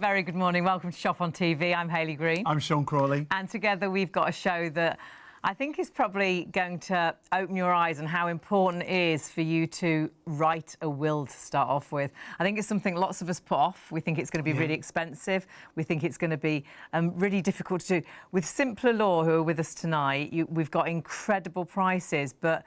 very good morning. Welcome to Shop on TV. I'm Hayley Green. I'm Shaun Crawley. And together we've got a show that I think is probably going to open your eyes on how important it is for you to write a will to start off with. I think it's something lots of us put off. We think it's going to be really expensive. We think it's going to be really difficult to do. With Simpler Law, who are with us tonight, we've got incredible prices, but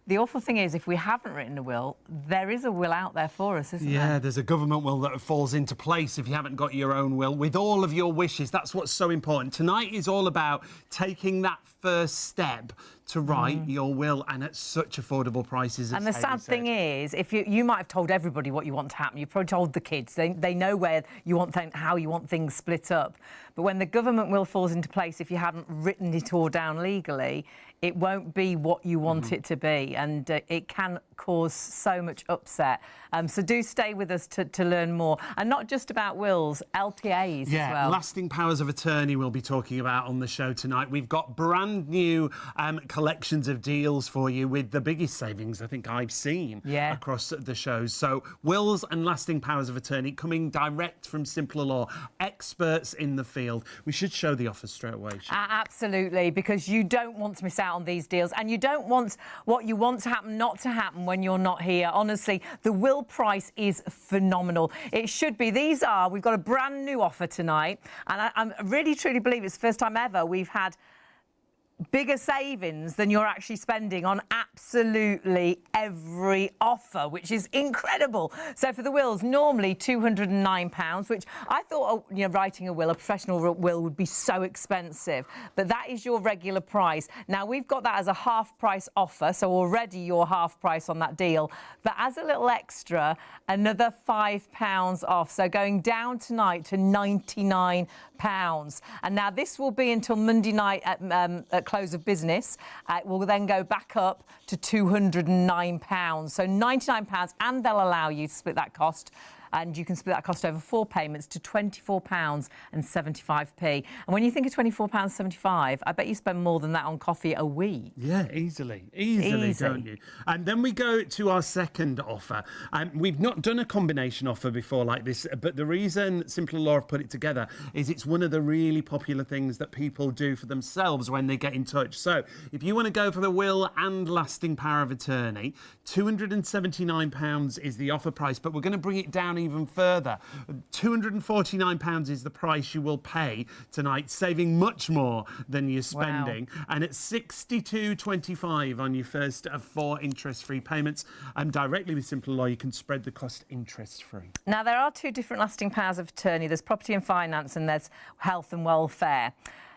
the awful thing is, if we haven't written a will, there is a will out there for us, isn't there? Yeah, there's a government will that falls into place if you haven't got your own will, with all of your wishes. That's what's so important. Tonight is all about taking that first step to write your will, and at such affordable prices. And the sad thing is, if you might have told everybody what you want to happen. You've probably told the kids. They know where you want how you want things split up. But when the government will falls into place, if you haven't written it all down legally, it won't be what you want it to be, and it can cause so much upset. So do stay with us to learn more, and not just about wills, LPAs as well. Lasting powers of attorney we'll be talking about on the show tonight. We've got brand new collections of deals for you with the biggest savings I think I've seen across the shows. So wills and lasting powers of attorney coming direct from Simpler Law, experts in the field. We should show the offers straight away. Absolutely, because you don't want to miss out on these deals, and you don't want what you want to happen not to happen when you're not here. Honestly, the will price is phenomenal. It should be. We've got a brand new offer tonight, and I really truly believe it's the first time ever we've had bigger savings than you're actually spending on absolutely every offer, which is incredible. So for the wills, normally £209, which I thought, writing a will, a professional will, would be so expensive, but that is your regular price. Now we've got that as a half price offer, so already you're half price on that deal, but as a little extra, another £5 off, so going down tonight to £99. And now this will be until Monday night at close of business. It will then go back up to £209. So £99, and they'll allow you to split that cost. And you can split that cost over 4 payments to £24.75. And when you think of £24.75, I bet you spend more than that on coffee a week. Yeah, easily, don't you? And then we go to our second offer. We've not done a combination offer before like this, but the reason Simpler Law have put it together is it's one of the really popular things that people do for themselves when they get in touch. So if you want to go for the will and lasting power of attorney, £279 is the offer price, but we're going to bring it down even further. £249 is the price you will pay tonight, saving much more than you're spending. Wow. And it's £62.25 on your first of 4 interest-free payments. And directly with Simpler Law, you can spread the cost interest-free. Now, there are 2 different lasting powers of attorney. There's property and finance, and there's health and welfare.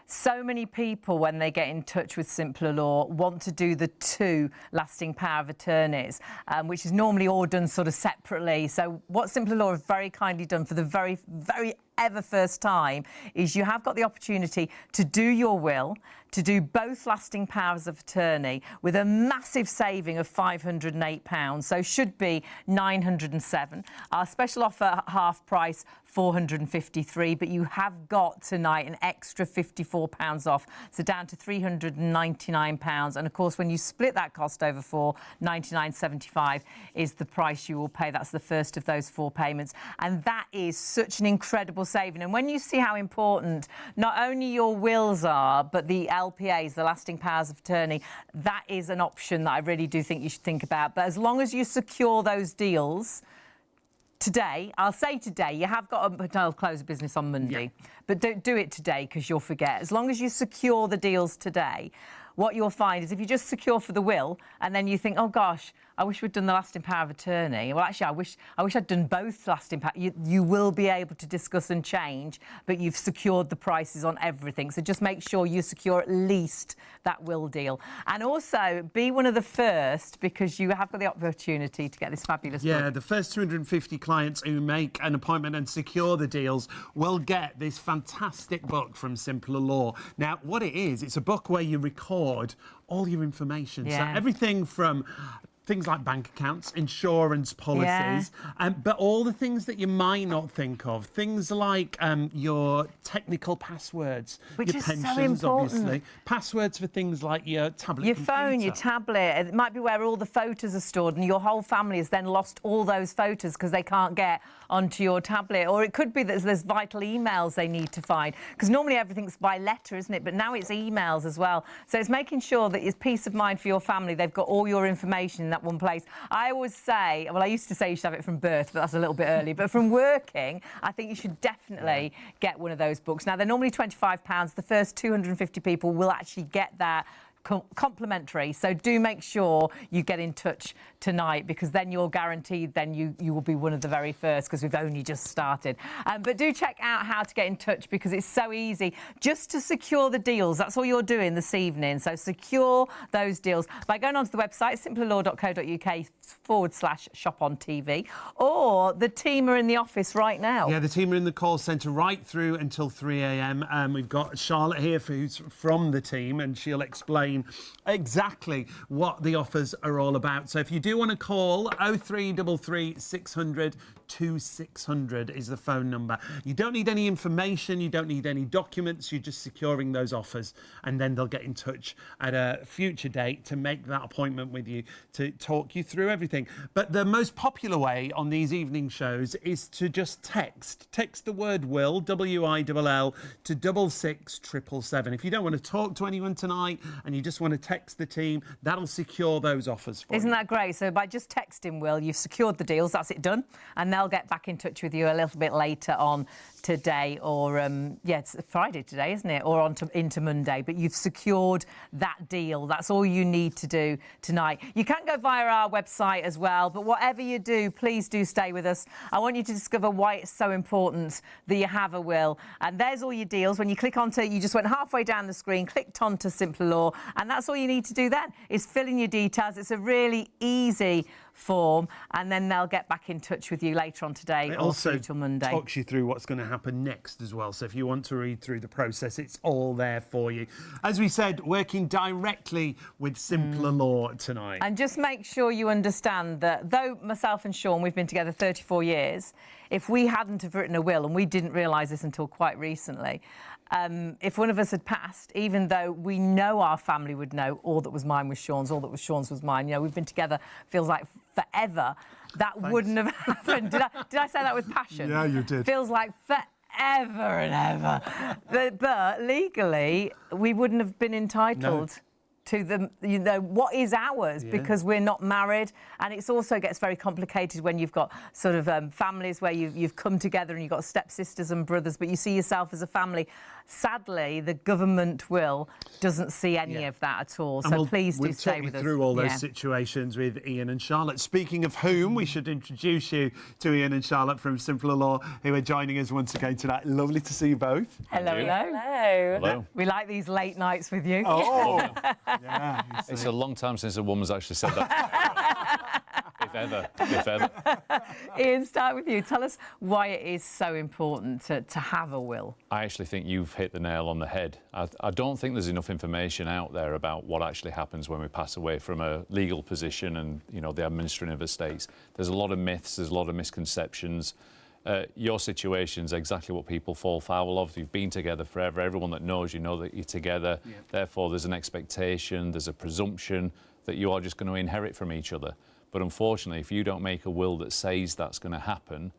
So many people, when they get in touch with Simpler Law, want to do the 2 lasting power of attorneys, which is normally all done sort of separately. So what Simpler Law have very kindly done for the very, very ever first time is you have got the opportunity to do your will, to do both lasting powers of attorney with a massive saving of £508, so should be £907. Our special offer, half price, £453, but you have got tonight an extra £54 off, so down to £399. And of course, when you split that cost over 4, £99.75 is the price you will pay. That's the first of those 4 payments, and that is such an incredible saving. And when you see how important not only your wills are, but the LPAs, the lasting powers of attorney, that is an option that I really do think you should think about. But as long as you secure those deals today, I'll say today, you have got a close of business on Monday, but don't do it today because you'll forget. As long as you secure the deals today, what you'll find is if you just secure for the will and then you think, oh gosh, I wish we'd done the lasting power of attorney. Well, actually, I wish I'd done both lasting power. You will be able to discuss and change, but you've secured the prices on everything. So just make sure you secure at least that will deal. And also be one of the first, because you have got the opportunity to get this fabulous book. The first 250 clients who make an appointment and secure the deals will get this fantastic book from Simpler Law. Now, what it is, it's a book where you record all your information. So everything from things like bank accounts, insurance policies, but all the things that you might not think of, things like your technical passwords, which your is pensions, so important. obviously, passwords for things like your tablet, your computer. phone, your tablet. It might be where all the photos are stored, and your whole family has then lost all those photos because they can't get onto your tablet. Or it could be that there's vital emails they need to find, because normally everything's by letter, isn't it? But now it's emails as well. So it's making sure that it's peace of mind for your family. They've got all your information in that one place. I always say, well, I used to say you should have it from birth, but that's a little bit early. But from working, I think you should definitely get one of those books. Now, they're normally £25. The first 250 people will actually get that complimentary. So do make sure you get in touch tonight, because then you're guaranteed then you will be one of the very first, because we've only just started. But do check out how to get in touch, because it's so easy just to secure the deals. That's all you're doing this evening. So secure those deals by going onto the website simplerlaw.co.uk/shop on TV, or the team are in the office right now. Yeah, the team are in the call centre right through until 3 a.m. We've got Charlotte here who's from the team, and she'll explain exactly what the offers are all about. So if you do want to call, 0333 600 2600 is the phone number. You don't need any information, you don't need any documents, you're just securing those offers, and then they'll get in touch at a future date to make that appointment with you to talk you through everything. But the most popular way on these evening shows is to just text the word will, WILL, to 66777. If you don't want to talk to anyone tonight and you just want to text the team, that'll secure those offers for you. Isn't that great? So by just texting Will, you've secured the deals, that's it done, and they'll get back in touch with you a little bit later on today, or it's Friday today, isn't it, or into Monday. But you've secured that deal. That's all you need to do tonight. You can go via our website as well, but whatever you do, please do stay with us. I want you to discover why it's so important that you have a will. And there's all your deals. When you click onto, you just went halfway down the screen, clicked onto Simpler Law, and that's all you need to do then is fill in your details. It's a really easy form, and then they'll get back in touch with you later on today, or through till Monday. It also talks you through what's going to happen next as well. So if you want to read through the process, it's all there for you. As we said, working directly with Simpler Law tonight. And just make sure you understand that though myself and Shaun, we've been together 34 years, if we hadn't have written a will, and we didn't realise this until quite recently, if one of us had passed, even though we know our family would know all that was mine was Shaun's, all that was Shaun's was mine. You know, we've been together, feels like forever. That wouldn't have happened. Did I say that with passion? Yeah, you did. Feels like forever and ever. But legally, we wouldn't have been entitled to the, what is ours, because we're not married. And it also gets very complicated when you've got sort of families where you've come together and you've got stepsisters and brothers, but you see yourself as a family. Sadly, the government will doesn't see any of that at all. So please do stay with us. We'll talk you through all those situations with Ian and Charlotte. Speaking of whom, we should introduce you to Ian and Charlotte from Simpler Law, who are joining us once again tonight. Lovely to see you both. Hello, hello. Hello. We like these late nights with you. Oh, yeah. It's a long time since a woman's actually said that. If ever. Ian, start with you. Tell us why it is so important to have a will. I actually think you've hit the nail on the head. I don't think there's enough information out there about what actually happens when we pass away from a legal position and, the administering of estates. There's a lot of myths, there's a lot of misconceptions. Your situation's exactly what people fall foul of. You've been together forever. Everyone that knows you know that you're together. Yeah. Therefore, there's an expectation, there's a presumption that you are just going to inherit from each other. But unfortunately, if you don't make a will that says that's going to happen,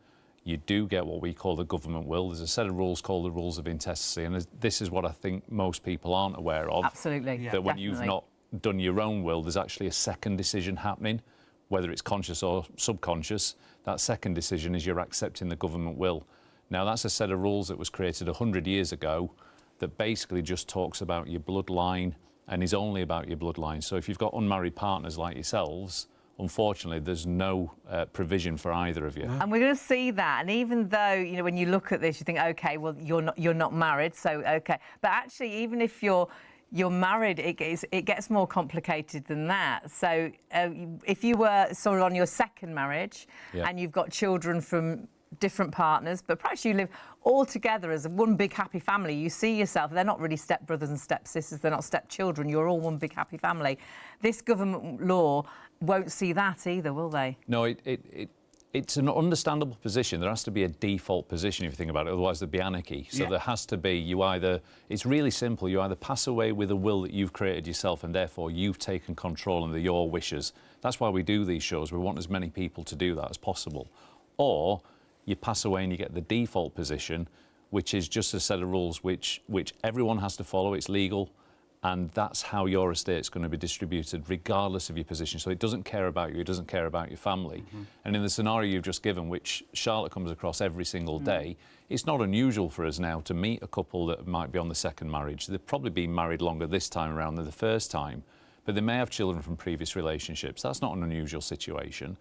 you do get what we call the government will. There's a set of rules called the rules of intestacy, and this is what I think most people aren't aware of. Absolutely. That when you've not done your own will, there's actually a second decision happening, whether it's conscious or subconscious. That second decision is you're accepting the government will. Now, that's a set of rules that was created 100 years ago that basically just talks about your bloodline and is only about your bloodline. So if you've got unmarried partners like yourselves, unfortunately, there's no provision for either of you. And we're going to see that. And even though, when you look at this, you think, OK, well, you're not married, so OK. But actually, even if you're married, it gets more complicated than that. So if you were sort of on your second marriage and you've got children from different partners, but perhaps you live all together as one big happy family. You see yourself, they're not really stepbrothers and stepsisters, they're not stepchildren, you're all one big happy family. This government law won't see that either, will they? No, it's an understandable position. There has to be a default position if you think about it, otherwise there'd be anarchy. So there has to be, it's really simple, you either pass away with a will that you've created yourself and therefore you've taken control and they're your wishes. That's why we do these shows. We want as many people to do that as possible. Or you pass away and you get the default position, which is just a set of rules which everyone has to follow. It's legal. And that's how your estate's going to be distributed, regardless of your position. So it doesn't care about you, it doesn't care about your family. And in the scenario you've just given, which Charlotte comes across every single day, it's not unusual for us now to meet a couple that might be on the second marriage. They've probably been married longer this time around than the first time, but they may have children from previous relationships. That's not an unusual situation.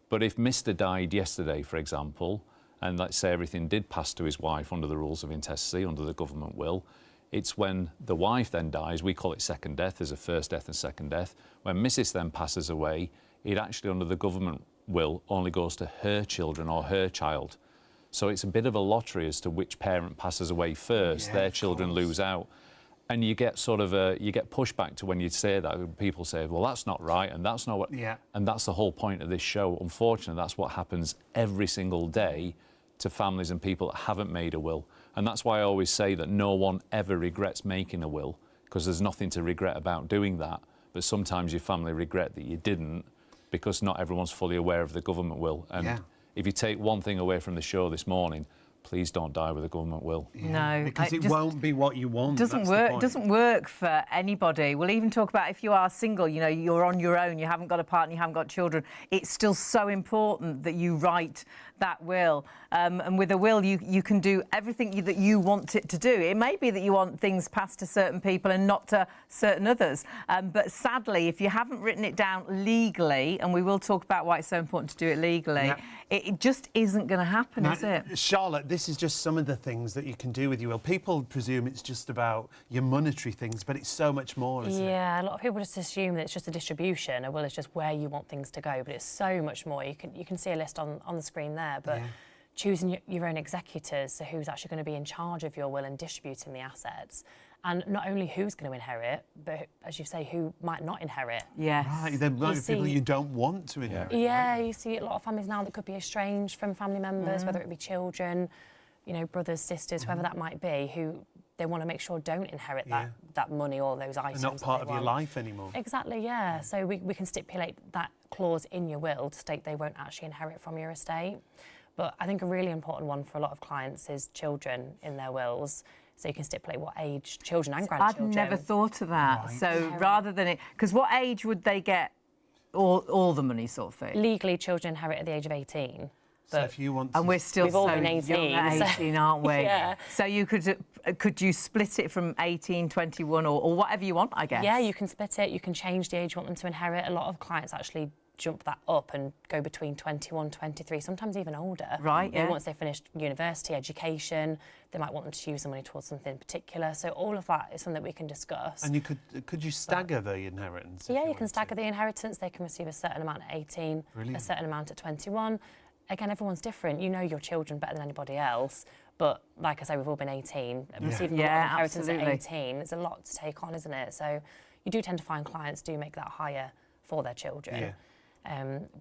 But if Mr. died yesterday, for example, and let's say everything did pass to his wife under the rules of intestacy, under the government will, it's when the wife then dies, we call it second death, there's a first death and second death. When Mrs. then passes away, it actually, under the government will, only goes to her children or her child. So it's a bit of a lottery as to which parent passes away first, their children lose out. And you get sort of you get pushback to when you say that. People say, well, that's not right, and that's not what... And that's the whole point of this show. Unfortunately, that's what happens every single day to families and people that haven't made a will. And that's why I always say that no one ever regrets making a will, because there's nothing to regret about doing that. But sometimes your family regret that you didn't, because not everyone's fully aware of the government will. And if you take one thing away from the show this morning, please don't die with a government will. No, because it won't be what you want. Doesn't work. Doesn't work for anybody. We'll even talk about if you are single. You know, you're on your own. You haven't got a partner. You haven't got children. It's still so important that you write that will. And with a will, you can do everything that you want it to do. It may be that you want things passed to certain people and not to certain others. But sadly, if you haven't written it down legally, and we will talk about why it's so important to do it legally, it just isn't going to happen, is it? Charlotte, this is just some of the things that you can do with your will. People presume it's just about your monetary things, but it's so much more, isn't it? Yeah, a lot of people just assume that it's just a distribution. A will is just where you want things to go, but it's so much more. You can see a list on the screen there, but choosing your own executors, so who's actually going to be in charge of your will and distributing the assets. And not only who's going to inherit, but, as you say, who might not inherit. Yes. Right, there might be people you don't want to inherit. Yeah, you see a lot of families now that could be estranged from family members, whether it be children, you know, brothers, sisters, whoever that might be, who they want to make sure don't inherit that money or those items. They're not part of your life anymore. Exactly, yeah. So we can stipulate that clause in your will to state they won't actually inherit from your estate. But I think a really important one for a lot of clients is children in their wills. So you can stipulate what age children and grandchildren. I've never thought of that. Right. So rather than it... Because what age would they get all the money, sort of thing? Legally, children inherit at the age of 18. So if you want to... And we're still We've all been 18, young at 18, aren't we? Yeah. So you could you split it from 18, 21 or whatever you want, I guess? Yeah, you can split it. You can change the age you want them to inherit. A lot of clients actually jump that up and go between 21, 23, sometimes even older. Right, yeah. Once they've finished university, education, they might want them to use the money towards something particular. So all of that is something that we can discuss. And you could you stagger the inheritance? Yeah, you can stagger the inheritance. They can receive a certain amount at 18, a certain amount at 21. Again, everyone's different. You know your children better than anybody else. But like I say, we've all been 18. Receiving a lot of inheritance at 18, it's a lot to take on, isn't it? So you do tend to find clients do make that higher for their children. Yeah.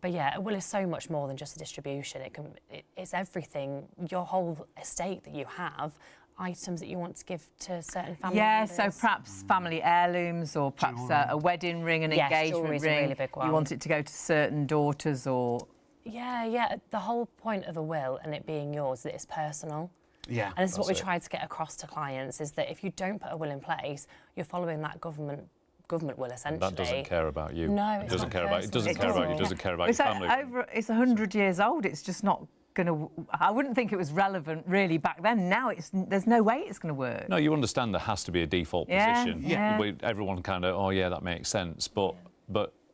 But yeah, a will is so much more than just a distribution. It's everything, your whole estate that you have, items that you want to give to certain family members. So perhaps family heirlooms or perhaps a wedding ring, an engagement ring. A really big one. You want it to go to certain daughters or... Yeah. The whole point of a will and it being yours is that it's personal. Yeah. And this is what we try to get across to clients, is that if you don't put a will in place, you're following that government will, essentially. That doesn't care about you. No, it doesn't care about you. It doesn't care about you. It doesn't care about your family. It's 100 years old. It's just not going to... I wouldn't think it was relevant really back then. Now there's no way it's going to work. No, you understand there has to be a default position. Yeah. Everyone kind of, oh yeah, that makes sense. But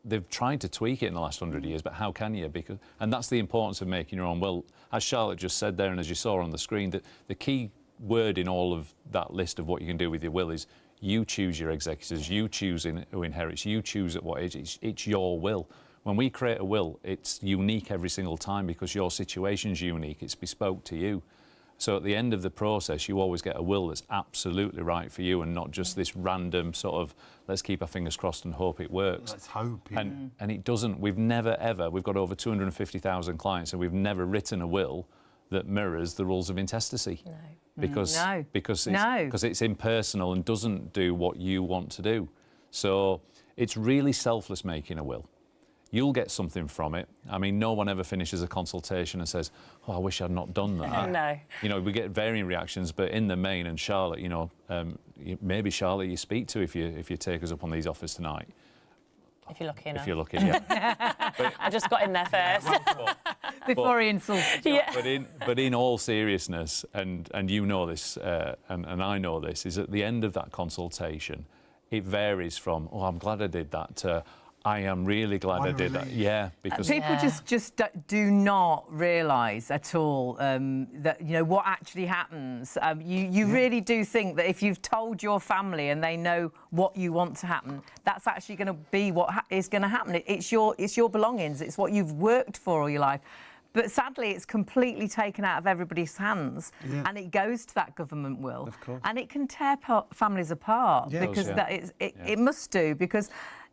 they've tried to tweak it in the last 100 years. But how can you? And that's the importance of making your own will. As Charlotte just said there, and as you saw on the screen, that the key word in all of that list of what you can do with your will is you choose your executors, you choose who inherits, you choose at what age. It's your will. When we create a will, it's unique every single time because your situation's unique. It's bespoke to you. So at the end of the process, you always get a will that's absolutely right for you and not just this random sort of, let's keep our fingers crossed and hope it works. Let's hope. Yeah. And it doesn't. We've never, ever, we've got over 250,000 clients and we've never written a will that mirrors the rules of intestacy. No. Because it's impersonal and doesn't do what you want to do. So it's really selfless making a will. You'll get something from it. I mean, no one ever finishes a consultation and says, oh, I wish I'd not done that. No. You know, we get varying reactions, but in the main, and Charlotte, you know, maybe Charlotte you speak to if you take us up on these offers tonight. If you're lucky enough. If you're lucky, yeah. I just got in there first. Before he insulted you. Yeah. But in all seriousness, and you know this, and I know this, is at the end of that consultation, it varies from, oh, I'm glad I did that, to, I am really glad I did that. Yeah, because people just do not realise at all that, you know, what actually happens. You really do think that if you've told your family and they know what you want to happen, that's actually going to be what is going to happen. It's your belongings. It's what you've worked for all your life. But sadly, it's completely taken out of everybody's hands, and it goes to that government will, of course. and it can tear families apart because it must do, because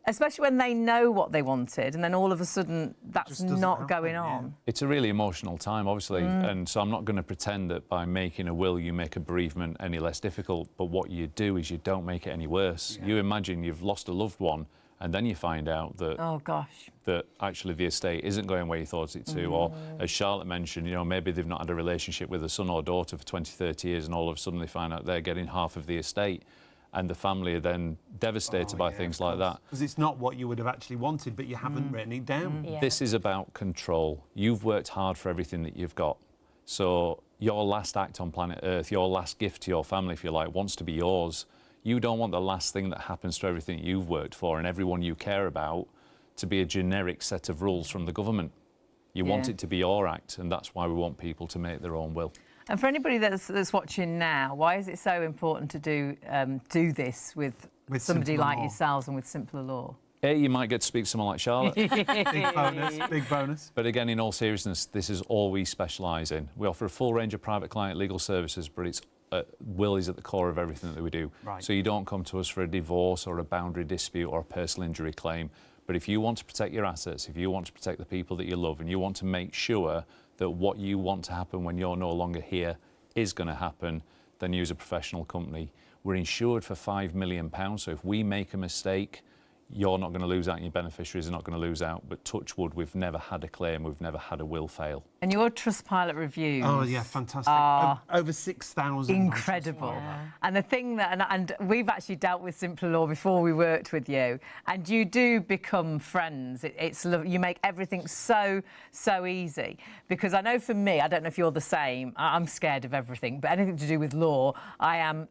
especially when they know what they wanted and then all of a sudden that's not going on. It's a really emotional time, obviously, and so I'm not going to pretend that by making a will you make a bereavement any less difficult, but what you do is you don't make it any worse. You imagine you've lost a loved one and then you find out that that actually the estate isn't going where you thought it to, or as Charlotte mentioned, you know, maybe they've not had a relationship with a son or daughter for 20, 30 years and all of a sudden they find out they're getting half of the estate. And the family are then devastated by things like that. Because it's not what you would have actually wanted, but you haven't written it down. Yeah. This is about control. You've worked hard for everything that you've got. So your last act on planet Earth, your last gift to your family, if you like, wants to be yours. You don't want the last thing that happens to everything you've worked for and everyone you care about to be a generic set of rules from the government. You want it to be your act, and that's why we want people to make their own will. And for anybody that's watching now, why is it so important to do this with somebody like yourselves and with Simpler Law? You might get to speak to someone like Charlotte. Big bonus. But again, in all seriousness, this is all we specialise in. We offer a full range of private client legal services, but it's will is at the core of everything that we do. Right. So you don't come to us for a divorce or a boundary dispute or a personal injury claim. But if you want to protect your assets, if you want to protect the people that you love, and you want to make sure that what you want to happen when you're no longer here is going to happen, then use a professional company. We're insured for £5 million, so if we make a mistake, you're not going to lose out and your beneficiaries are not going to lose out. But touch wood, we've never had a claim, we've never had a will fail. And your Trustpilot reviews fantastic. Over 6,000. Incredible. And the thing that, and we've actually dealt with Simpler Law before we worked with you, and you do become friends. You make everything so easy. Because I know for me, I don't know if you're the same, I'm scared of everything, but anything to do with law, I am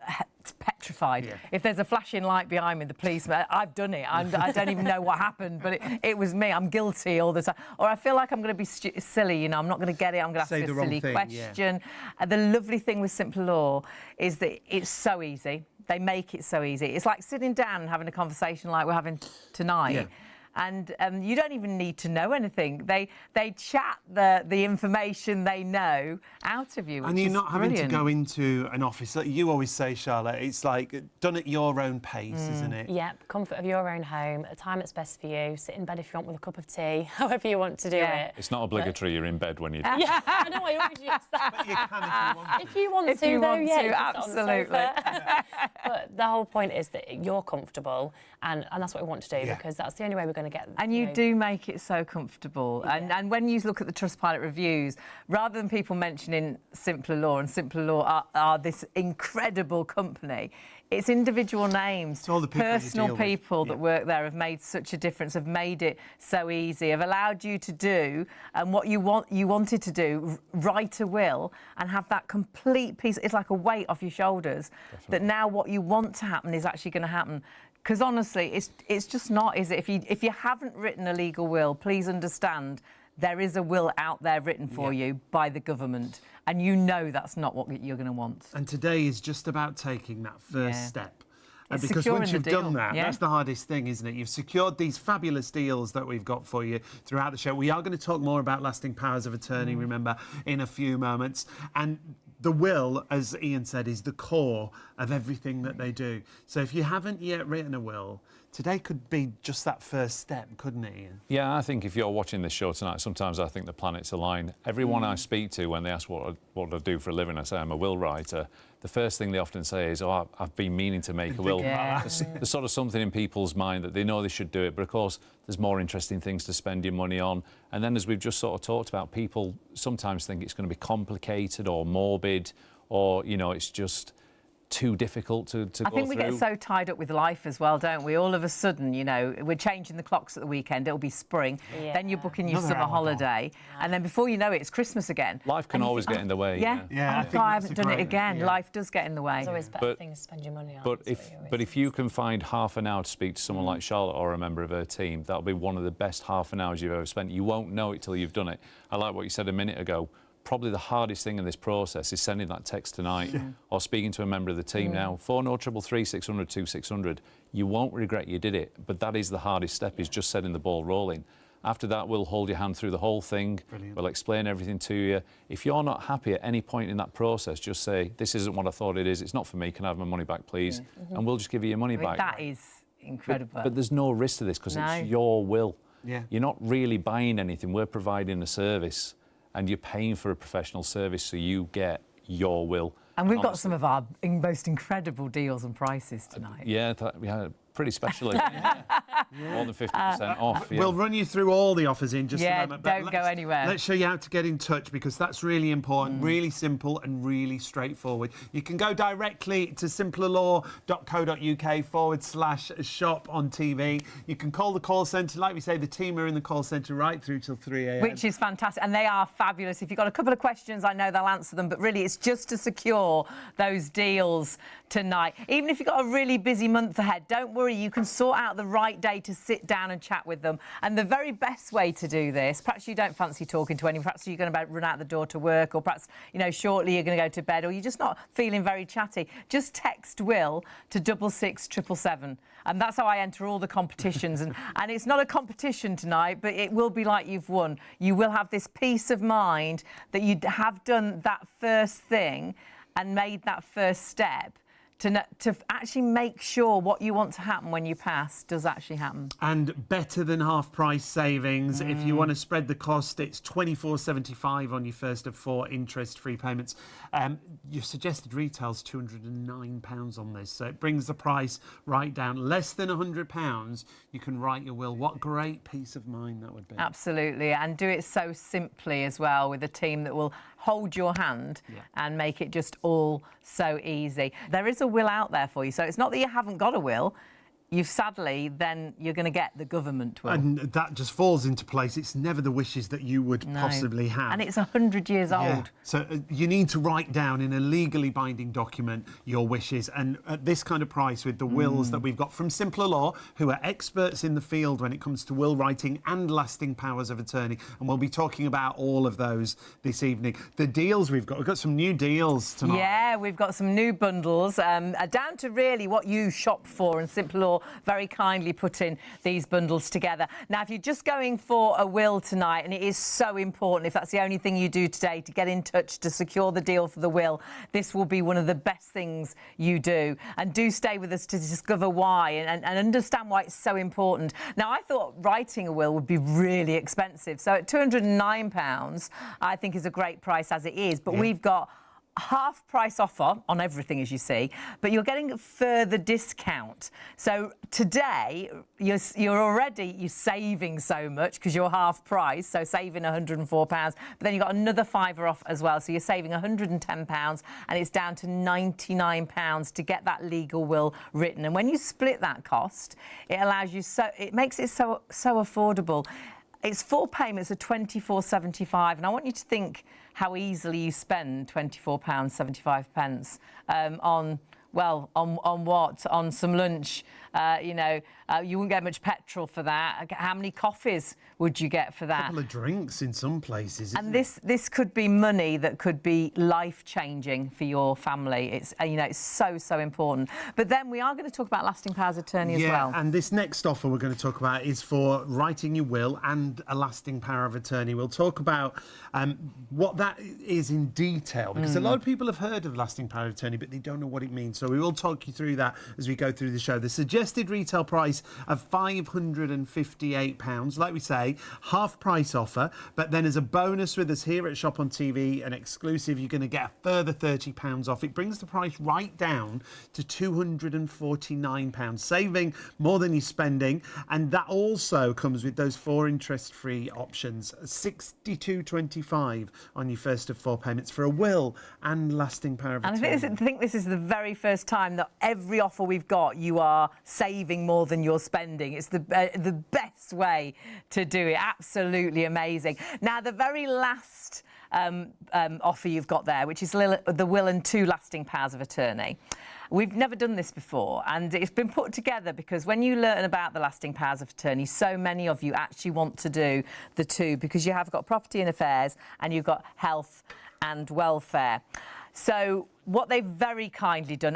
petrified. If there's a flashing light behind me, the policeman, I've done it. I don't even know what happened, but it was me. I'm guilty all the time. Or I feel like I'm going to be silly, you know, I'm not going to get it, I'm going to ask a silly question. The lovely thing with Simpler Law is that it's so easy. They make it so easy. It's like sitting down and having a conversation like we're having tonight. And you don't even need to know anything. They chat the information they know out of you, which and you're is not brilliant. having to go into an office. Like you always say, Charlotte, it's like done at your own pace, isn't it? Yep, comfort of your own home, at a time that's best for you. Sit in bed if you want with a cup of tea, however you want to do it. It's not obligatory you're in bed when you do it. Yeah, I know I always use that. But you can If you want If to, you though, want yeah, to, you can sit on the absolutely. sofa. But the whole point is that you're comfortable, and that's what we want to do, because that's the only way we're going to get. And you do make it so comfortable. And when you look at the Trustpilot reviews, rather than people mentioning Simpler Law, and Simpler Law are this incredible company, it's individual names, all the people personal people that work there have made such a difference, have made it so easy, have allowed you to do what you wanted to do, write a will and have that complete piece. It's like a weight off your shoulders. Definitely. That now what you want to happen is actually going to happen. Because honestly, it's just not, is it? If you haven't written a legal will, please understand there is a will out there written for you by the government, and you know that's not what you're going to want. And today is just about taking that first step. because once you've done that, that's the hardest thing, isn't it? You've secured these fabulous deals that we've got for you throughout the show. We are going to talk more about lasting powers of attorney, remember, in a few moments. And the will, as Ian said, is the core of everything that they do. So if you haven't yet written a will, today could be just that first step, couldn't it, Ian? Yeah, I think if you're watching this show tonight, sometimes I think the planets align. Everyone I speak to, when they ask what I do for a living, I say I'm a will writer. The first thing they often say is, oh, I've been meaning to make a will. There's sort of something in people's mind that they know they should do it, but of course there's more interesting things to spend your money on. And then, as we've just sort of talked about, people sometimes think it's going to be complicated or morbid, or, you know, it's just too difficult to go through. I think we get so tied up with life as well, don't we? All of a sudden, you know, we're changing the clocks at the weekend. It'll be spring. Then you're booking your summer holiday. And then before you know it, it's Christmas again. Life can always get in the way. I haven't done it again. Life does get in the way. There's always better things to spend your money on. But if you can find half an hour to speak to someone like Charlotte or a member of her team, that'll be one of the best half an hours you've ever spent. You won't know it till you've done it. I like what you said a minute ago. Probably the hardest thing in this process is sending that text tonight or speaking to a member of the team now. 40333 600 2600. You won't regret you did it, but that is the hardest step, is just setting the ball rolling. After that, we'll hold your hand through the whole thing. Brilliant. We'll explain everything to you. If you're not happy at any point in that process, just say, this isn't what I thought it is. It's not for me. Can I have my money back, please? And we'll just give you your money back. That is incredible. But there's no risk to this because it's your will. You're not really buying anything. We're providing a service, and you're paying for a professional service, so you get your will. And we've got some of our most incredible deals and prices tonight. We had pretty special. More than 50% off. We'll run you through all the offers in just a moment. Don't go anywhere. Let's show you how to get in touch, because that's really important, really simple and really straightforward. You can go directly to simplerlaw.co.uk/shop on TV. You can call the call centre. Like we say, the team are in the call centre right through till 3 a.m. Which is fantastic. And they are fabulous. If you've got a couple of questions, I know they'll answer them. But really, it's just to secure those deals tonight. Even if you've got a really busy month ahead, don't worry. You can sort out the right day to sit down and chat with them. And the very best way to do this, perhaps you don't fancy talking to anyone, perhaps you're going to run out the door to work, or perhaps, you know, shortly you're going to go to bed, or you're just not feeling very chatty, just text Will to 66777. And that's how I enter all the competitions. And it's not a competition tonight, but it will be like you've won. You will have this peace of mind that you have done that first thing and made that first step to actually make sure what you want to happen when you pass does actually happen. And better than half price savings. If you want to spread the cost, it's $24.75 on your first of 4 interest-free payments. Your suggested retail's £209 on this, so it brings the price right down. Less than £100, you can write your will. What great peace of mind that would be. Absolutely, and do it so simply as well, with a team that will hold your hand and make it just all so easy. There is a will out there for you, so it's not that you haven't got a will. You've sadly, then you're going to get the government will. And that just falls into place. It's never the wishes that you would possibly have. And it's 100 years old. So you need to write down in a legally binding document your wishes. And at this kind of price, with the wills that we've got from Simpler Law, who are experts in the field when it comes to will writing and lasting powers of attorney. And we'll be talking about all of those this evening. The deals we've got some new deals tonight. Yeah, we've got some new bundles, down to really what you shop for, and Simpler Law very kindly putting these bundles together. Now, if you're just going for a will tonight, and it is so important, if that's the only thing you do today, to get in touch to secure the deal for the will, this will be one of the best things you do. And do stay with us to discover why and understand why it's so important. Now, I thought writing a will would be really expensive. So at £209, I think is a great price as it is. But we've got half price offer on everything, as you see, but you're getting a further discount. So today you're saving so much because you're half price, so saving £104, but then you've got another £5 off as well, so you're saving £110, and it's down to £99 to get that legal will written. And when you split that cost, it allows you it makes it so affordable. It's 4 payments of £24.75, and I want you to think how easily you spend £24.75 on. Well, on what? On some lunch. You wouldn't get much petrol for that. How many coffees would you get for that? A couple of drinks in some places. And this could be money that could be life-changing for your family. It's it's so important. But then we are going to talk about lasting powers of attorney as well. And this next offer we're going to talk about is for writing your will and a lasting power of attorney. We'll talk about what that is in detail, because a lot of people have heard of lasting power of attorney, but they don't know what it means. So we will talk you through that as we go through the show. The suggested retail price of £558, like we say, half price offer, but then as a bonus with us here at Shop on TV, an exclusive, you're going to get a further £30 off. It brings the price right down to £249, saving more than you're spending, and that also comes with those 4 interest-free options, £62.25 on your first of 4 payments for a will and lasting power of attorney. And I think this is the very first time that every offer we've got, you are saving more than you're spending. It's the best way to do it. Absolutely amazing. Now, the very last offer you've got there, which is the will and 2 lasting powers of attorney. We've never done this before, and it's been put together because when you learn about the lasting powers of attorney, so many of you actually want to do the 2, because you have got property and affairs and you've got health and welfare. So what they've very kindly done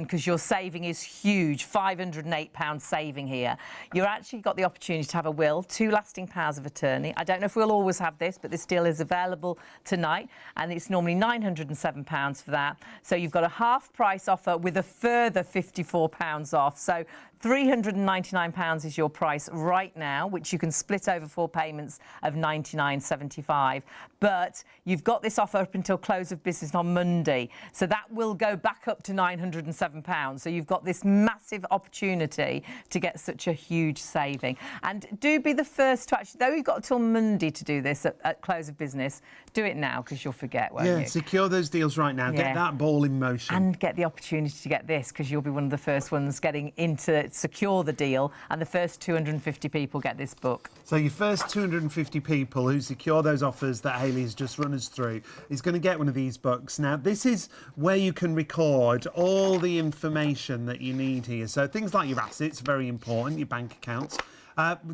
because your saving is huge, £508 saving here. You're actually got the opportunity to have a will, 2 lasting powers of attorney. I don't know if we'll always have this, but this deal is available tonight, and it's normally £907 for that. So you've got a half price offer with a further £54 off. So £399 is your price right now, which you can split over 4 payments of $99.75. But you've got this offer up until close of business on Monday. So that will go back up to £907. So you've got this massive opportunity to get such a huge saving. And do be the first to actually, though you've got till Monday to do this at close of business, do it now, because you'll forget, won't you? Secure those deals right now. Get that ball in motion. And get the opportunity to get this, because you'll be one of the first ones getting into secure the deal, and the first 250 people get this book. So your first 250 people who secure those offers that Hayley's just run us through is going to get one of these books. Now, this is where you can record all the information that you need here. So things like your assets, very important, your bank accounts.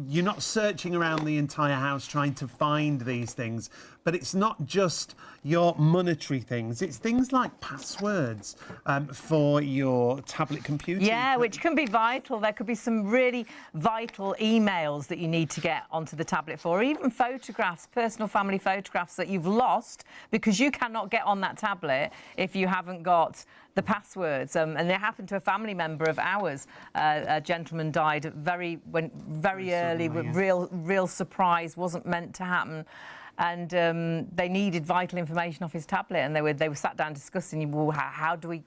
You're not searching around the entire house trying to find these things, but it's not just your monetary things. It's things like passwords for your tablet computer. Yeah, which can be vital. There could be some really vital emails that you need to get onto the tablet for, or even photographs, personal family photographs that you've lost because you cannot get on that tablet if you haven't got the passwords. And it happened to a family member of ours. A gentleman died very early, with real surprise, wasn't meant to happen. And they needed vital information off his tablet, and they were sat down discussing. Well, how do you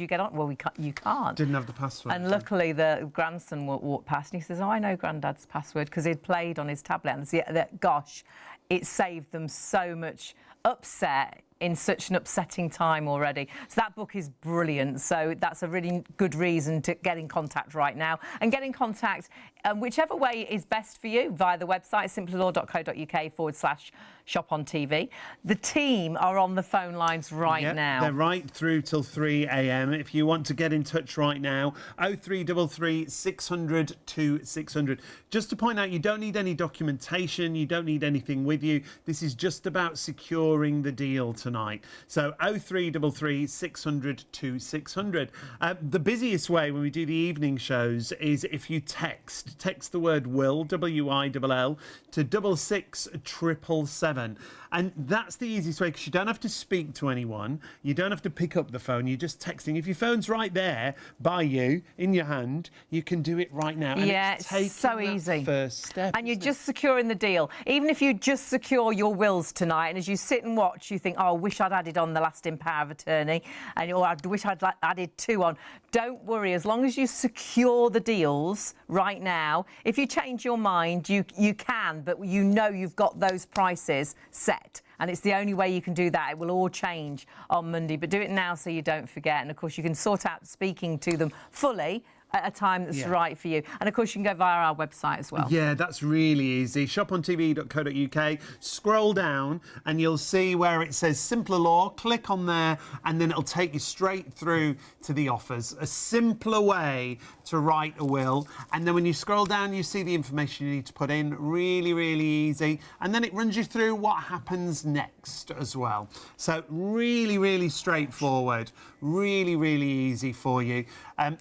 get on? Well, you can't. Didn't have the password. And luckily, the grandson walked past, and he says, "Oh, I know Granddad's password," because he'd played on his tablet. And gosh, it saved them so much upset in such an upsetting time already. So that book is brilliant. So that's a really good reason to get in contact right now, and get in contact whichever way is best for you via the website simplelaw.co.uk/shop on TV. The team are on the phone lines right now. They're right through till 3 a.m. If you want to get in touch right now, 0333 600 2600. Just to point out, you don't need any documentation, you don't need anything with you. This is just about securing the deal tonight. So 0333 600 2600. The busiest way when we do the evening shows is if you text the word will, W-I-L-L, to 66777. And that's the easiest way, because you don't have to speak to anyone. You don't have to pick up the phone. You're just texting. If your phone's right there by you, in your hand, you can do it right now. And it's so easy. First step. And you're just securing the deal. Even if you just secure your wills tonight, and as you sit and watch, you think, oh, I wish I'd added on the lasting power of attorney, or I wish I'd added 2 on. Don't worry. As long as you secure the deals right now, if you change your mind, you can, but you know you've got those prices set. And it's the only way you can do that. It will all change on Monday, but do it now so you don't forget. And of course, you can sort out speaking to them fully at a time that's right for you. And of course, you can go via our website as well. Yeah, that's really easy. shopontv.co.uk. Scroll down and you'll see where it says Simpler Law. Click on there and then it'll take you straight through to the offers. A simpler way to write a will. And then when you scroll down, you see the information you need to put in. Really, really easy. And then it runs you through what happens next as well. So really, really straightforward. Really, really easy for you.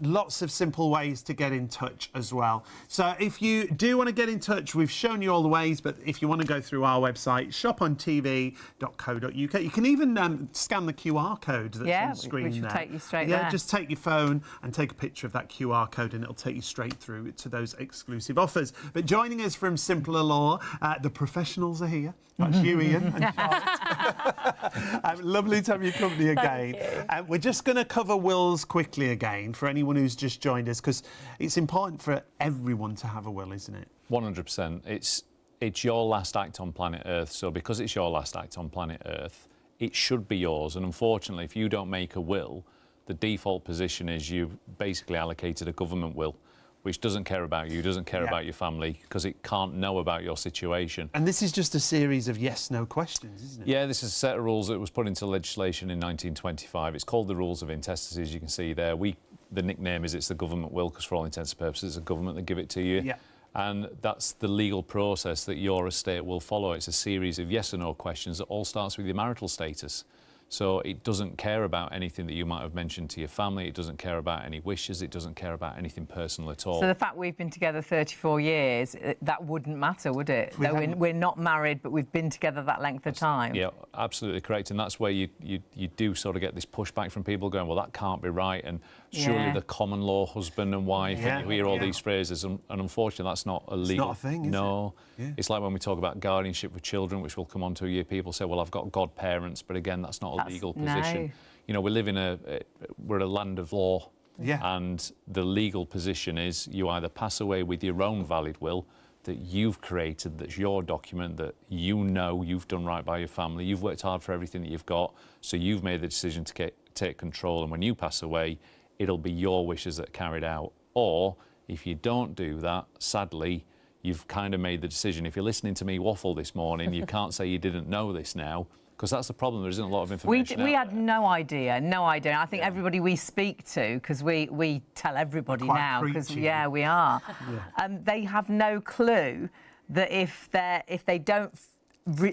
Lots of simple ways to get in touch as well. So if you do want to get in touch, we've shown you all the ways, but if you want to go through our website, shopontv.co.uk, you can even scan the QR code that's on screen which will there. take you straight there. Just take your phone and take a picture of that QR code and it'll take you straight through to those exclusive offers. But joining us from Simpler Law, the professionals are here. That's you, Ian, and Charlotte. Lovely to have your company again. We're just going to cover wills quickly again for anyone who's just joined us, because it's important for everyone to have a will, isn't it? 100%. It's your last act on planet Earth, so because it's your last act on planet Earth, it should be yours. And unfortunately, if you don't make a will, the default position is you basically allocated a government will, which doesn't care about you, doesn't care about your family, because it can't know about your situation. And this is just a series of yes-no questions, isn't it? Yeah, this is a set of rules that was put into legislation in 1925. It's called the Rules of Intestacy, as you can see there. The nickname is it's the government will, because for all intents and purposes, it's the government that give it to you. Yeah. And that's the legal process that your estate will follow. It's a series of yes or no questions that all starts with your marital status. So it doesn't care about anything that you might have mentioned to your family. It doesn't care about any wishes. It doesn't care about anything personal at all. So the fact we've been together 34 years, that wouldn't matter, would it? We're not married, but we've been together that length of time. Yeah, absolutely correct. And that's where you do sort of get this pushback from people going, well, that can't be right. And surely the common law husband and wife, and you hear all these phrases. And unfortunately, that's not a legal... It's not a thing, is it? No. Yeah. It's like when we talk about guardianship with children, which we'll come on to here, people say, well, I've got godparents, but again, that's not a legal position. No. You know, we're a land of law. Yeah. And the legal position is you either pass away with your own valid will that you've created, that's your document, that you know you've done right by your family, you've worked hard for everything that you've got, so you've made the decision to take control, and when you pass away, it'll be your wishes that are carried out. Or, if you don't do that, sadly, you've kind of made the decision. If you're listening to me waffle this morning, you can't say you didn't know this now, because that's the problem. There isn't a lot of information. We had no idea. I think everybody we speak to, because we tell everybody now, because we are. They have no clue that if they don't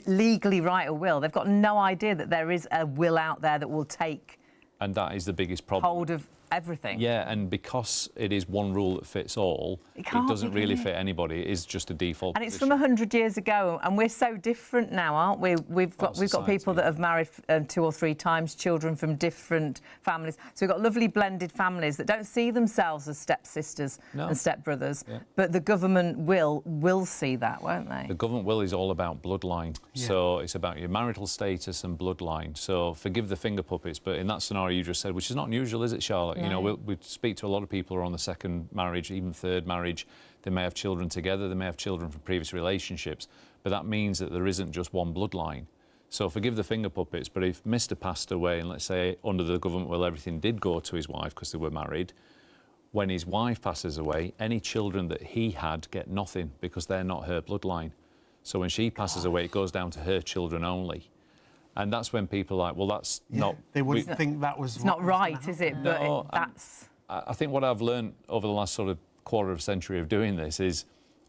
legally write a will, they've got no idea that there is a will out there that will take. And that is the biggest problem. Hold of everything. Yeah, and because it is one rule that fits all, it doesn't really fit anybody. It is just a default. And it's from 100 years ago, and we're so different now, aren't we? We've got people that have married 2 or 3 times, children from different families. So we've got lovely blended families that don't see themselves as stepsisters and stepbrothers, but the government will see that, won't they? The government will is all about bloodline. So it's about your marital status and bloodline. So forgive the finger puppets, but in that scenario you just said, which is not unusual, is it, Charlotte? No. You know, we speak to a lot of people who are on the second marriage, even third marriage. They may have children together, they may have children from previous relationships, but that means that there isn't just one bloodline. So forgive the finger puppets, but if Mr. passed away, and let's say under the government will everything did go to his wife because they were married, when his wife passes away, any children that he had get nothing because they're not her bloodline. So when she passes away, it goes down to her children only. And that's when people are like, well, that's not... They wouldn't think that was... It's not right, is it? No, but that's... I think what I've learned over the last sort of quarter of a century of doing this is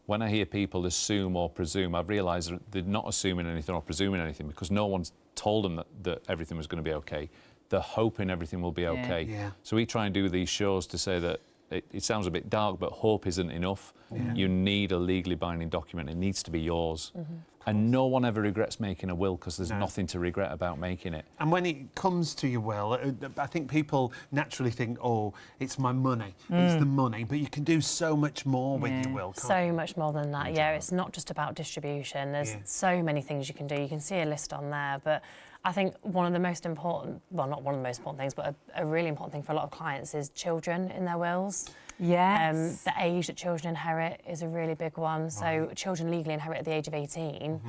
when I hear people assume or presume, I've realised that they're not assuming anything or presuming anything because no one's told them that everything was going to be okay. They're hoping everything will be okay. Yeah. So we try and do these shows to say that it sounds a bit dark, but hope isn't enough. Yeah. You need a legally binding document. It needs to be yours. Mm-hmm. And no one ever regrets making a will because there's nothing to regret about making it. And when it comes to your will, I think people naturally think, oh, it's my money. It's the money. But you can do so much more with your will, can't you? Much more than that. Yeah, it's not just about distribution. There's so many things you can do. You can see a list on there. But I think one of the most important, well, not one of the most important things, but a really important thing for a lot of clients is children in their wills. Yes. The age that children inherit is a really big one. So children legally inherit at the age of 18,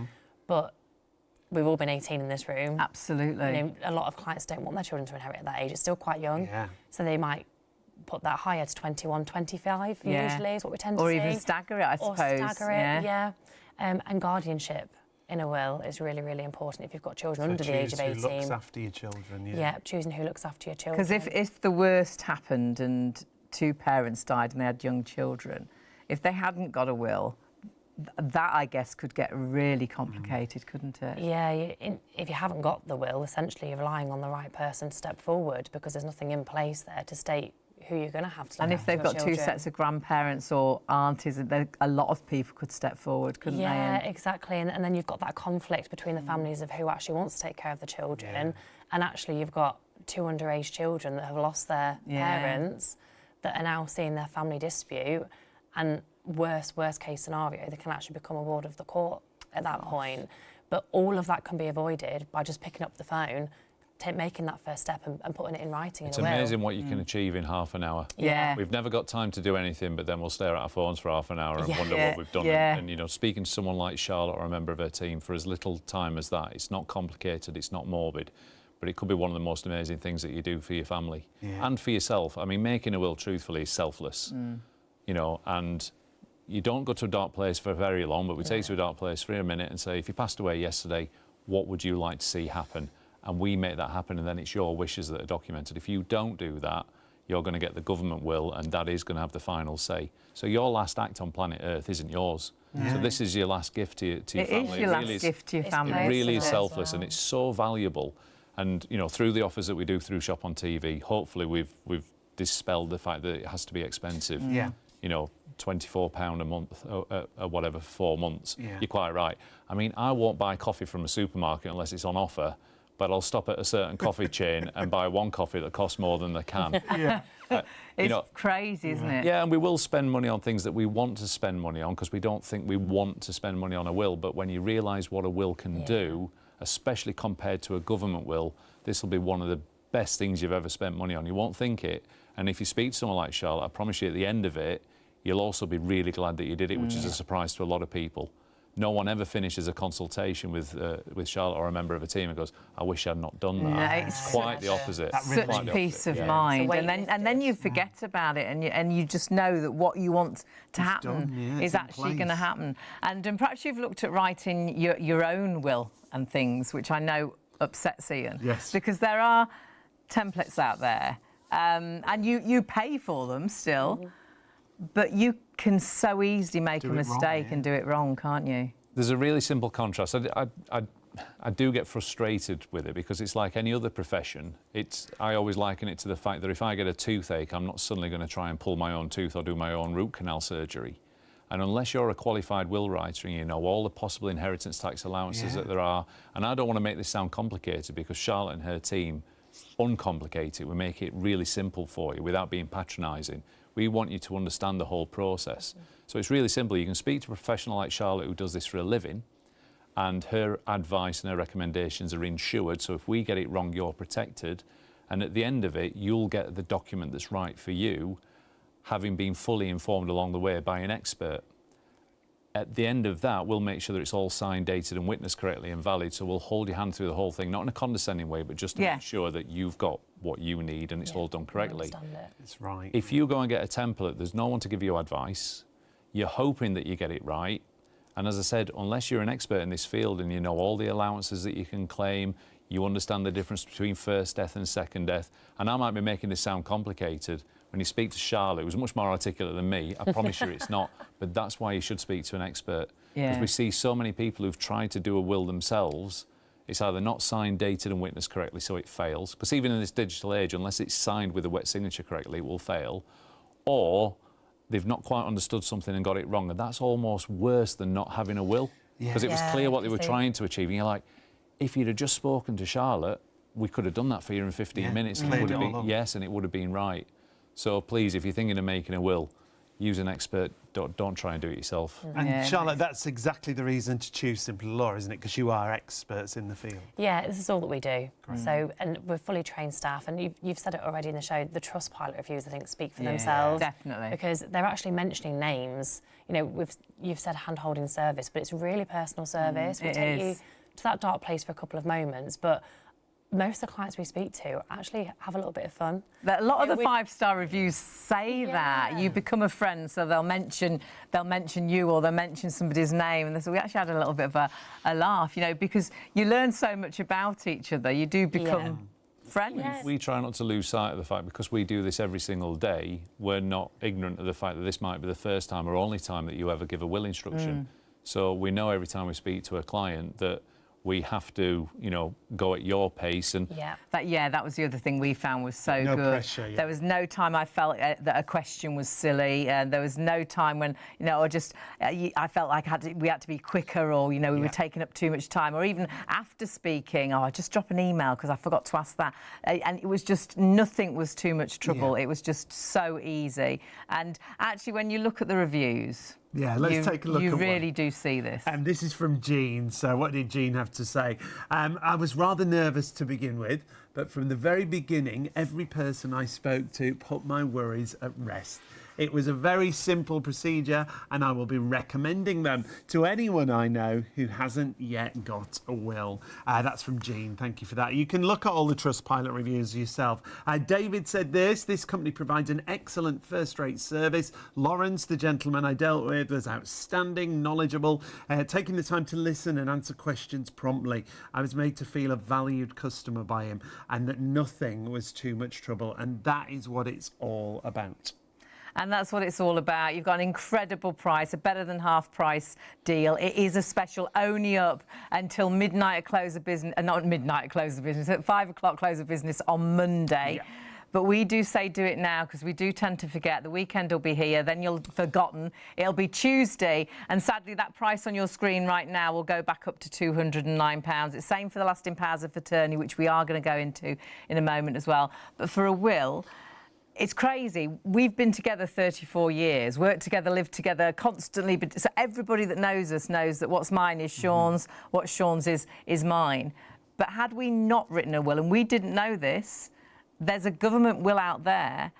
but we've all been 18 in this room. Absolutely. You know, a lot of clients don't want their children to inherit at that age. It's still quite young. Yeah. So they might put that higher to 21, 25 usually is what we tend to see. Or even stagger it, I suppose. Or stagger it, yeah. And guardianship in a will is really, really important if you've got children under the age of 18. Who looks after your children, Yeah, choosing who looks after your children. Because if the worst happened and two parents died and they had young children, if they hadn't got a will, that, I guess, could get really complicated, couldn't it? Yeah, if you haven't got the will, essentially you're relying on the right person to step forward because there's nothing in place there to state who you're going to have to look And if after they've got children. two sets of grandparents or aunties, a lot of people could step forward, couldn't they? Yeah, exactly. And then you've got that conflict between the families of who actually wants to take care of the children, and actually you've got two underage children that have lost their parents that are now seeing their family dispute, and worst case scenario, they can actually become a ward of the court at that point. But all of that can be avoided by just picking up the phone, making that first step and putting it in writing. It's amazing what you can achieve in half an hour. Yeah. We've never got time to do anything, but then we'll stare at our phones for half an hour and wonder what we've done. Yeah. And, you know, speaking to someone like Charlotte or a member of her team for as little time as that, it's not complicated, it's not morbid, but it could be one of the most amazing things that you do for your family and for yourself. I mean, making a will, truthfully, is selfless, you know, and you don't go to a dark place for very long, but we take you to a dark place for a minute and say, if you passed away yesterday, what would you like to see happen? And we make that happen, and then it's your wishes that are documented. If you don't do that, you're going to get the government will, and that is going to have the final say. So your last act on planet Earth isn't yours. So this is your last gift to your family. It is your last gift to your family. It really is selfless, and it's so valuable. And, you know, through the offers that we do through Shop on TV, hopefully we've dispelled the fact that it has to be expensive. Yeah. You know, £24 a month or whatever for 4 months. You're quite right. I mean, I won't buy coffee from a supermarket unless it's on offer, but I'll stop at a certain coffee chain and buy one coffee that costs more than the can. It's crazy, isn't it? Yeah, and we will spend money on things that we want to spend money on because we don't think we want to spend money on a will. But when you realise what a will can do, especially compared to a government will, this will be one of the best things you've ever spent money on. You won't think it. And if you speak to someone like Charlotte, I promise you at the end of it, you'll also be really glad that you did it, which is a surprise to a lot of people. No one ever finishes a consultation with Charlotte or a member of a team and goes, I wish I'd not done that. No, it's quite the opposite. Such peace of mind. And then you forget about it and you just know that what you want to happen is actually going to happen. And perhaps you've looked at writing your own will and things, which I know upsets Ian. Yes. Because there are templates out there and you pay for them still. But you can so easily make a mistake and do it wrong, can't you? There's a really simple contrast. I do get frustrated with it because it's like any other profession. I always liken it to the fact that if I get a toothache, I'm not suddenly going to try and pull my own tooth or do my own root canal surgery. And unless you're a qualified will writer and you know all the possible inheritance tax allowances that there are, and I don't want to make this sound complicated because Charlotte and her team uncomplicate it. We make it really simple for you without being patronising. We want you to understand the whole process. So it's really simple. You can speak to a professional like Charlotte who does this for a living, and her advice and her recommendations are insured. So if we get it wrong, you're protected. And at the end of it, you'll get the document that's right for you, having been fully informed along the way by an expert. At the end of that, we'll make sure that it's all signed, dated and witnessed correctly and valid. So we'll hold your hand through the whole thing, not in a condescending way, but just to make sure that you've got what you need and it's all done correctly. That's right. If you go and get a template, there's no one to give you advice. You're hoping that you get it right. And as I said, unless you're an expert in this field and you know all the allowances that you can claim, you understand the difference between first death and second death. And I might be making this sound complicated. When you speak to Charlotte, it was much more articulate than me. I promise you it's not. But that's why you should speak to an expert. Because we see so many people who've tried to do a will themselves. It's either not signed, dated and witnessed correctly, so it fails. Because even in this digital age, unless it's signed with a wet signature correctly, it will fail. Or they've not quite understood something and got it wrong. And that's almost worse than not having a will. Because it was clear what they were trying to achieve. And you're like, if you'd have just spoken to Charlotte, we could have done that for you in 15 minutes. And it would have been, and it would have been right. So please, if you're thinking of making a will, use an expert. Don't try and do it yourself. And Charlotte, that's exactly the reason to choose Simple Law, isn't it? Because you are experts in the field. Yeah, this is all that we do. So, and we're fully trained staff. And you've said it already in the show. The Trustpilot reviews, I think, speak for themselves. Definitely. Because they're actually mentioning names. You know, you've said hand-holding service, but it's really personal service. We take you to that dark place for a couple of moments, but most of the clients we speak to actually have a little bit of fun. A lot of the 5-star reviews say that you become a friend, so they'll mention you, or they'll mention somebody's name, and we actually had a little bit of a laugh, you know, because you learn so much about each other. You do become friends. Yes. We try not to lose sight of the fact, because we do this every single day, we're not ignorant of the fact that this might be the first time or only time that you ever give a will instruction. So we know every time we speak to a client that we have to, you know, go at your pace. And that was the other thing we found was so no good. Pressure, There was no time I felt that a question was silly, and there was no time when, you know, or just I felt like we had to be quicker, or, you know, we were taking up too much time, or even after speaking, I just drop an email because I forgot to ask that, and it was just, nothing was too much trouble. It was just so easy. And actually, when you look at the reviews, let's take a look at You one. really do see this. And this is from Jean. So what did Jean have to say? I was rather nervous to begin with, but from the very beginning, every person I spoke to put my worries at rest. It was a very simple procedure, and I will be recommending them to anyone I know who hasn't yet got a will. That's from Jean. Thank you for that. You can look at all the Trustpilot reviews yourself. David said this company provides an excellent first-rate service. Lawrence, the gentleman I dealt with, was outstanding, knowledgeable, taking the time to listen and answer questions promptly. I was made to feel a valued customer by him, and that nothing was too much trouble, and that is what it's all about. And that's what it's all about. You've got an incredible price, a better than half price deal. It is a special, only up until midnight at close of business, not midnight at close of business, at 5 o'clock close of business on Monday. But we do say do it now, because we do tend to forget. The weekend will be here, then you'll have forgotten. It'll be Tuesday, and sadly that price on your screen right now will go back up to £209. It's the same for the lasting powers of attorney, which we are going to go into in a moment as well. But for a will, it's crazy. We've been together 34 years, worked together, lived together constantly. But so everybody that knows us knows that what's mine is Sean's, what Sean's is mine. But had we not written a will, and we didn't know this, there's a government will out there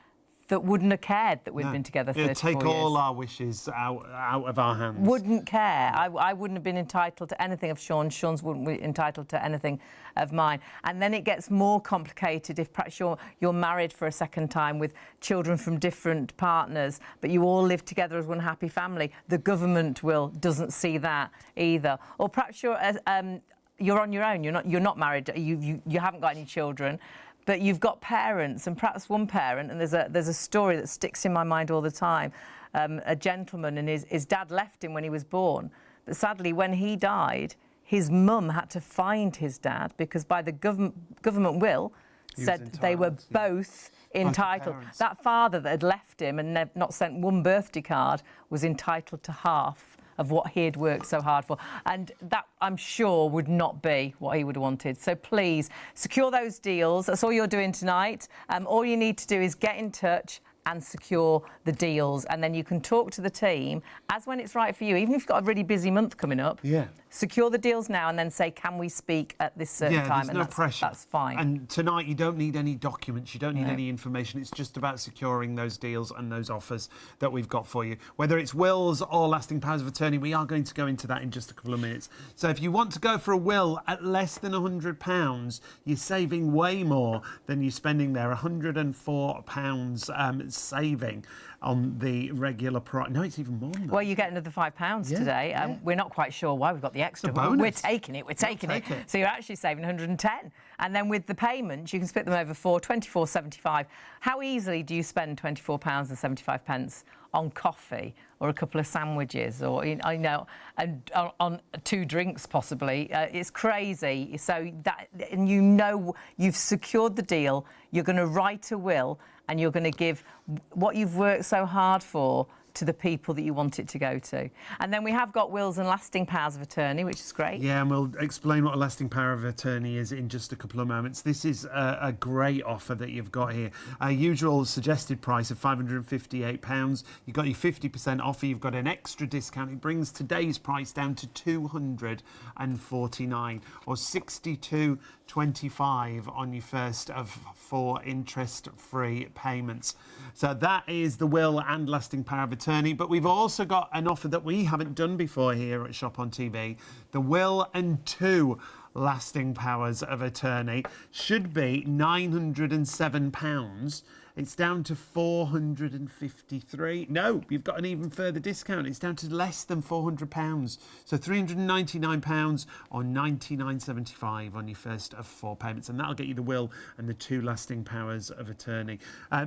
that wouldn't have cared that we'd been together 34 years. Take all our wishes out of our hands. Wouldn't care. I wouldn't have been entitled to anything of Sean's. Sean's wouldn't be entitled to anything of mine. And then it gets more complicated if perhaps you're married for a second time with children from different partners, but you all live together as one happy family. The government will doesn't see that either. Or perhaps you're on your own. You're not married. You haven't got any children, but you've got parents, and perhaps one parent, and there's a story that sticks in my mind all the time. A gentleman, and his dad left him when he was born, but sadly when he died, his mum had to find his dad, because by the government will said they were both entitled. That father that had left him and not sent one birthday card was entitled to half of what he had worked so hard for. And that, I'm sure, would not be what he would have wanted. So please, secure those deals. That's all you're doing tonight. All you need to do is get in touch and secure the deals, and then you can talk to the team as when it's right for you. Even if you've got a really busy month coming up, secure the deals now and then say, can we speak at this certain time? There's no pressure. That's fine. And tonight you don't need any documents, you don't need any information. It's just about securing those deals and those offers that we've got for you. Whether it's wills or lasting powers of attorney, we are going to go into that in just a couple of minutes. So if you want to go for a will at less than £100, you're saving way more than you're spending there. £104 saving on the regular price. No, it's even more than that. Well, you get another £5 today. We're not quite sure why we've got the extra. We're taking it. We're taking it. So you're actually saving 110. And then with the payments, you can split them over £24.75. How easily do you spend £24.75 on coffee or a couple of sandwiches, or I know, and on 2 drinks possibly? It's crazy. So that, and you know, you've secured the deal. You're going to write a will, and you're going to give what you've worked so hard for to the people that you want it to go to. And then we have got wills and lasting powers of attorney, which is great. Yeah, and we'll explain what a lasting power of attorney is in just a couple of moments. This is a great offer that you've got here. Our usual suggested price of £558. You've got your 50% offer. You've got an extra discount. It brings today's price down to £249 or £62.25 on your first of 4 interest-free payments. So that is the will and lasting power of attorney. But we've also got an offer that we haven't done before here at Shop on TV, the will and 2 lasting powers of attorney. Should be £907. It's down to £453. No, you've got an even further discount. It's down to less than £400. So £399 or $99.75 on your first of 4 payments. And that'll get you the will and the 2 lasting powers of attorney.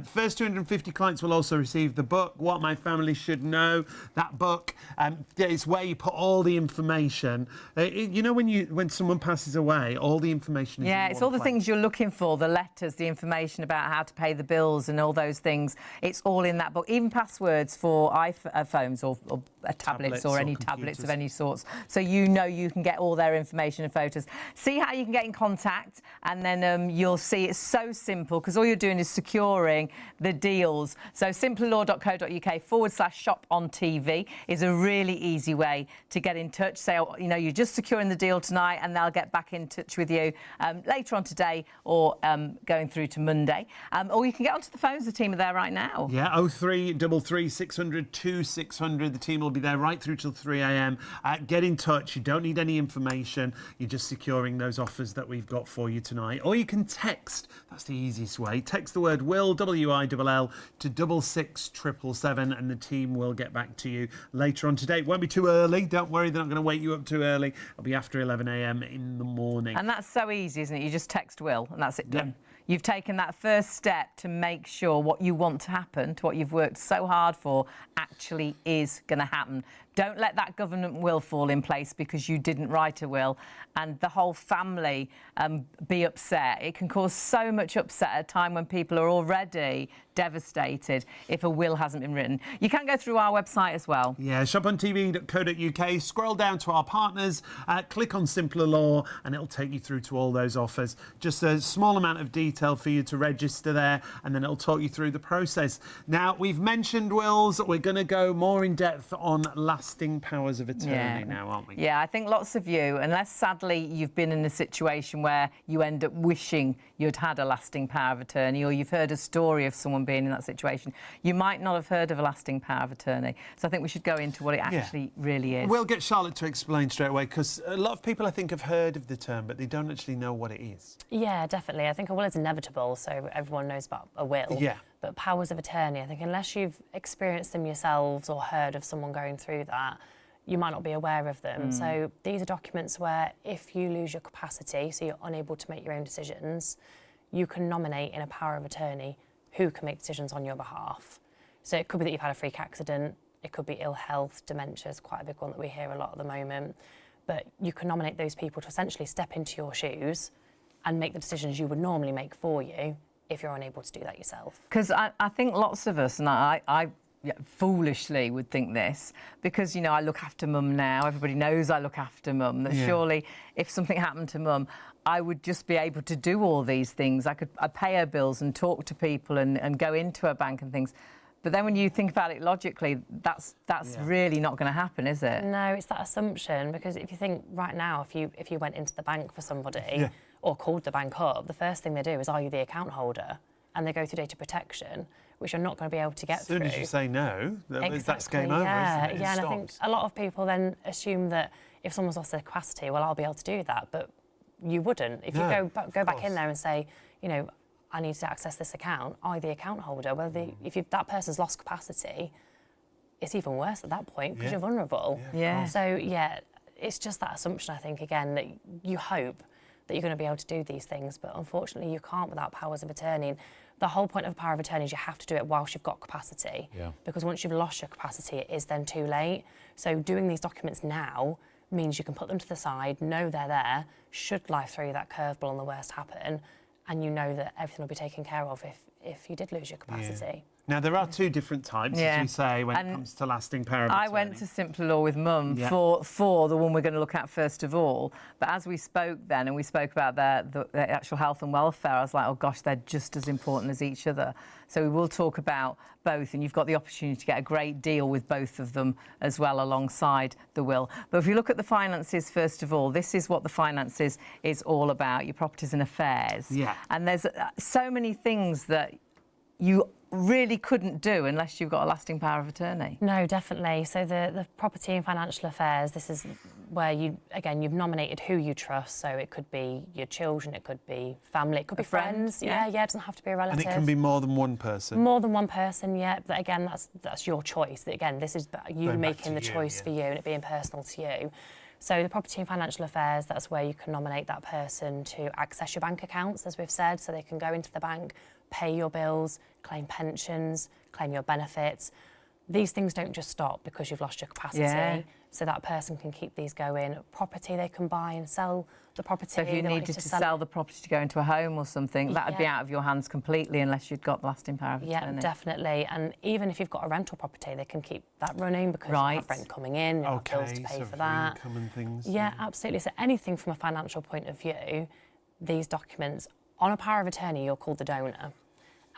First 250 clients will also receive the book, What My Family Should Know. That book is where you put all the information. You know, when someone passes away, all the information is it's all the things you're looking for, the letters, the information about how to pay the bills and all those things. It's all in that book, even passwords for iPhones or tablets or any tablets of any sorts, so you know you can get all their information and photos. See how you can get in contact, and then you'll see it's so simple, because all you're doing is securing the deals. So simplerlaw.co.uk/shop on TV is a really easy way to get in touch. Say, you know, you're just securing the deal tonight, and they'll get back in touch with you later on today or going through to Monday. Or you can get onto the phones. The team are there right now. Yeah, 0333 600 2600. The team will be there right through till 3 a.m. Get in touch. You don't need any information. You're just securing those offers that we've got for you tonight. Or you can text. That's the easiest way. Text the word WILL, WILL, to 66777, and the team will get back to you later on today. It won't be too early. Don't worry, they're not going to wake you up too early. It'll be after 11 a.m. in the morning. And that's so easy, isn't it? You just text WILL, and that's it done. Yeah. You've taken that first step to make sure what you want to happen, to what you've worked so hard for, actually is going to happen. Don't let that government will fall in place because you didn't write a will and the whole family be upset. It can cause so much upset at a time when people are already devastated if a will hasn't been written. You can go through our website as well. Yeah, shopontv.co.uk, scroll down to our partners, click on Simpler Law, and it'll take you through to all those offers. Just a small amount of detail for you to register there, and then it'll talk you through the process. Now, we've mentioned wills. We're going to go more in depth on lasting powers of attorney now, aren't we? Yeah, I think lots of you, unless sadly you've been in a situation where you end up wishing you'd had a lasting power of attorney, or you've heard a story of someone being in that situation, you might not have heard of a lasting power of attorney. So I think we should go into what it actually really is. We'll get Charlotte to explain straight away, because a lot of people, I think, have heard of the term, but they don't actually know what it is. Yeah, definitely. I think a will is inevitable, so everyone knows about a will. Yeah. But powers of attorney, I think unless you've experienced them yourselves or heard of someone going through that, you might not be aware of them. So these are documents where if you lose your capacity, so you're unable to make your own decisions, you can nominate in a power of attorney who can make decisions on your behalf. So it could be that you've had a freak accident, it could be ill health, dementia is quite a big one that we hear a lot at the moment. But you can nominate those people to essentially step into your shoes and make the decisions you would normally make for you if you're unable to do that yourself. Because I think lots of us, and I foolishly would think this, because, you know, I look after mum now, everybody knows I look after mum, that surely if something happened to mum, I would just be able to do all these things. I'd pay her bills and talk to people and go into her bank and things. But then when you think about it logically, that's really not going to happen, is it? No, it's that assumption, because if you think right now, if you went into the bank for somebody or called the bank up, the first thing they do is, are you the account holder? And they go through data protection, which you're not going to be able to get through. As soon as you say no, that's game over, yeah, isn't it? Yeah, and I think a lot of people then assume that if someone's lost their capacity, well, I'll be able to do that. But you wouldn't. If you go back in there and say, you know, I need to access this account, are you the account holder? Well, if that person's lost capacity, it's even worse at that point because you're vulnerable. So, yeah, it's just that assumption, I think, again, that you hope that you're going to be able to do these things, but unfortunately you can't without powers of attorney. And the whole point of a power of attorney is you have to do it whilst you've got capacity, because once you've lost your capacity, it is then too late. So doing these documents now means you can put them to the side, know they're there, should life throw you that curveball and the worst happen, and you know that everything will be taken care of if you did lose your capacity. Now, there are two different types, as we say, when it comes to lasting power of attorney. I went to Simpler Law with Mum for the one we're going to look at first of all. But as we spoke then, and we spoke about the actual health and welfare, I was like, oh gosh, they're just as important as each other. So we will talk about both, and you've got the opportunity to get a great deal with both of them as well alongside the will. But if you look at the finances first of all, this is what the finances is all about, your properties and affairs. And there's so many things that you really couldn't do unless you've got a lasting power of attorney. No, definitely. So the property and financial affairs, this is where you've nominated who you trust. So it could be your children, it could be family, it could be friends. Yeah, it doesn't have to be a relative. And it can be more than one person. More than one person, yeah. But again, that's your choice. Again, this is you making the choice for you and it being personal to you. So the property and financial affairs, that's where you can nominate that person to access your bank accounts, as we've said, so they can go into the bank, pay your bills, claim pensions, claim your benefits. These things don't just stop because you've lost your capacity. Yeah. So that person can keep these going. Property, they can buy and sell the property. So if you needed to sell the property to go into a home or something, that would be out of your hands completely unless you'd got lasting power of attorney. Yeah, definitely. And even if you've got a rental property, they can keep that running because you have rent coming in, you have bills to pay for that. Income and things. Yeah, absolutely. So anything from a financial point of view, these documents, on a power of attorney, you're called the donor.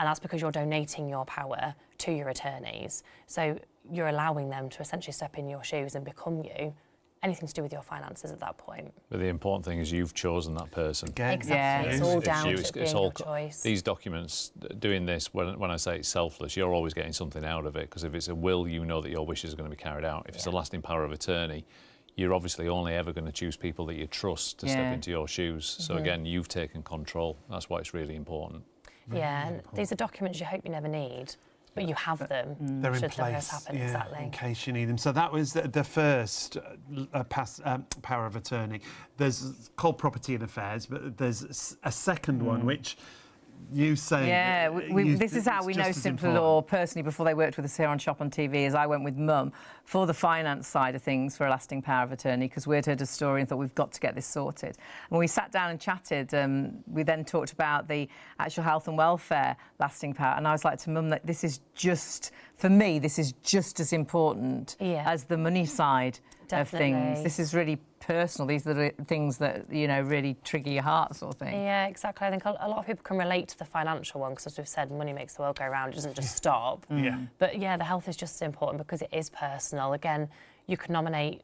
And that's because you're donating your power to your attorneys. So you're allowing them to essentially step in your shoes and become you. Anything to do with your finances at that point. But the important thing is you've chosen that person. Exactly. Yeah. It's all down to it being your choice. These documents, doing this, when I say it's selfless, you're always getting something out of it, because if it's a will, you know that your wishes are going to be carried out. If it's a lasting power of attorney, you're obviously only ever going to choose people that you trust to step into your shoes. So again, you've taken control. That's why it's really important. And these are documents you hope you never need, but you have them. They're in should place, happen, exactly. in case you need them. So that was the first power of attorney. There's called property and affairs, but there's a second one which you say... Yeah, this is how we know Simple Law personally before they worked with us here on Shop on TV, as I went with Mum for the finance side of things for a lasting power of attorney, because we'd heard a story and thought we've got to get this sorted. And when we sat down and chatted, we then talked about the actual health and welfare lasting power, and I was like to Mum that this is just, for me, this is just as important as the money side of things. This is really personal. These are the things that, you know, really trigger your heart, sort of thing. Yeah, exactly. I think a lot of people can relate to the financial one because, as we've said, money makes the world go round. It doesn't just stop. But yeah, the health is just as important because it is personal. Again, you can nominate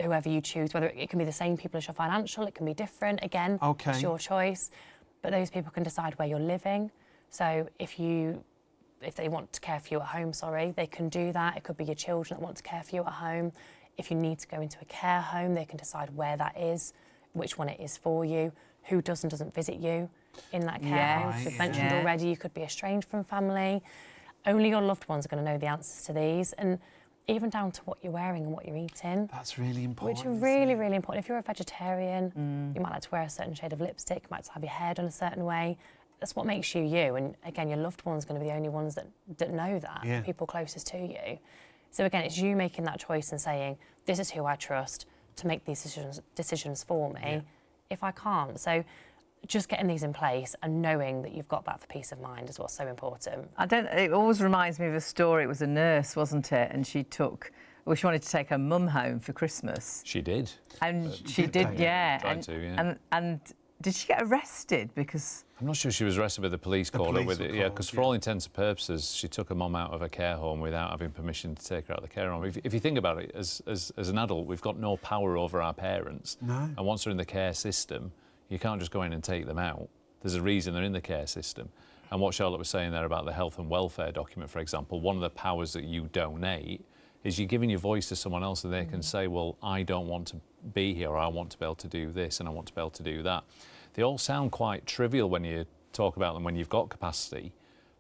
whoever you choose, whether it can be the same people as your financial, it can be different. Again, it's your choice. But those people can decide where you're living. So if they want to care for you at home, they can do that. It could be your children that want to care for you at home. If you need to go into a care home, they can decide where that is, which one it is for you, who does and doesn't visit you in that care home. We've mentioned already, you could be estranged from family. Only your loved ones are going to know the answers to these, and even down to what you're wearing and what you're eating. That's really important. Which are really, really important. If you're a vegetarian, you might like to wear a certain shade of lipstick, you might like to have your hair done a certain way. That's what makes you you. And again, your loved ones are going to be the only ones that know that, the people closest to you. So again, it's you making that choice and saying, this is who I trust to make these decisions for me if I can't. So just getting these in place and knowing that you've got that for peace of mind is what's so important. It always reminds me of a story. It was a nurse, wasn't it? And she wanted to take her mum home for Christmas. She did. And she did, Tried to, And did she get arrested because... I'm not sure she was arrested, but the police called her with it. Yeah, because for all intents and purposes, she took her mum out of a care home without having permission to take her out of the care home. If you think about it, as an adult, we've got no power over our parents. No. And once they're in the care system, you can't just go in and take them out. There's a reason they're in the care system. And what Charlotte was saying there about the health and welfare document, for example, one of the powers that you donate is you're giving your voice to someone else, and they can say, well, I don't want to be here, or I want to be able to do this, and I want to be able to do that. They all sound quite trivial when you talk about them when you've got capacity,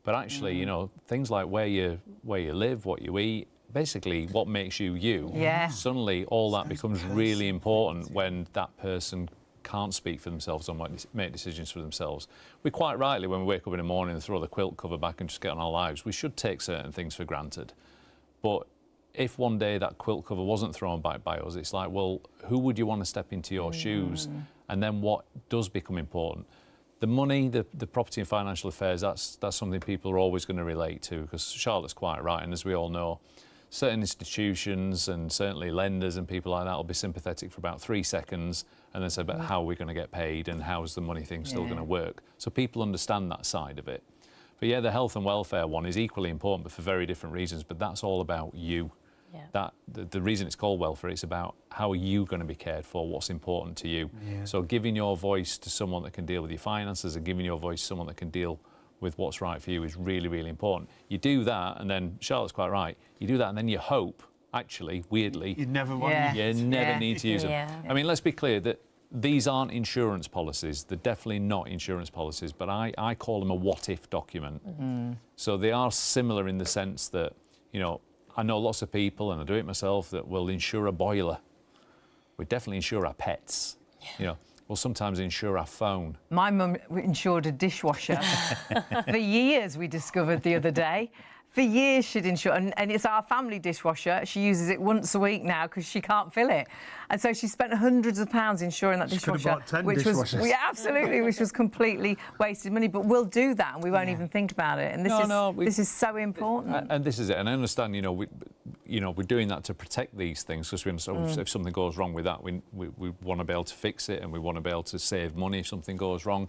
but actually, you know, things like where you live, what you eat, basically what makes you you. Suddenly, all that becomes really important when that person can't speak for themselves or make decisions for themselves. We quite rightly, when we wake up in the morning and throw the quilt cover back and just get on our lives, we should take certain things for granted. But if one day that quilt cover wasn't thrown back by us, it's like, well, who would you want to step into your shoes? And then what does become important? The money, the property and financial affairs, that's something people are always going to relate to, because Charlotte's quite right, and as we all know, certain institutions and certainly lenders and people like that will be sympathetic for about 3 seconds and then say, but how are we going to get paid and how's the money thing still going to work? So people understand that side of it. But yeah, the health and welfare one is equally important, but for very different reasons, but that's all about you. The reason it's called welfare, it's about how are you going to be cared for, what's important to you. So giving your voice to someone that can deal with your finances and giving your voice to someone that can deal with what's right for you is really, really important. You do that, and then Charlotte's quite right, you do that and then you hope actually, weirdly, You never want you never need to use them. Yeah. I mean, let's be clear that these aren't insurance policies. They're definitely not insurance policies, but I call them a what-if document. So they are similar in the sense that, you know, I know lots of people, and I do it myself, that will insure a boiler. We definitely insure our pets. You know, we'll sometimes insure our phone. My mum insured a dishwasher for years, we discovered the other day. For years she'd insure, and it's our family dishwasher. She uses it once a week now because she can't fill it. And so she spent hundreds of pounds insuring that dishwasher. Could have bought 10 which dishwashers. was, absolutely, which was completely wasted money. But we'll do that and we won't even think about it. And this is so important. And this is it. And I understand, you know, we're doing that to protect these things because we understand if something goes wrong with that, we want to be able to fix it, and we want to be able to save money if something goes wrong.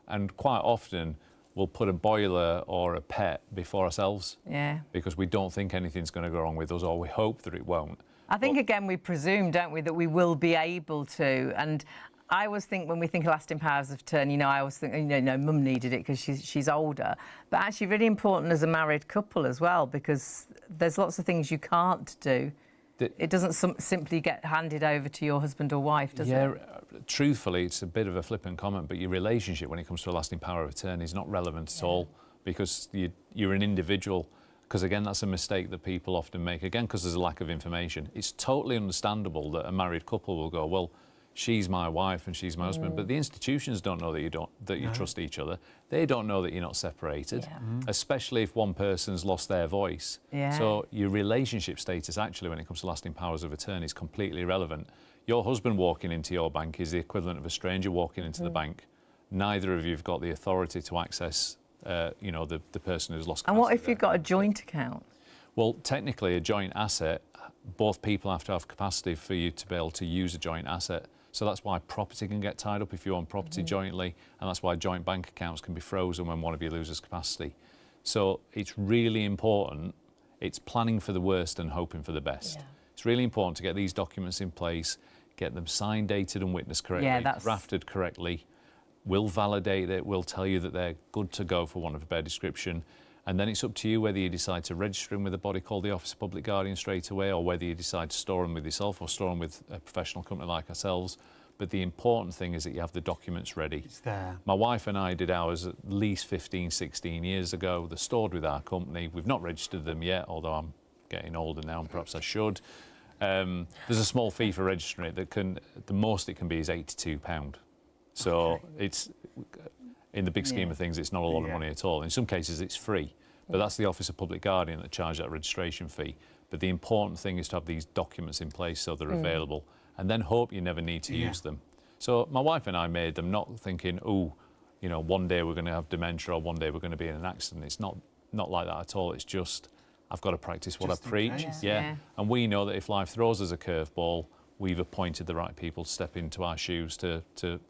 And quite often, we'll put a boiler or a pet before ourselves. Yeah. Because we don't think anything's going to go wrong with us, or we hope that it won't. I think, again, we presume, don't we, that we will be able to. And I always think, when we think of lasting powers of attorney, you know, I always think, you know, Mum needed it because she's older. But actually really important as a married couple as well, because there's lots of things you can't do. It doesn't simply get handed over to your husband or wife, does it? Yeah, truthfully, it's a bit of a flippant comment, but your relationship when it comes to a lasting power of attorney is not relevant at all, because you're an individual. Because, again, that's a mistake that people often make, again, because there's a lack of information. It's totally understandable that a married couple will go, well, she's my wife and she's my husband, but the institutions don't know that you trust each other. They don't know that you're not separated, especially if one person's lost their voice. Yeah. So your relationship status, actually, when it comes to lasting powers of attorney, is completely irrelevant. Your husband walking into your bank is the equivalent of a stranger walking into the bank. Neither of you have got the authority to access, you know, the person who's lost. And what if you've got a joint account? Well, technically, a joint asset, both people have to have capacity for you to be able to use a joint asset. So that's why property can get tied up if you own property jointly, and that's why joint bank accounts can be frozen when one of you loses capacity. So it's really important. It's planning for the worst and hoping for the best. Yeah. It's really important to get these documents in place, get them signed, dated and witnessed correctly, drafted correctly. We'll validate it, we'll tell you that they're good to go, for want of a better description. And then it's up to you whether you decide to register them with a body called the Office of Public Guardian straight away, or whether you decide to store them with yourself or store them with a professional company like ourselves. But the important thing is that you have the documents ready. It's there. My wife and I did ours at least 15, 16 years ago. They're stored with our company. We've not registered them yet, although I'm getting older now and perhaps I should. There's a small fee for registering it that can, the most it can be is £82. So it's, in the big scheme of things, it's not a lot of money at all. In some cases, it's free. But that's the Office of Public Guardian that charge that registration fee. But the important thing is to have these documents in place so they're available, and then hope you never need to use them. So my wife and I made them not thinking, oh, you know, one day we're going to have dementia or one day we're going to be in an accident. It's not like that at all. It's just, I've got to practice what I preach. Yeah. And we know that if life throws us a curveball, we've appointed the right people to step into our shoes to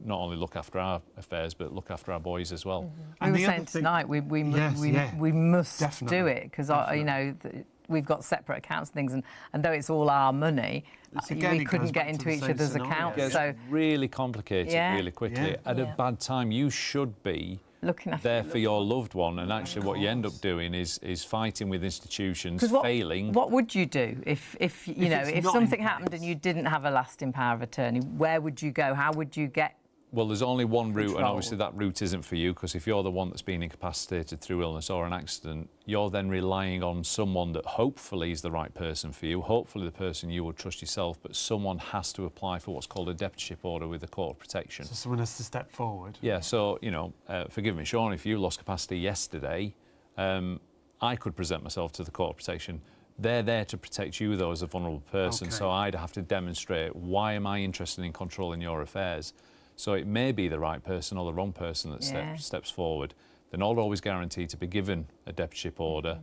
not only look after our affairs, but look after our boys as well. We were saying tonight we must do it, because, you know, we've got separate accounts and things, and though it's all our money, we couldn't get into each other's accounts. It's so really complicated really quickly. At a bad time, you should be looking after there for your loved one, and actually what you end up doing is fighting with institutions, failing. What would you do if you know, if something happened and you didn't have a lasting power of attorney? Where would you go? How would you get? Well, there's only one route, and obviously that route isn't for you, because if you're the one that's been incapacitated through illness or an accident, you're then relying on someone that hopefully is the right person for you, hopefully the person you would trust yourself, but someone has to apply for what's called a deputyship order with the Court of Protection. So someone has to step forward. Yeah, so, you know, forgive me, Shaun, if you lost capacity yesterday, I could present myself to the Court of Protection. They're there to protect you, though, as a vulnerable person, so I'd have to demonstrate, why am I interested in controlling your affairs? So it may be the right person or the wrong person that steps forward. They're not always guaranteed to be given a deputyship order.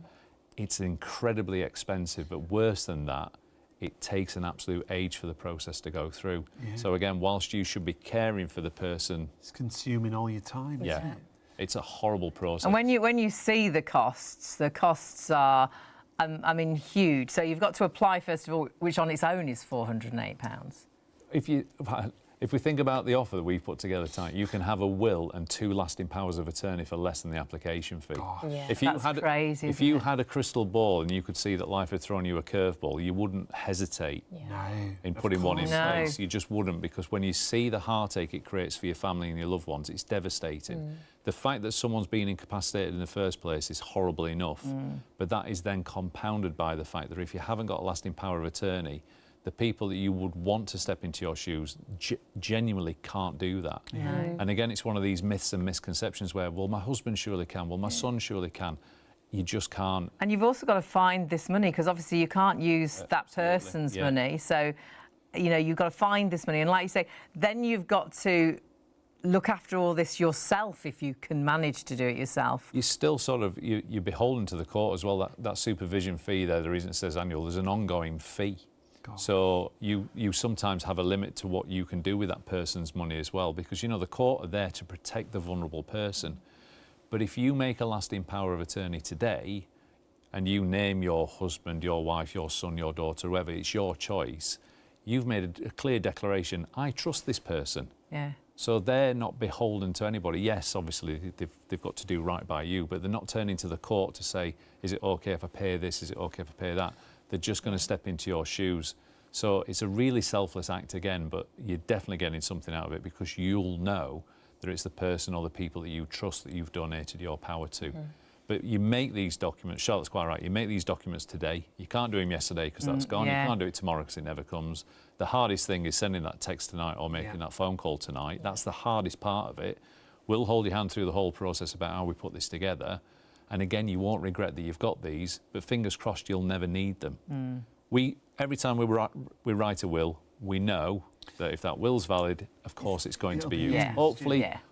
It's incredibly expensive, but worse than that, it takes an absolute age for the process to go through. So again, whilst you should be caring for the person, it's consuming all your time. Yeah, it's a horrible process. And when you see the costs are, I mean, huge. So you've got to apply first of all, which on its own is £408. If we think about the offer that we've put together tonight, you can have a will and 2 lasting powers of attorney for less than the application fee. Yeah. If you That's had, crazy, if you had a crystal ball and you could see that life had thrown you a curveball, you wouldn't hesitate in putting one in place. You just wouldn't, because when you see the heartache it creates for your family and your loved ones, it's devastating. The fact that someone's been incapacitated in the first place is horrible enough, but that is then compounded by the fact that if you haven't got a lasting power of attorney, the people that you would want to step into your shoes genuinely can't do that. And again, it's one of these myths and misconceptions where, well, my husband surely can, well, my son surely can. You just can't. And you've also got to find this money, because obviously you can't use that person's money. So, you know, you've got to find this money. And like you say, then you've got to look after all this yourself if you can manage to do it yourself. You're still sort of, you're beholden to the court as well. That supervision fee there, the reason it says annual, there's an ongoing fee. So you sometimes have a limit to what you can do with that person's money as well, because, you know, the court are there to protect the vulnerable person. But if you make a lasting power of attorney today and you name your husband, your wife, your son, your daughter, whoever, it's your choice, you've made a clear declaration, I trust this person. Yeah. So they're not beholden to anybody. Yes, obviously, they've got to do right by you, but they're not turning to the court to say, is it OK if I pay this? Is it OK if I pay that? They're just going to step into your shoes. So it's a really selfless act again, but you're definitely getting something out of it, because you'll know that it's the person or the people that you trust that you've donated your power to. But you make these documents, Charlotte's quite right, you make these documents today. You can't do them yesterday because that's gone. You can't do it tomorrow because it never comes. The hardest thing is sending that text tonight or making that phone call tonight. That's the hardest part of it. We'll hold your hand through the whole process about how we put this together. And again, you won't regret that you've got these, but fingers crossed you'll never need them. Every time we write a will, we know that if that will's valid, of course it's going to be used.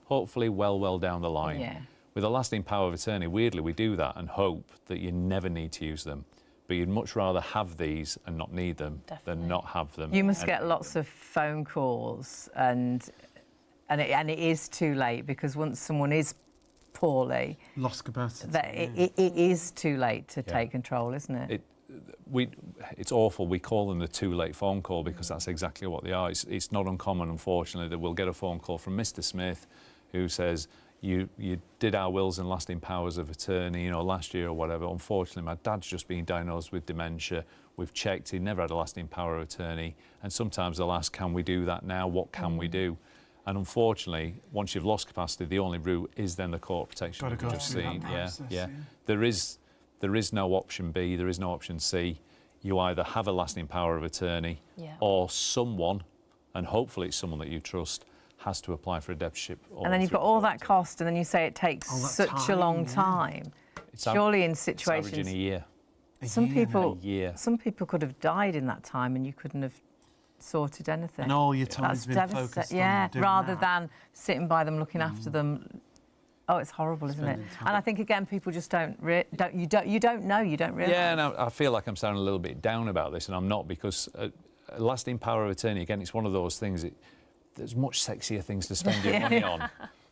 Hopefully well down the line. With a lasting power of attorney, weirdly, we do that and hope that you never need to use them. But you'd much rather have these and not need them than not have them. You must get lots of phone calls, and it is too late, because once someone is poorly, lost capacity, it is too late to take control, isn't it? It's awful. We call them the too late phone call, because that's exactly what they are. It's not uncommon, unfortunately, that we'll get a phone call from Mr. Smith who says, you did our wills and lasting powers of attorney, you know, last year or whatever. Unfortunately, my dad's just been diagnosed with dementia. We've checked, he never had a lasting power of attorney. And sometimes they'll ask, can we do that now? What can we do? And unfortunately, once you've lost capacity, the only route is then the court protection that we've just seen. There is no option B, there is no option C. You either have a lasting power of attorney or someone, and hopefully it's someone that you trust, has to apply for a deputyship. And then you've got all that cost, and then you say it takes such a long time. Surely in situations... It's averaging a year. Some people could have died in that time and you couldn't have sorted anything. And all your time's been focused on doing rather that. than sitting by them, looking after them. Oh, it's horrible, isn't it? And I think, again, people just don't know, you don't realise. Yeah, and I feel like I'm sounding a little bit down about this, and I'm not, because a lasting power of attorney, again, it's one of those things, there's much sexier things to spend your money on.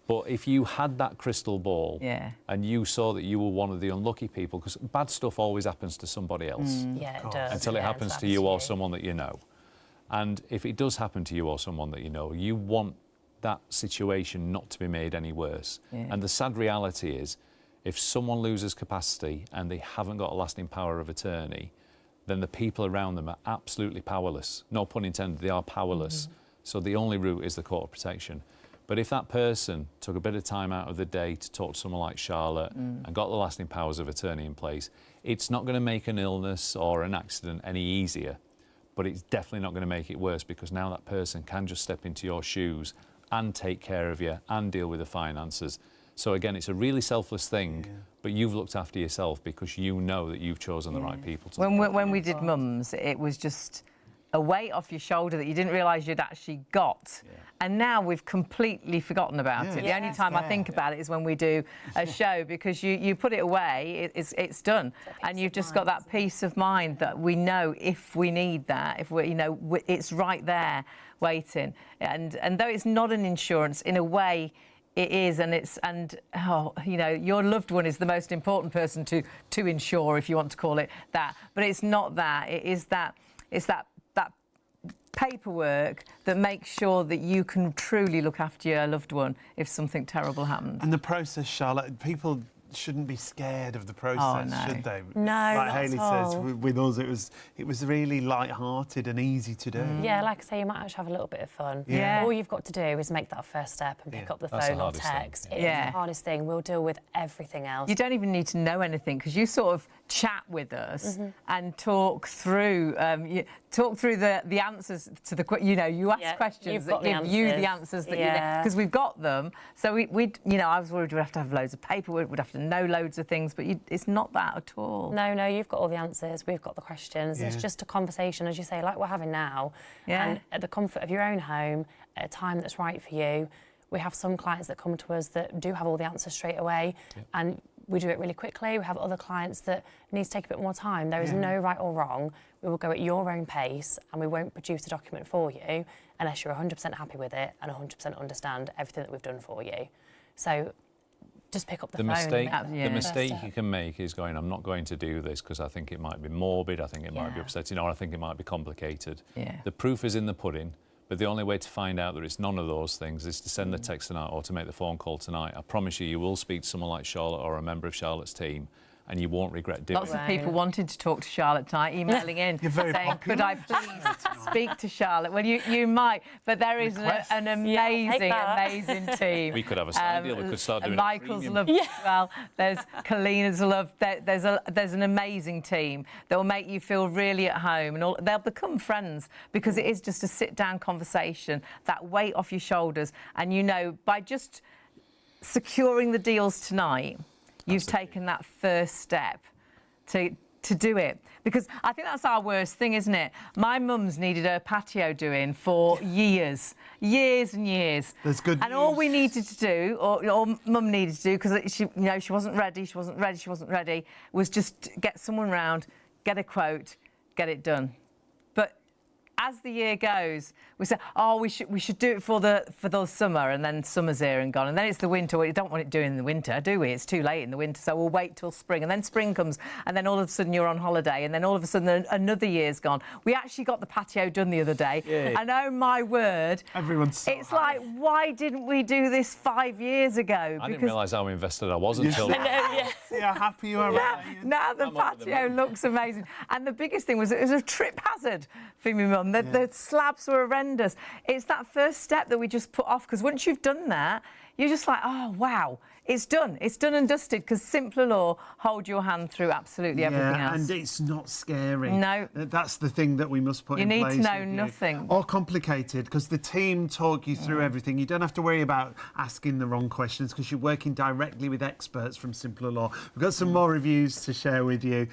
But if you had that crystal ball and you saw that you were one of the unlucky people, because bad stuff always happens to somebody else. Yeah, it does. Until it happens to you or someone that you know. And if it does happen to you or someone that you know, you want that situation not to be made any worse. And the sad reality is, if someone loses capacity and they haven't got a lasting power of attorney, then the people around them are absolutely powerless. No pun intended, they are powerless. So the only route is the court of protection. But if that person took a bit of time out of the day to talk to someone like Charlotte and got the lasting powers of attorney in place, it's not going to make an illness or an accident any easier, but it's definitely not going to make it worse, because now that person can just step into your shoes and take care of you and deal with the finances. So again, it's a really selfless thing, but you've looked after yourself because you know that you've chosen the right people to when we did mums, it was just a weight off your shoulder that you didn't realise you'd actually got. And now we've completely forgotten about it. The only time I think about it is when we do a show, because you put it away, it's done. And you've just got that peace of mind that we know if we need that, if we, it's right there waiting. And though it's not an insurance, in a way, it is, and your loved one is the most important person to insure, if you want to call it that. But it's not that. It's that paperwork that makes sure that you can truly look after your loved one if something terrible happens. And the process, Charlotte, people shouldn't be scared of the process, should they? No, like not Hayley at all. says, with us, it was really light-hearted and easy to do. Yeah, like I say, you might actually have a little bit of fun. Yeah. All you've got to do is make that first step and pick up the That's the phone or hardest thing. text. Yeah. It is the hardest thing. We'll deal with everything else. You don't even need to know anything because you sort of chat with us and talk through the answers to the you ask questions that give you the answers that because we've got them. So we I was worried we'd have to have loads of paperwork, we'd have to know loads of things, but it's not that at all. No, you've got all the answers. We've got the questions. Yeah. It's just a conversation, as you say, like we're having now. Yeah. And at the comfort of your own home, at a time that's right for you. We have some clients that come to us that do have all the answers straight away, and we do it really quickly. We have other clients that need to take a bit more time. There is no right or wrong. We will go at your own pace, and we won't produce a document for you unless you're 100% happy with it and 100% understand everything that we've done for you. So just pick up the phone. The mistake you can make is going, I'm not going to do this because I think it might be morbid, I think it might be upsetting, or I think it might be complicated. Yeah. The proof is in the pudding, but the only way to find out that it's none of those things is to send the text tonight or to make the phone call tonight. I promise you, you will speak to someone like Charlotte or a member of Charlotte's team, and you won't regret doing it. Lots of people wanted to talk to Charlotte tonight, emailing in saying, could I please speak to Charlotte? Well, you might, but there is an amazing team. We could have a side deal, we could start doing Michael's loved as well. There's Kalina's loved. There's an amazing team that will make you feel really at home, and they'll become friends because it is just a sit-down conversation, that weight off your shoulders, and by just securing the deals tonight, you've taken that first step to do it. Because I think that's our worst thing, isn't it? My mum's needed her patio doing for years and years. There's good and news. all we needed to do, or mum needed to do, because she wasn't ready, was just get someone round, get a quote, get it done. But as the year goes, we say, we should do it for the summer, and then summer's here and gone, and then it's the winter. We don't want it doing in the winter, do we? It's too late in the winter, so we'll wait till spring, and then spring comes, and then all of a sudden you're on holiday, and then all of a sudden another year's gone. We actually got the patio done the other day, and oh my word, everyone's so it's like, why didn't we do this 5 years ago? I didn't realise how invested I was until See how happy you are. Now the patio looks amazing. And the biggest thing was it was a trip hazard for my mum. The slabs were horrendous. It's that first step that we just put off, because once you've done that, you're just like, oh, wow, it's done. It's done and dusted, because Simpler Law hold your hand through absolutely everything else. And it's not scary. No. That's the thing that we must put in place. You need to know nothing. Or complicated, because the team talk you through everything. You don't have to worry about asking the wrong questions, because you're working directly with experts from Simpler Law. We've got some more reviews to share with you.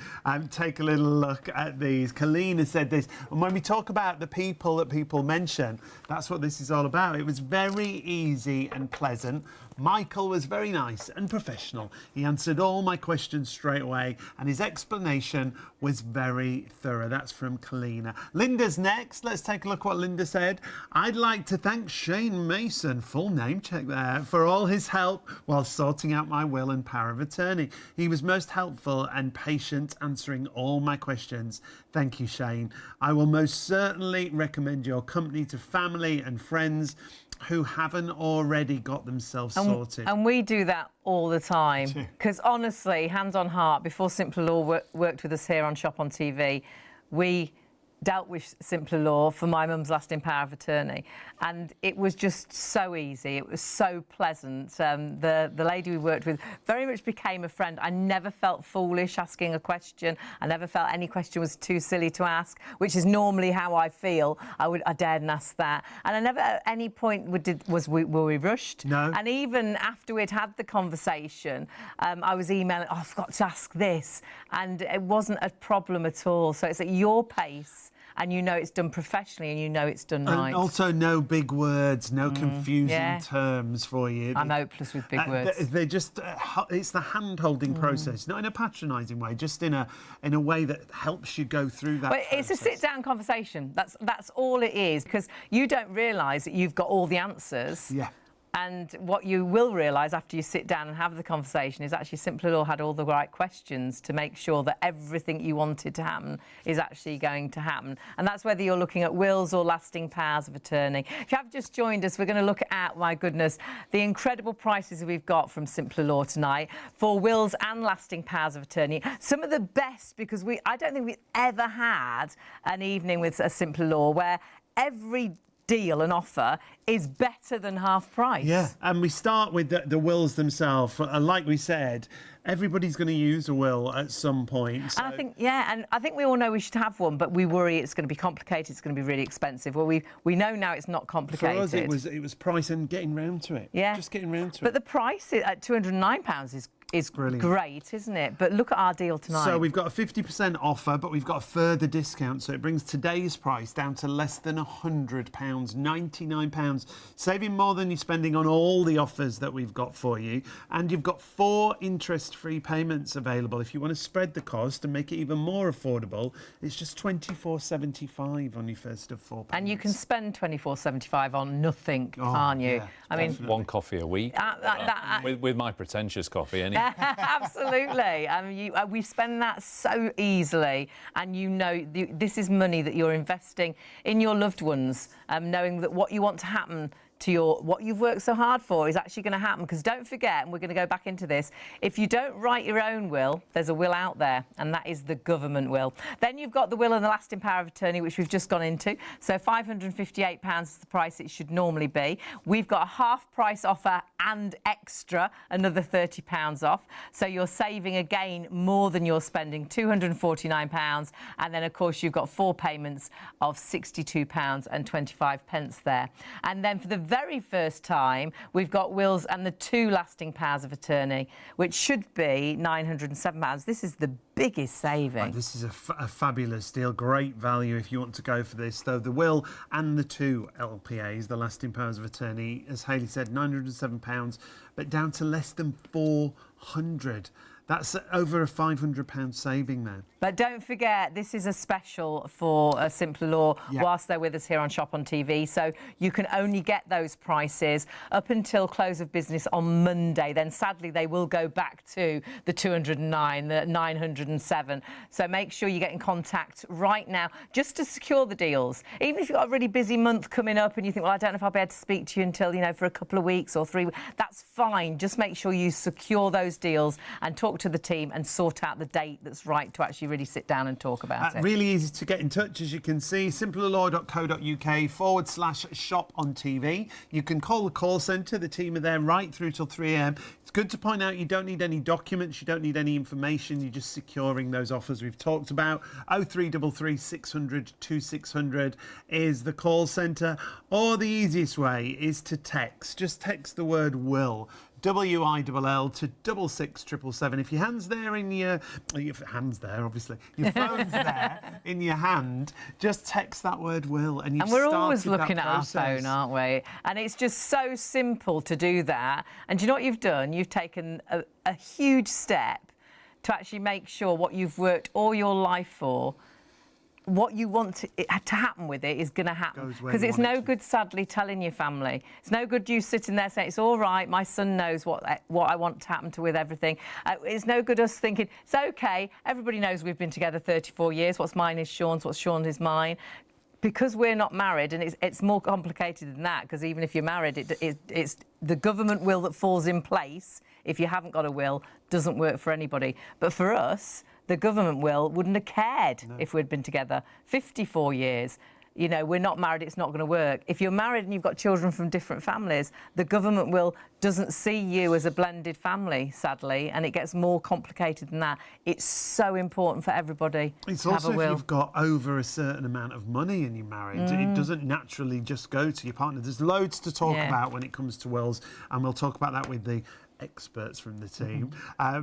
Take a little look at these. Kalina said this, and when we talk about the people that people mention, that's what this is all about. It was very easy and pleasant. Michael was very nice and professional. He answered all my questions straight away, and his explanation was very thorough. That's from Kalina. Linda's next. Let's take a look what Linda said. I'd like to thank Shane Mason, full name check there, for all his help while sorting out my will and power of attorney. He was most helpful and patient, answering all my questions. Thank you, Shane. I will most certainly recommend your company to family and friends who haven't already got themselves sorted. And we do that all the time. Because honestly, hands on heart, before Simpler Law worked with us here on Shop on TV, we dealt with Simpler Law for my mum's lasting power of attorney, and it was just so easy. It was so pleasant. The lady we worked with very much became a friend. I never felt foolish asking a question. I never felt any question was too silly to ask, which is normally how I feel. I dared and ask that, and I never at any point were we rushed. No. And even after we'd had the conversation, I was emailing, I forgot to ask this, and it wasn't a problem at all. So it's at your pace, and you know it's done professionally, and you know it's done right. And also no big words, no confusing terms for you. I'm hopeless with big words. They're just, it's the hand-holding process, not in a patronising way, just in a way that helps you go through that process. It's a sit-down conversation. That's all it is, because you don't realise that you've got all the answers. Yeah. And what you will realise after you sit down and have the conversation is actually Simple Law had all the right questions to make sure that everything you wanted to happen is actually going to happen. And that's whether you're looking at wills or lasting powers of attorney. If you have just joined us, we're going to look at, my goodness, the incredible prices we've got from Simple Law tonight for wills and lasting powers of attorney. Some of the best, because I don't think we've ever had an evening with a Simple Law where every deal and offer is better than half price. Yeah, and we start with the wills themselves. Like we said, everybody's going to use a will at some point. So. And I think, and I think we all know we should have one, but we worry it's going to be complicated, it's going to be really expensive. Well, we know now it's not complicated. For us, it was price and getting round to it. Yeah. Just getting round to it. But the price at £209 is brilliant. Great, isn't it? But look at our deal tonight. So we've got a 50% offer, but we've got a further discount. So it brings today's price down to less than £100, £99, saving more than you're spending on all the offers that we've got for you. And you've got 4 interest-free payments available. If you want to spread the cost and make it even more affordable, it's just £24.75 on your first of 4 payments. And you can spend £24.75 on nothing, can't you? Yeah, I mean, one coffee a week. With my pretentious coffee, anyway. Absolutely. We spend that so easily, and you know this is money that you're investing in your loved ones, knowing that what you want to happen to what you've worked so hard for is actually going to happen. Because don't forget, and we're going to go back into this, if you don't write your own will, there's a will out there, and that is the government will. Then you've got the will and the lasting power of attorney, which we've just gone into. So £558 is the price it should normally be. We've got a half price offer and extra another £30 off. So you're saving again more than you're spending, £249. And then, of course, you've got 4 payments of £62.25 there. And then for the very first time, we've got wills and the 2 lasting powers of attorney, which should be £907. This is the biggest saving. This is a fabulous deal, great value if you want to go for this. Though the will and the 2 LPAs, the lasting powers of attorney, as Hayley said, £907, but down to less than £400. That's over a £500 saving there. But don't forget, this is a special for a Simple Law whilst they're with us here on Shop on TV. So you can only get those prices up until close of business on Monday. Then sadly, they will go back to the 209, the 907. So make sure you get in contact right now just to secure the deals. Even if you've got a really busy month coming up and you think, well, I don't know if I'll be able to speak to you until, for a couple of weeks or 3 weeks, that's fine. Just make sure you secure those deals and talk to the team and sort out the date that's right to actually really sit down and talk about it. Really easy to get in touch, as you can see, simplelaw.co.uk/shop on TV. You can call the call centre. The team are there right through till 3 a.m. It's good to point out you don't need any documents, you don't need any information, you're just securing those offers we've talked about. 0333 600 2600 is the call centre, or the easiest way is to text. Just text the word will, WILL, to 66777. If your hand's there in your phone's there in your hand, just text that word will, and we're always looking at our phone, aren't we? And it's just so simple to do that. And do you know what you've done? You've taken a huge step to actually make sure what you've worked all your life for, what you want to happen with it is going to happen. Because it's no good, sadly, telling your family. It's no good you sitting there saying, it's all right, my son knows what I want to happen to with everything. It's no good us thinking, it's OK, everybody knows we've been together 34 years, what's mine is Sean's, what's Sean's is mine. Because we're not married, and it's more complicated than that, because even if you're married, it's the government will that falls in place, if you haven't got a will, doesn't work for anybody. But for us, the government will wouldn't have cared if we'd been together 54 years. We're not married, it's not going to work. If you're married and you've got children from different families, the government will doesn't see you as a blended family, sadly, and it gets more complicated than that. It's so important for everybody to have a will. If you've got over a certain amount of money in your marriage, it doesn't naturally just go to your partner. There's loads to talk about when it comes to wills, and we'll talk about that with the experts from the team,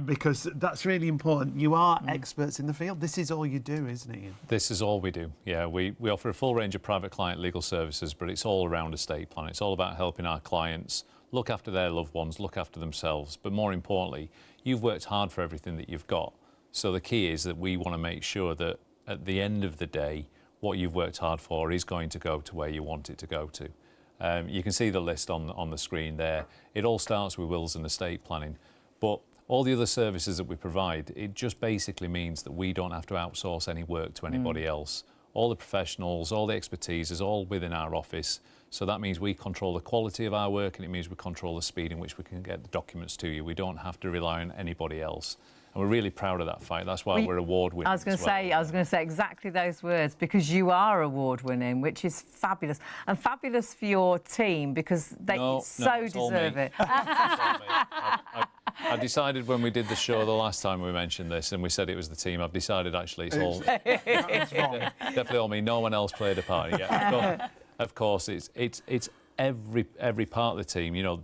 because that's really important. You are experts in the field. This is all you do, isn't it, Ian? This is all we do. Yeah, we offer a full range of private client legal services, but it's all around estate planning. It's all about helping our clients look after their loved ones, look after themselves. But more importantly, you've worked hard for everything that you've got. So the key is that we want to make sure that at the end of the day, what you've worked hard for is going to go to where you want it to go to. You can see the list on the screen there. It all starts with wills and estate planning, but all the other services that we provide, it just basically means that we don't have to outsource any work to anybody else. All the professionals, all the expertise is all within our office. So that means we control the quality of our work, and it means we control the speed in which we can get the documents to you. We don't have to rely on anybody else. And we're really proud of that fact. That's why we're award-winning. I was going to say exactly those words, because you are award-winning, which is fabulous. And fabulous for your team, because they deserve it. I decided when we did the show the last time we mentioned this, and we said it was the team, I've decided actually it's all... definitely all me. No one else played a part yet. Of course, it's every part of the team. You know,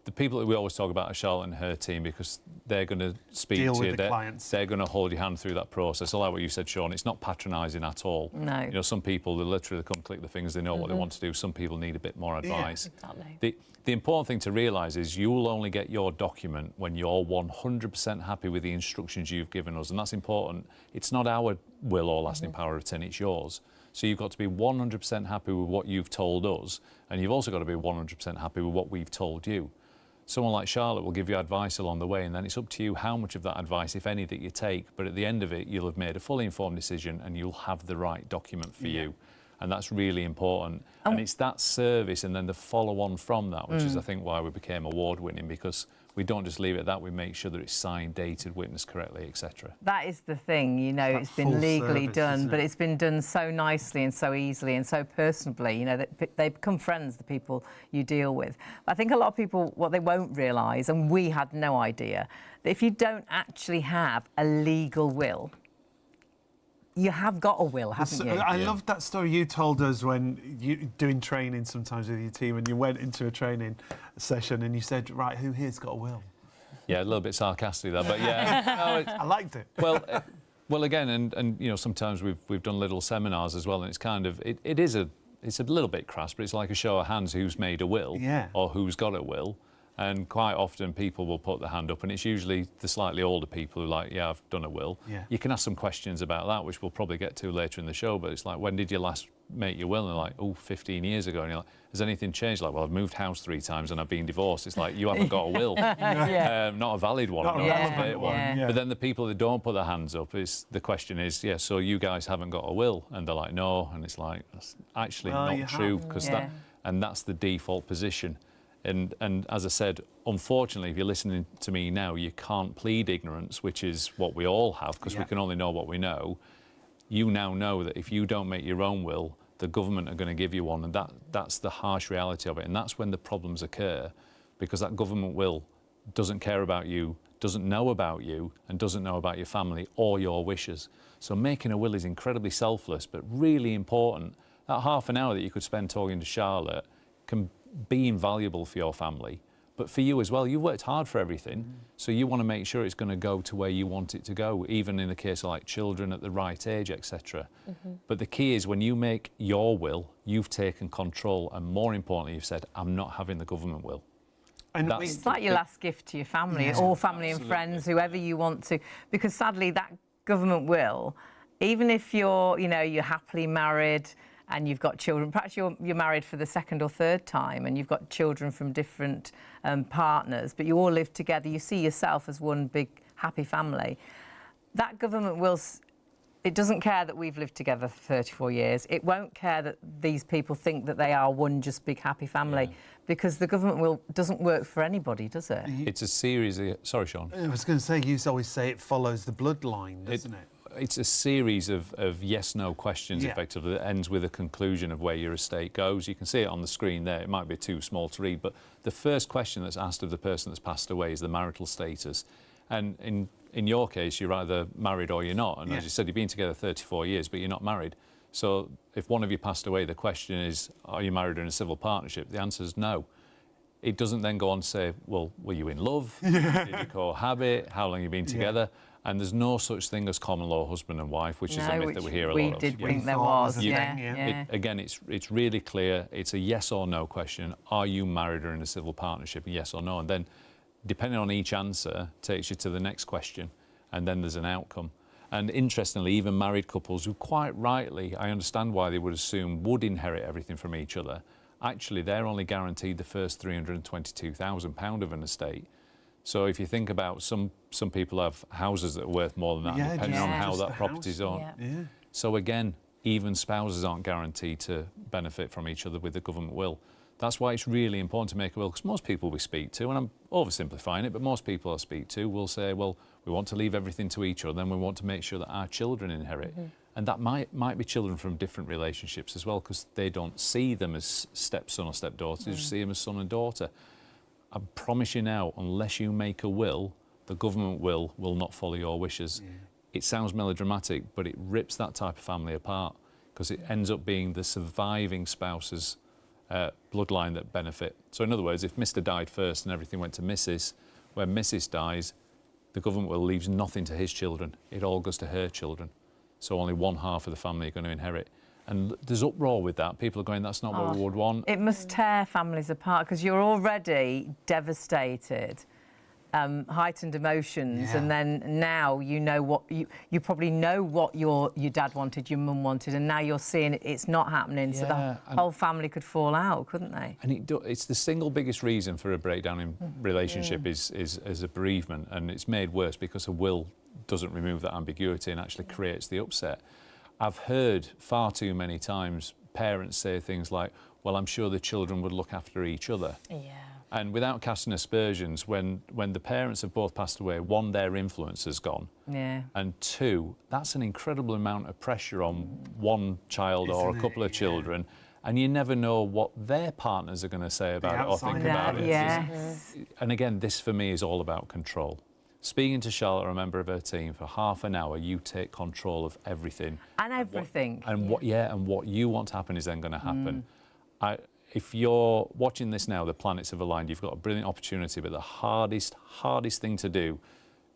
the people that we always talk about are Charlotte and her team, because they're going to speak Deal to with you. the clients. They're going to hold your hand through that process. I like what you said, Shaun. It's not patronising at all. No. You know, some people, they literally come click the fingers, they know what they want to do. Some people need a bit more advice. Yeah, exactly. The important thing to realise is you will only get your document when you're 100% happy with the instructions you've given us, and that's important. It's not our will or lasting power of attorney, it's yours. So you've got to be 100% happy with what you've told us, and you've also got to be 100% happy with what we've told you. Someone like Charlotte will give you advice along the way, and then it's up to you how much of that advice, if any, that you take. But at the end of it, you'll have made a fully informed decision, and you'll have the right document for you. And that's really important. And it's that service and then the follow-on from that, which is, I think, why we became award-winning, because we don't just leave it at that, we make sure that it's signed, dated, witnessed correctly, etc. That is the thing, you know, it's been legally done, but it's been done so nicely and so easily and so personably, you know, that they become friends, the people you deal with. I think a lot of people, what they won't realise, and we had no idea, that if you don't actually have a legal will, you have got a will, haven't you? I loved that story you told us when you doing training sometimes with your team, and you went into a training session and you said, right, who here's got a will? Yeah, a little bit sarcastic there, but yeah. I liked it. Well, again, and you know, sometimes we've done little seminars as well, and it's kind of it's a little bit crass, but it's like a show of hands who's made a will, or who's got a will. And quite often people will put their hand up, and it's usually the slightly older people who are like, yeah, I've done a will. Yeah. You can ask some questions about that, which we'll probably get to later in the show, but it's like, when did you last make your will? And they're like, oh, 15 years ago. And you're like, has anything changed? Like, well, I've moved house 3 times and I've been divorced. It's like, you haven't got a will. Not a valid one. Not a relevant one. Yeah. But then the people that don't put their hands up, the question is, yeah, so you guys haven't got a will? And they're like, no. And it's like, that's actually not true, because that's the default position. And as I said, unfortunately, if you're listening to me now, you can't plead ignorance, which is what we all have, because we can only know what we know. You now know that if you don't make your own will, the government are going to give you one, and that's the harsh reality of it. And that's when the problems occur, because that government will doesn't care about you, doesn't know about you, and doesn't know about your family or your wishes. So making a will is incredibly selfless, but really important. That half an hour that you could spend talking to Charlotte can be invaluable for your family, but for you as well. You've worked hard for everything, so you want to make sure it's going to go to where you want it to go, even in the case of like children at the right age, etc. But the key is, when you make your will, you've taken control, and more importantly, you've said, I'm not having the government will. And it's like your last gift to your family, or family and friends, whoever you want to, because sadly that government will, even if you're happily married and you've got children, perhaps you're married for the second or third time and you've got children from different partners, but you all live together, you see yourself as one big happy family. That government will, it doesn't care that we've lived together for 34 years. It won't care that these people think that they are one just big happy family, because the government will doesn't work for anybody, does it? It's a series of... Sorry, Shaun. I was going to say, you always say it follows the bloodline, doesn't it? It's a series of yes-no questions, effectively, that ends with a conclusion of where your estate goes. You can see it on the screen there. It might be too small to read, but the first question that's asked of the person that's passed away is the marital status. And in your case, you're either married or you're not. And as you said, you've been together 34 years, but you're not married. So if one of you passed away, the question is, are you married or in a civil partnership? The answer is no. It doesn't then go on to say, well, were you in love? Did you cohabit? How long have you been together? And there's no such thing as common law husband and wife, which is a myth that we hear a lot of. We did think there was, Again, it's really clear. It's a yes or no question. Are you married or in a civil partnership? Yes or no. And then, depending on each answer, takes you to the next question, and then there's an outcome. And interestingly, even married couples who, quite rightly, I understand why they would assume would inherit everything from each other, actually they're only guaranteed the first £322,000 of an estate. So if you think about some people have houses that are worth more than that, depending on how that property's on. Yeah. So again, even spouses aren't guaranteed to benefit from each other with the government will. That's why it's really important to make a will, because most people we speak to, and I'm oversimplifying it, but most people I speak to will say, well, we want to leave everything to each other, then we want to make sure that our children inherit. And that might be children from different relationships as well, because they don't see them as stepson or stepdaughter, they just see them as son and daughter. I promise you now, unless you make a will, the government will not follow your wishes. It sounds melodramatic, but it rips that type of family apart, because it ends up being the surviving spouse's bloodline that benefit. So in other words, if Mr. died first and everything went to Mrs., when Mrs. dies, the government will leaves nothing to his children. It all goes to her children. So only one half of the family are going to inherit. And there's uproar with that. People are going, that's not what we would want. It must tear families apart, because you're already devastated, heightened emotions, and then now you know what you probably know what your dad wanted, your mum wanted, and now you're seeing it's not happening. So the whole family could fall out, couldn't they? And it's the single biggest reason for a breakdown in relationship is a bereavement, and it's made worse because a will doesn't remove that ambiguity and actually creates the upset. I've heard far too many times parents say things like, well, I'm sure the children would look after each other. Yeah. And without casting aspersions, when the parents have both passed away, one, their influence has gone. Yeah. And two, that's an incredible amount of pressure on one child or a couple of children. And you never know what their partners are going to say about it or think about it. Yes. And again, this for me is all about control. Speaking to Charlotte, a member of her team, for half an hour, you take control of everything. And everything. And what you want to happen is then going to happen. If you're watching this now, the planets have aligned, you've got a brilliant opportunity, but the hardest thing to do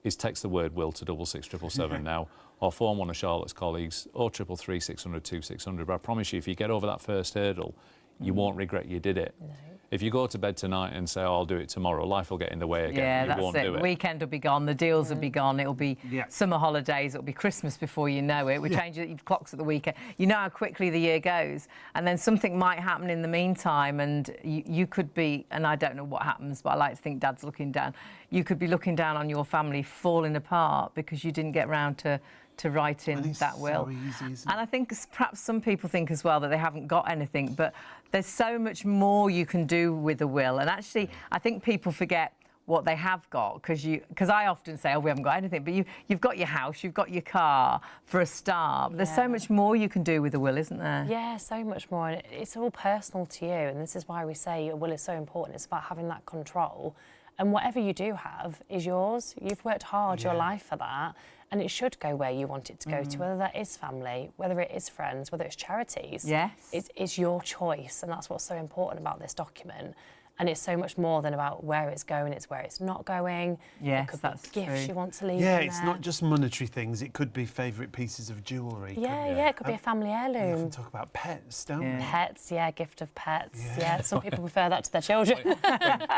is text the word will to 66777 now, or phone one of Charlotte's colleagues, 0333 600 2600. But I promise you, if you get over that first hurdle, you won't regret you did it. No. If you go to bed tonight and say, oh, I'll do it tomorrow, life will get in the way again. Yeah, you won't do it. The weekend will be gone, the deals will be gone, it'll be summer holidays, it'll be Christmas before you know it. We change the clocks at the weekend. You know how quickly the year goes. And then something might happen in the meantime, and you could be, and I don't know what happens, but I like to think Dad's looking down. You could be looking down on your family falling apart because you didn't get round to writing that will. So easy, isn't it? And I think perhaps some people think as well that they haven't got anything, but there's so much more you can do with a will. And actually, I think people forget what they have got, because I often say, oh, we haven't got anything, but you've got your house, you've got your car for a start. There's so much more you can do with a will, isn't there? Yeah, so much more. And it's all personal to you, and this is why we say a will is so important. It's about having that control. And whatever you do have is yours. You've worked hard your life for that, and it should go where you want it to go to, whether that is family, whether it is friends, whether it's charities. Yes. It's your choice, and that's what's so important about this document. And it's so much more than about where it's going, it's where it's not going. Yes, it could that's be gifts true. you want to leave Yeah, in it's there. not just monetary things. It could be favourite pieces of jewellery. Yeah, it could be a family We heirloom. often talk about pets, don't we? Pets, gift of pets. Yeah, some people prefer that to their children.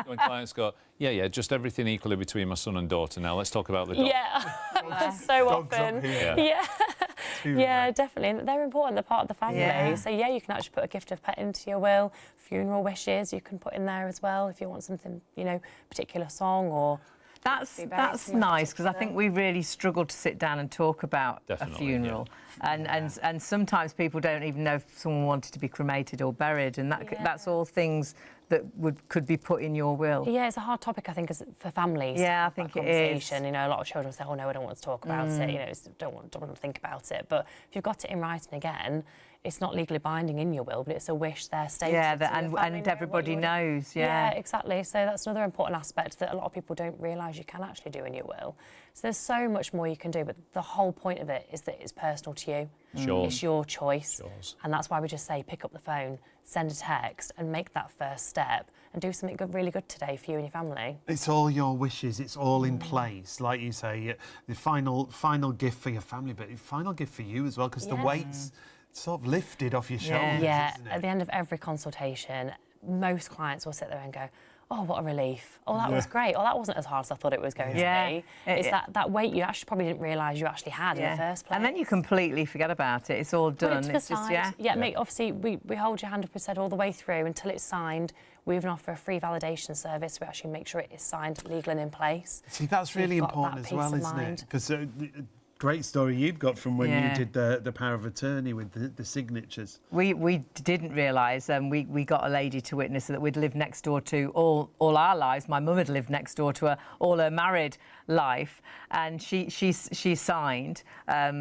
when clients go, just everything equally between my son and daughter now, let's talk about the dog. Yeah, so Dogs up often. here. Yeah, definitely. They're important. They're part of the family. Yeah. So you can actually put a gift of pet into your will. Funeral wishes you can put in there as well if you want something, particular song or. That's nice, because I think we really struggle to sit down and talk about a funeral, and sometimes people don't even know if someone wanted to be cremated or buried, and that's all things that could be put in your will. Yeah, it's a hard topic, I think, for families. Yeah, I think it is. A lot of children say, "Oh no, I don't want to talk about it." Don't want to think about it. But if you've got it in writing again, it's not legally binding in your will, but it's a wish there stated. Yeah, and everybody knows. Yeah, exactly. So that's another important aspect that a lot of people don't realise you can actually do in your will. So there's so much more you can do, but the whole point of it is that it's personal to you. Sure. It's your choice. Yours. And that's why we just say pick up the phone, send a text and make that first step and do something really good today for you and your family. It's all your wishes. It's all in place. Like you say, the final gift for your family, but the final gift for you as well, because the weight's sort of lifted off your shoulders, Yeah, isn't it? at the end of every consultation, most clients will sit there and go, oh, what a relief. Oh, that was great. Oh, that wasn't as hard as I thought it was going to be. It's that weight you actually probably didn't realise you actually had in the first place. And then you completely forget about it. It's all done. It's just, obviously, we hold your hand up, as said, all the way through until it's signed. We even offer a free validation service. We actually make sure it is signed, legal and in place. See, that's really important as well, isn't it? Because great story you've got from when you did the power of attorney with the signatures. We didn't realise, we got a lady to witness that we'd lived next door to all our lives. My mum had lived next door to her all her married life, and she signed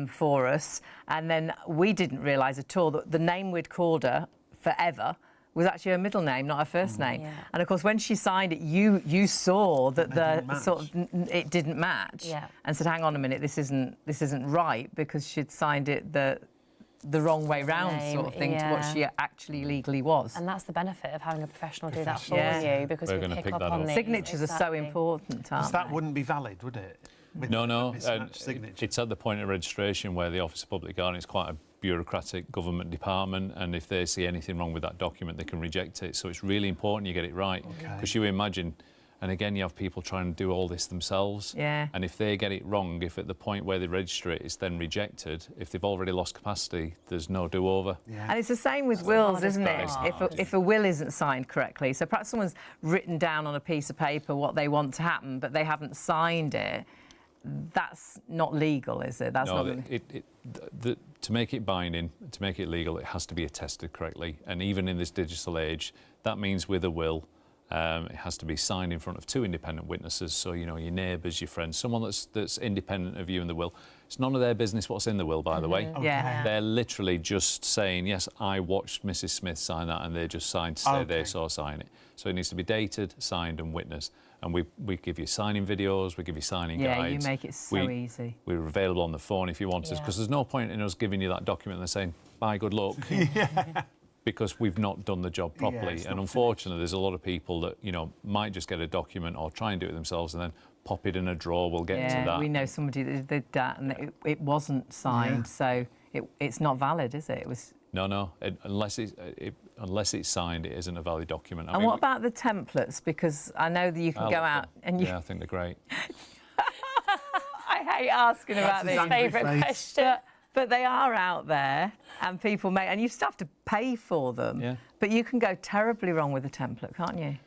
for us, and then we didn't realise at all that the name we'd called her forever was actually her middle name, not her first name. Yeah. And of course, when she signed it, you saw that it didn't match, and said, "Hang on a minute, this isn't right," because she'd signed it the wrong way round, sort of thing, to what she actually legally was. And that's the benefit of having a professional do that for you, because we pick up on the signatures are so important, aren't they? That wouldn't be valid, would it? No. It's at the point of registration where the Office of Public Guardian is quite a bureaucratic government department, and if they see anything wrong with that document, they can reject it. So it's really important you get it right, because you imagine, and again, you have people trying to do all this themselves, and if they get it wrong, if at the point where they register it, it's then rejected, if they've already lost capacity, there's no do-over. And it's the same with wills, isn't it? If a will isn't signed correctly, so perhaps someone's written down on a piece of paper what they want to happen, but they haven't signed it, that's not legal, is it? That's no, not to make it binding, to make it legal, it has to be attested correctly. And even in this digital age, that means with a will, it has to be signed in front of 2 independent witnesses. So, you know, your neighbours, your friends, someone that's independent of you in the will. It's none of their business what's in the will, by the way. They're literally just saying, yes, I watched Mrs. Smith sign that, and they just signed to say they saw sign it. So it needs to be dated, signed and witnessed. And we give you signing videos, we give you signing guides. Yeah, you make it so easy. We're available on the phone if you want us, because there's no point in us giving you that document and saying, bye, good luck. Because we've not done the job properly. And unfortunately, there's a lot of people that, you know, might just get a document or try and do it themselves and then pop it in a drawer. We'll get to that. Yeah, we know somebody that did that, and it wasn't signed, so it's not valid, is it? It was... No. Unless it's signed, it isn't a valid document. And what about the templates? Because I know that you can go out and you... Yeah, I think they're great. I hate asking about this. Favourite question. But they are out there, and people make... And you still have to pay for them. Yeah. But you can go terribly wrong with a template, can't you?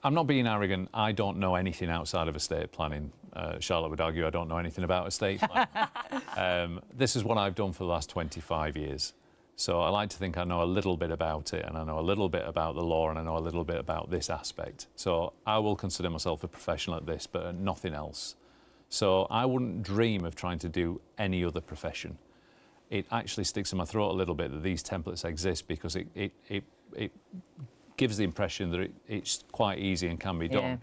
I'm not being arrogant. I don't know anything outside of estate planning. Charlotte would argue I don't know anything about estate planning. This is what I've done for the last 25 years. So I like to think I know a little bit about it, and I know a little bit about the law, and I know a little bit about this aspect. So I will consider myself a professional at this, but nothing else. So I wouldn't dream of trying to do any other profession. It actually sticks in my throat a little bit that these templates exist, because it gives the impression that it's quite easy and can be done.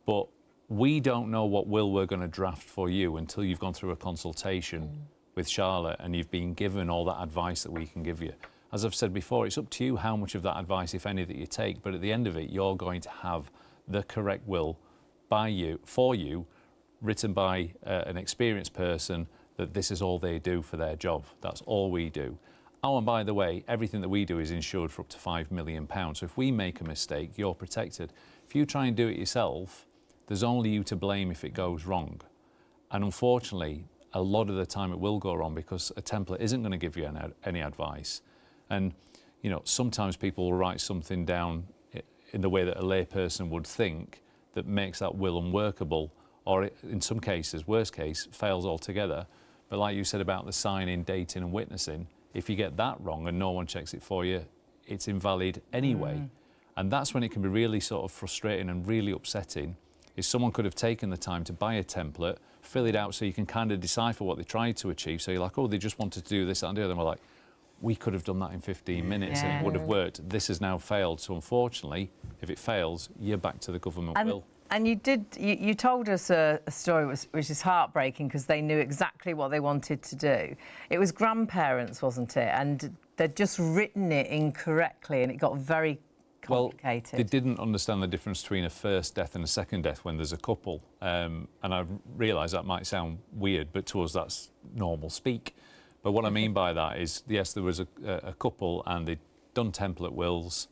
But we don't know what will we're going to draft for you until you've gone through a consultation with Charlotte and you've been given all that advice that we can give you. As I've said before, it's up to you how much of that advice, if any, that you take, but at the end of it, you're going to have the correct will for you, written by an experienced person, that this is all they do for their job. That's all we do. Oh, and by the way, everything that we do is insured for up to £5 million. So if we make a mistake, you're protected. If you try and do it yourself, there's only you to blame if it goes wrong. And unfortunately, a lot of the time it will go wrong, because a template isn't going to give you any advice. And, you know, sometimes people will write something down in the way that a layperson would think that makes that will unworkable, or in some cases, worst case, fails altogether. But like you said about the signing, dating and witnessing, if you get that wrong and no one checks it for you, it's invalid anyway. And that's when it can be really sort of frustrating and really upsetting, is someone could have taken the time to buy a template, fill it out so you can kind of decipher what they tried to achieve. So you're like, oh, they just wanted to do this, that and the other. And we're like, we could have done that in 15 minutes and it would have worked. This has now failed. So unfortunately, if it fails, you're back to the government will. And you told us a story which is heartbreaking, because they knew exactly what they wanted to do. It was grandparents, wasn't it? And they'd just written it incorrectly, and it got very complicated. Well, they didn't understand the difference between a first death and a second death when there's a couple. And I realise that might sound weird, but to us that's normal speak. But what I mean by that is, yes, there was a couple and they'd done template wills,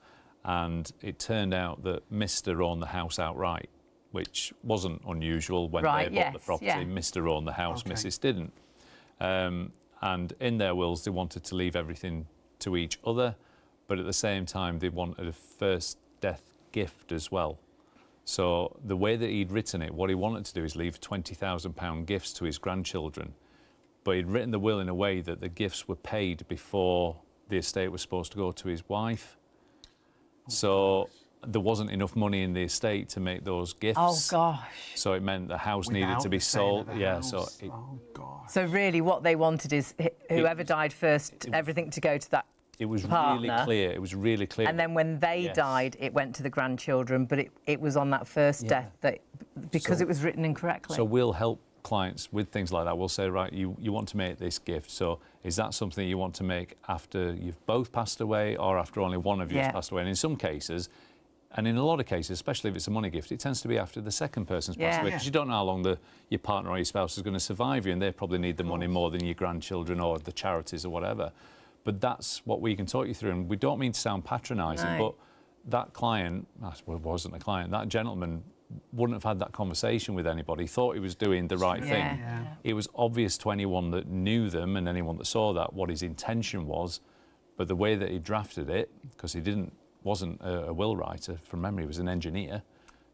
and it turned out that Mr. owned the house outright, which wasn't unusual when they bought the property. Yeah. Mr. owned the house, Okay. Mrs. didn't. And in their wills, they wanted to leave everything to each other, but at the same time, they wanted a first death gift as well. So the way that he'd written it, what he wanted to do is leave £20,000 gifts to his grandchildren, but he'd written the will in a way that the gifts were paid before the estate was supposed to go to his wife. So there wasn't enough money in the estate to make those gifts. Oh, gosh. So it meant the house needed Without to be the sale of sold. the Yeah, house. so it, Oh, gosh. So really what they wanted is whoever died first, everything to go to that it was partner. really clear. It was really clear. And then when they Yes. died, it went to the grandchildren, but it was on that first Yeah. death that, because So- it was written incorrectly. So we'll help clients with things like that. We'll say, right, you want to make this gift. So is that something you want to make after you've both passed away or after only one of you has Yeah. passed away? And in some cases, and in a lot of cases, especially if it's a money gift, it tends to be after the second person's passed Yeah. away, because you don't know how long your partner or your spouse is going to survive you, and they probably need the money more than your grandchildren or the charities or whatever. But that's what we can talk you through, and we don't mean to sound patronising, No. but that client, well, it wasn't a client, that gentleman wouldn't have had that conversation with anybody. He thought he was doing the right thing. Yeah. It was obvious to anyone that knew them and anyone that saw that what his intention was, but the way that he drafted it, because he wasn't a will writer, from memory, he was an engineer,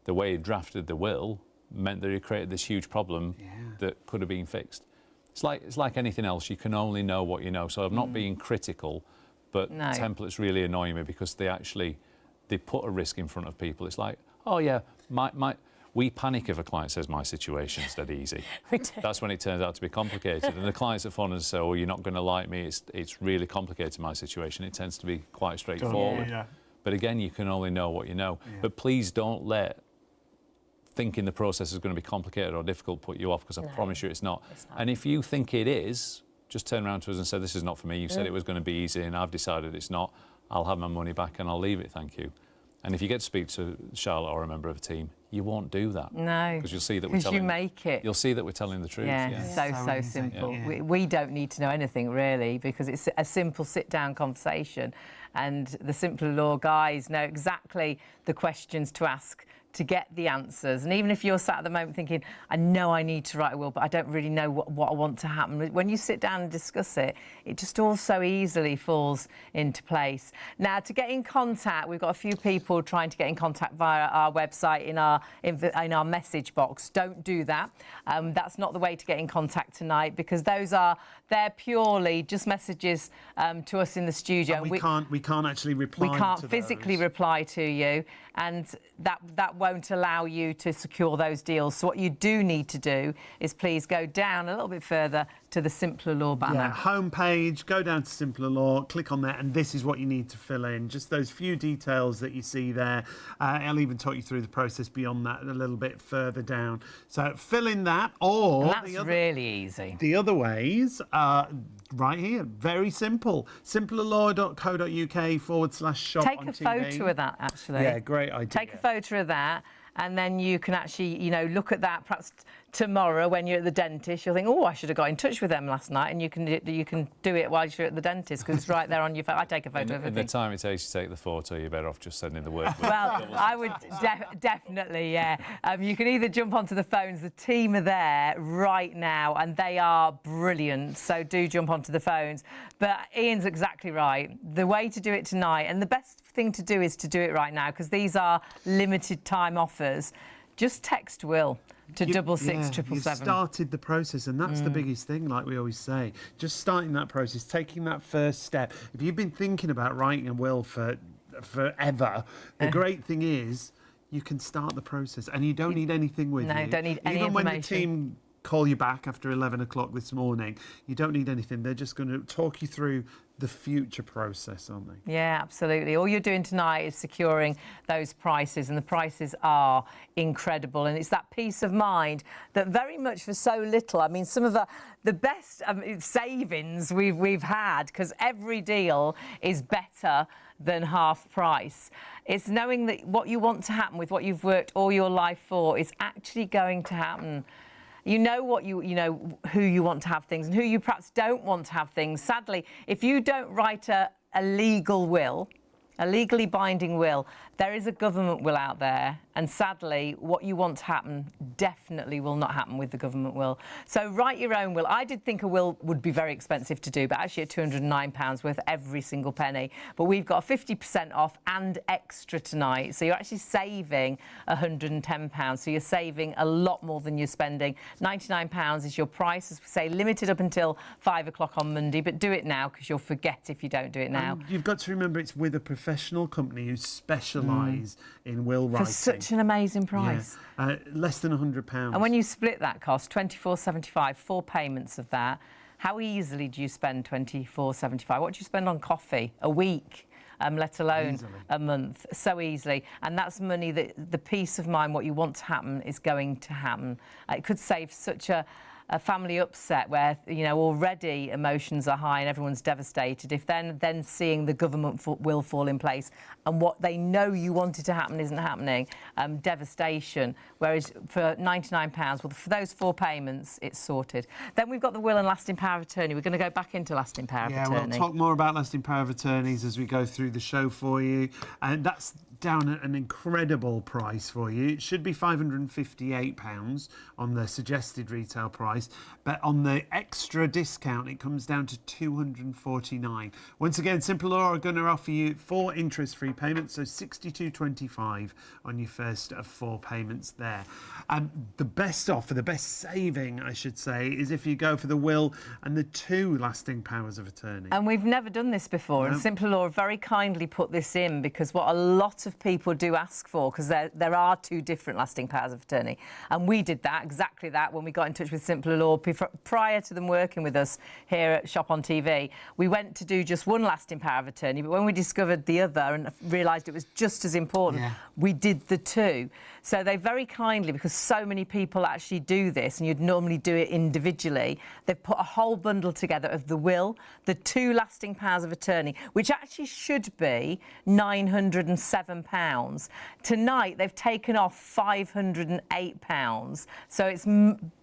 the way he drafted the will meant that he created this huge problem that could have been fixed. It's like anything else, you can only know what you know. So I'm not being critical, but No. templates really annoy me because they put a risk in front of people. It's like, oh yeah, we panic if a client says my situation's dead easy. We do. That's when it turns out to be complicated. And the clients that phone and say, oh, you're not going to like me, it's really complicated, my situation. It tends to be quite straightforward. Yeah. But again, you can only know what you know. But please don't let thinking the process is going to be complicated or difficult put you off, because I promise you it's not. And if you think it is, just turn around to us and say, this is not for me. You said it was going to be easy and I've decided it's not. I'll have my money back and I'll leave it, thank you. And if you get to speak to Charlotte or a member of a team, you won't do that. No. Because you'll see that we're Because telling... you make it. You'll see that we're telling the truth. Yeah, Yeah. so easy. simple. Yeah. We don't need to know anything really, because it's a simple sit-down conversation, and the Simpler Law guys know exactly the questions to ask to get the answers. And even if you're sat at the moment thinking, I know I need to write a will, but I don't really know what I want to happen, when you sit down and discuss it, it just all so easily falls into place. Now, to get in contact, we've got a few people trying to get in contact via our website in our message box. Don't do that. That's not the way to get in contact tonight, because they're purely just messages to us in the studio. And we can't actually reply. We can't to physically those. reply to you, and that won't allow you to secure those deals. So what you do need to do is please go down a little bit further to the Simpler Law banner. Yeah, homepage, go down to Simpler Law, click on that, and this is what you need to fill in. Just those few details that you see there. I'll even talk you through the process beyond that a little bit further down. So fill in that, or And that's really easy. the other ways are right here. Very simple. simplerlaw.co.uk/shop Take on a TV. photo of that, actually. Yeah, great idea. Take a photo of that, and then you can actually, look at that perhaps tomorrow when you're at the dentist. You'll think, oh, I should have got in touch with them last night, and you can do it while you're at the dentist, because it's right there on your phone. I take a photo of In everything. the time it takes to take the photo, you're better off just sending the word. Well, I would definitely, yeah. You can either jump onto the phones. The team are there right now, and they are brilliant. So do jump onto the phones. But Ian's exactly right. The way to do it tonight, and the best thing to do is to do it right now, because these are limited time offers. Just text Will to 66677. You've started the process, and that's the biggest thing, like we always say. Just starting that process, taking that first step. If you've been thinking about writing a will for forever, the great thing is you can start the process, and you don't need anything with you. No, don't need any Even when the information. team call you back after 11 o'clock this morning, you don't need anything. They're just going to talk you through the future process, aren't they? Yeah, absolutely. All you're doing tonight is securing those prices, and the prices are incredible. And it's that peace of mind that very much for so little, I mean, some of the best savings we've had, because every deal is better than half price. It's knowing that what you want to happen with what you've worked all your life for is actually going to happen. You know what you know who you want to have things and who you perhaps don't want to have things. Sadly, if you don't write a legal will, A legally binding will. There is a government will out there, and sadly, what you want to happen definitely will not happen with the government will. So write your own will. I did think a will would be very expensive to do, but actually at £209 worth every single penny. But we've got 50% off and extra tonight. So you're actually saving £110. So you're saving a lot more than you're spending. £99 is your price, as we say, limited up until 5 o'clock on Monday, but do it now because you'll forget if you don't do it now. And you've got to remember it's with a professional company who specialise in will writing. For such an amazing price. Yeah. Less than £100. And when you split that cost, £24.75, 4 payments of that, how easily do you spend £24.75? What do you spend on coffee a week? Let alone a month, so easily. And that's money that the peace of mind, what you want to happen, is going to happen. It could save such a family upset where, you know, already emotions are high and everyone's devastated. If then seeing the government will fall in place and what they know you wanted to happen isn't happening, devastation. Whereas for £99, well, for those 4 payments, it's sorted. Then we've got the will and lasting power of attorney. We're going to go back into lasting power of attorney. Yeah, we'll talk more about lasting power of attorneys as we go through the show for you. And that's down at an incredible price for you. It should be £558 on the suggested retail price, but on the extra discount it comes down to £249. Once again, Simple Law are going to offer you 4 interest-free payments, so £62.25 on your first of 4 payments there. The best offer, the best saving, I should say, is if you go for the will and the 2 lasting powers of attorney. And we've never done this before, and Simple Law have very kindly put this in because what a lot of people do ask for, because there are 2 different lasting powers of attorney, and we did that, exactly that, when we got in touch with Simple Law prior to them working with us here at Shop on TV. We went to do just 1 lasting power of attorney, but when we discovered the other and realised it was just as important, we did the 2. So they very kindly, because so many people actually do this and you'd normally do it individually, they've put a whole bundle together of the will, the 2 lasting powers of attorney, which actually should be £907. Tonight they've taken off £508, so it's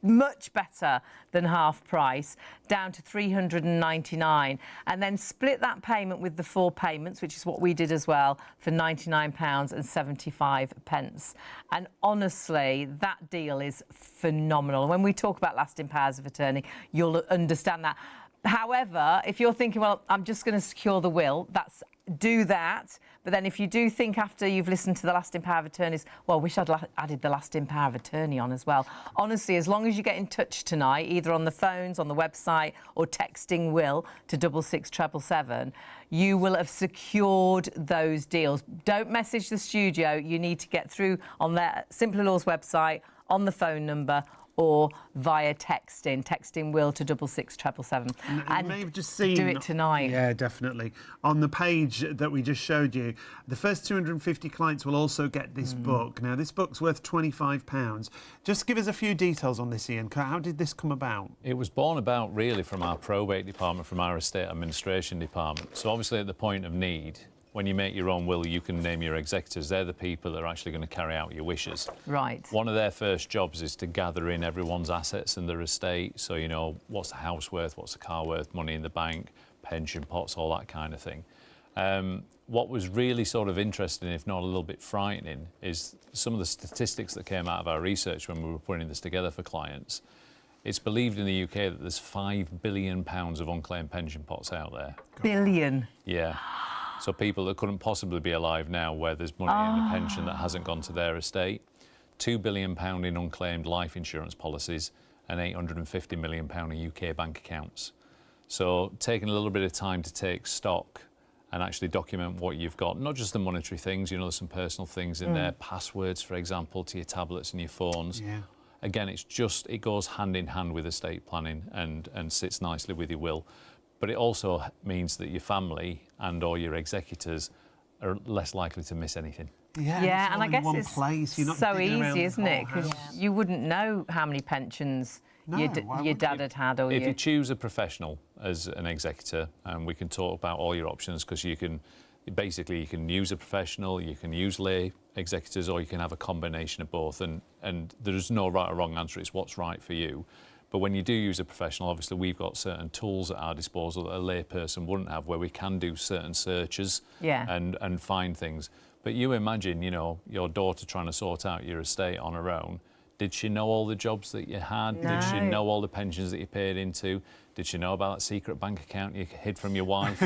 much better than half price, down to £399, and then split that payment with the 4 payments, which is what we did as well, for £99.75. And honestly, that deal is phenomenal. And when we talk about lasting powers of attorney, you'll understand that. However, if you're thinking, well, I'm just going to secure the will, do that. But then if you do think after you've listened to the lasting power of attorneys, well, wish I'd added the lasting power of attorney on as well. Honestly, as long as you get in touch tonight, either on the phones, on the website, or texting will to 66777, you will have secured those deals. Don't message the studio. You need to get through on their Simple Law's website, on the phone number, or via texting will to 66777. And you may have just seen, do it tonight. Yeah, definitely. On the page that we just showed you, the first 250 clients will also get this book. Now, this book's worth £25. Just give us a few details on this, Ian. How did this come about? It was born about really from our probate department, from our estate administration department. So obviously at the point of need, when you make your own will, you can name your executors. They're the people that are actually going to carry out your wishes. Right. One of their first jobs is to gather in everyone's assets in their estate. So, you know, what's the house worth, what's the car worth, money in the bank, pension pots, all that kind of thing. What was really sort of interesting, if not a little bit frightening, is some of the statistics that came out of our research when we were putting this together for clients. It's believed in the UK that there's £5 billion of unclaimed pension pots out there. Billion? Yeah. So people that couldn't possibly be alive now, where there's money in a pension that hasn't gone to their estate, £2 billion in unclaimed life insurance policies, and £850 million in UK bank accounts. So taking a little bit of time to take stock and actually document what you've got, not just the monetary things, you know, there's some personal things in there, passwords, for example, to your tablets and your phones. Yeah. Again, it goes hand in hand with estate planning and sits nicely with your will. But it also means that your family and or your executors are less likely to miss anything. Yeah, and I guess it's so easy, isn't it? Because you wouldn't know how many pensions your dad had had, or if you choose a professional as an executor, and we can talk about all your options, because you can use a professional, you can use lay executors, or you can have a combination of both. And there's no right or wrong answer. It's what's right for you. But when you do use a professional, obviously we've got certain tools at our disposal that a layperson wouldn't have, where we can do certain searches and find things. But you imagine, you know, your daughter trying to sort out your estate on her own. Did she know all the jobs that you had? No. Did she know all the pensions that you paid into? Did she know about that secret bank account you hid from your wife?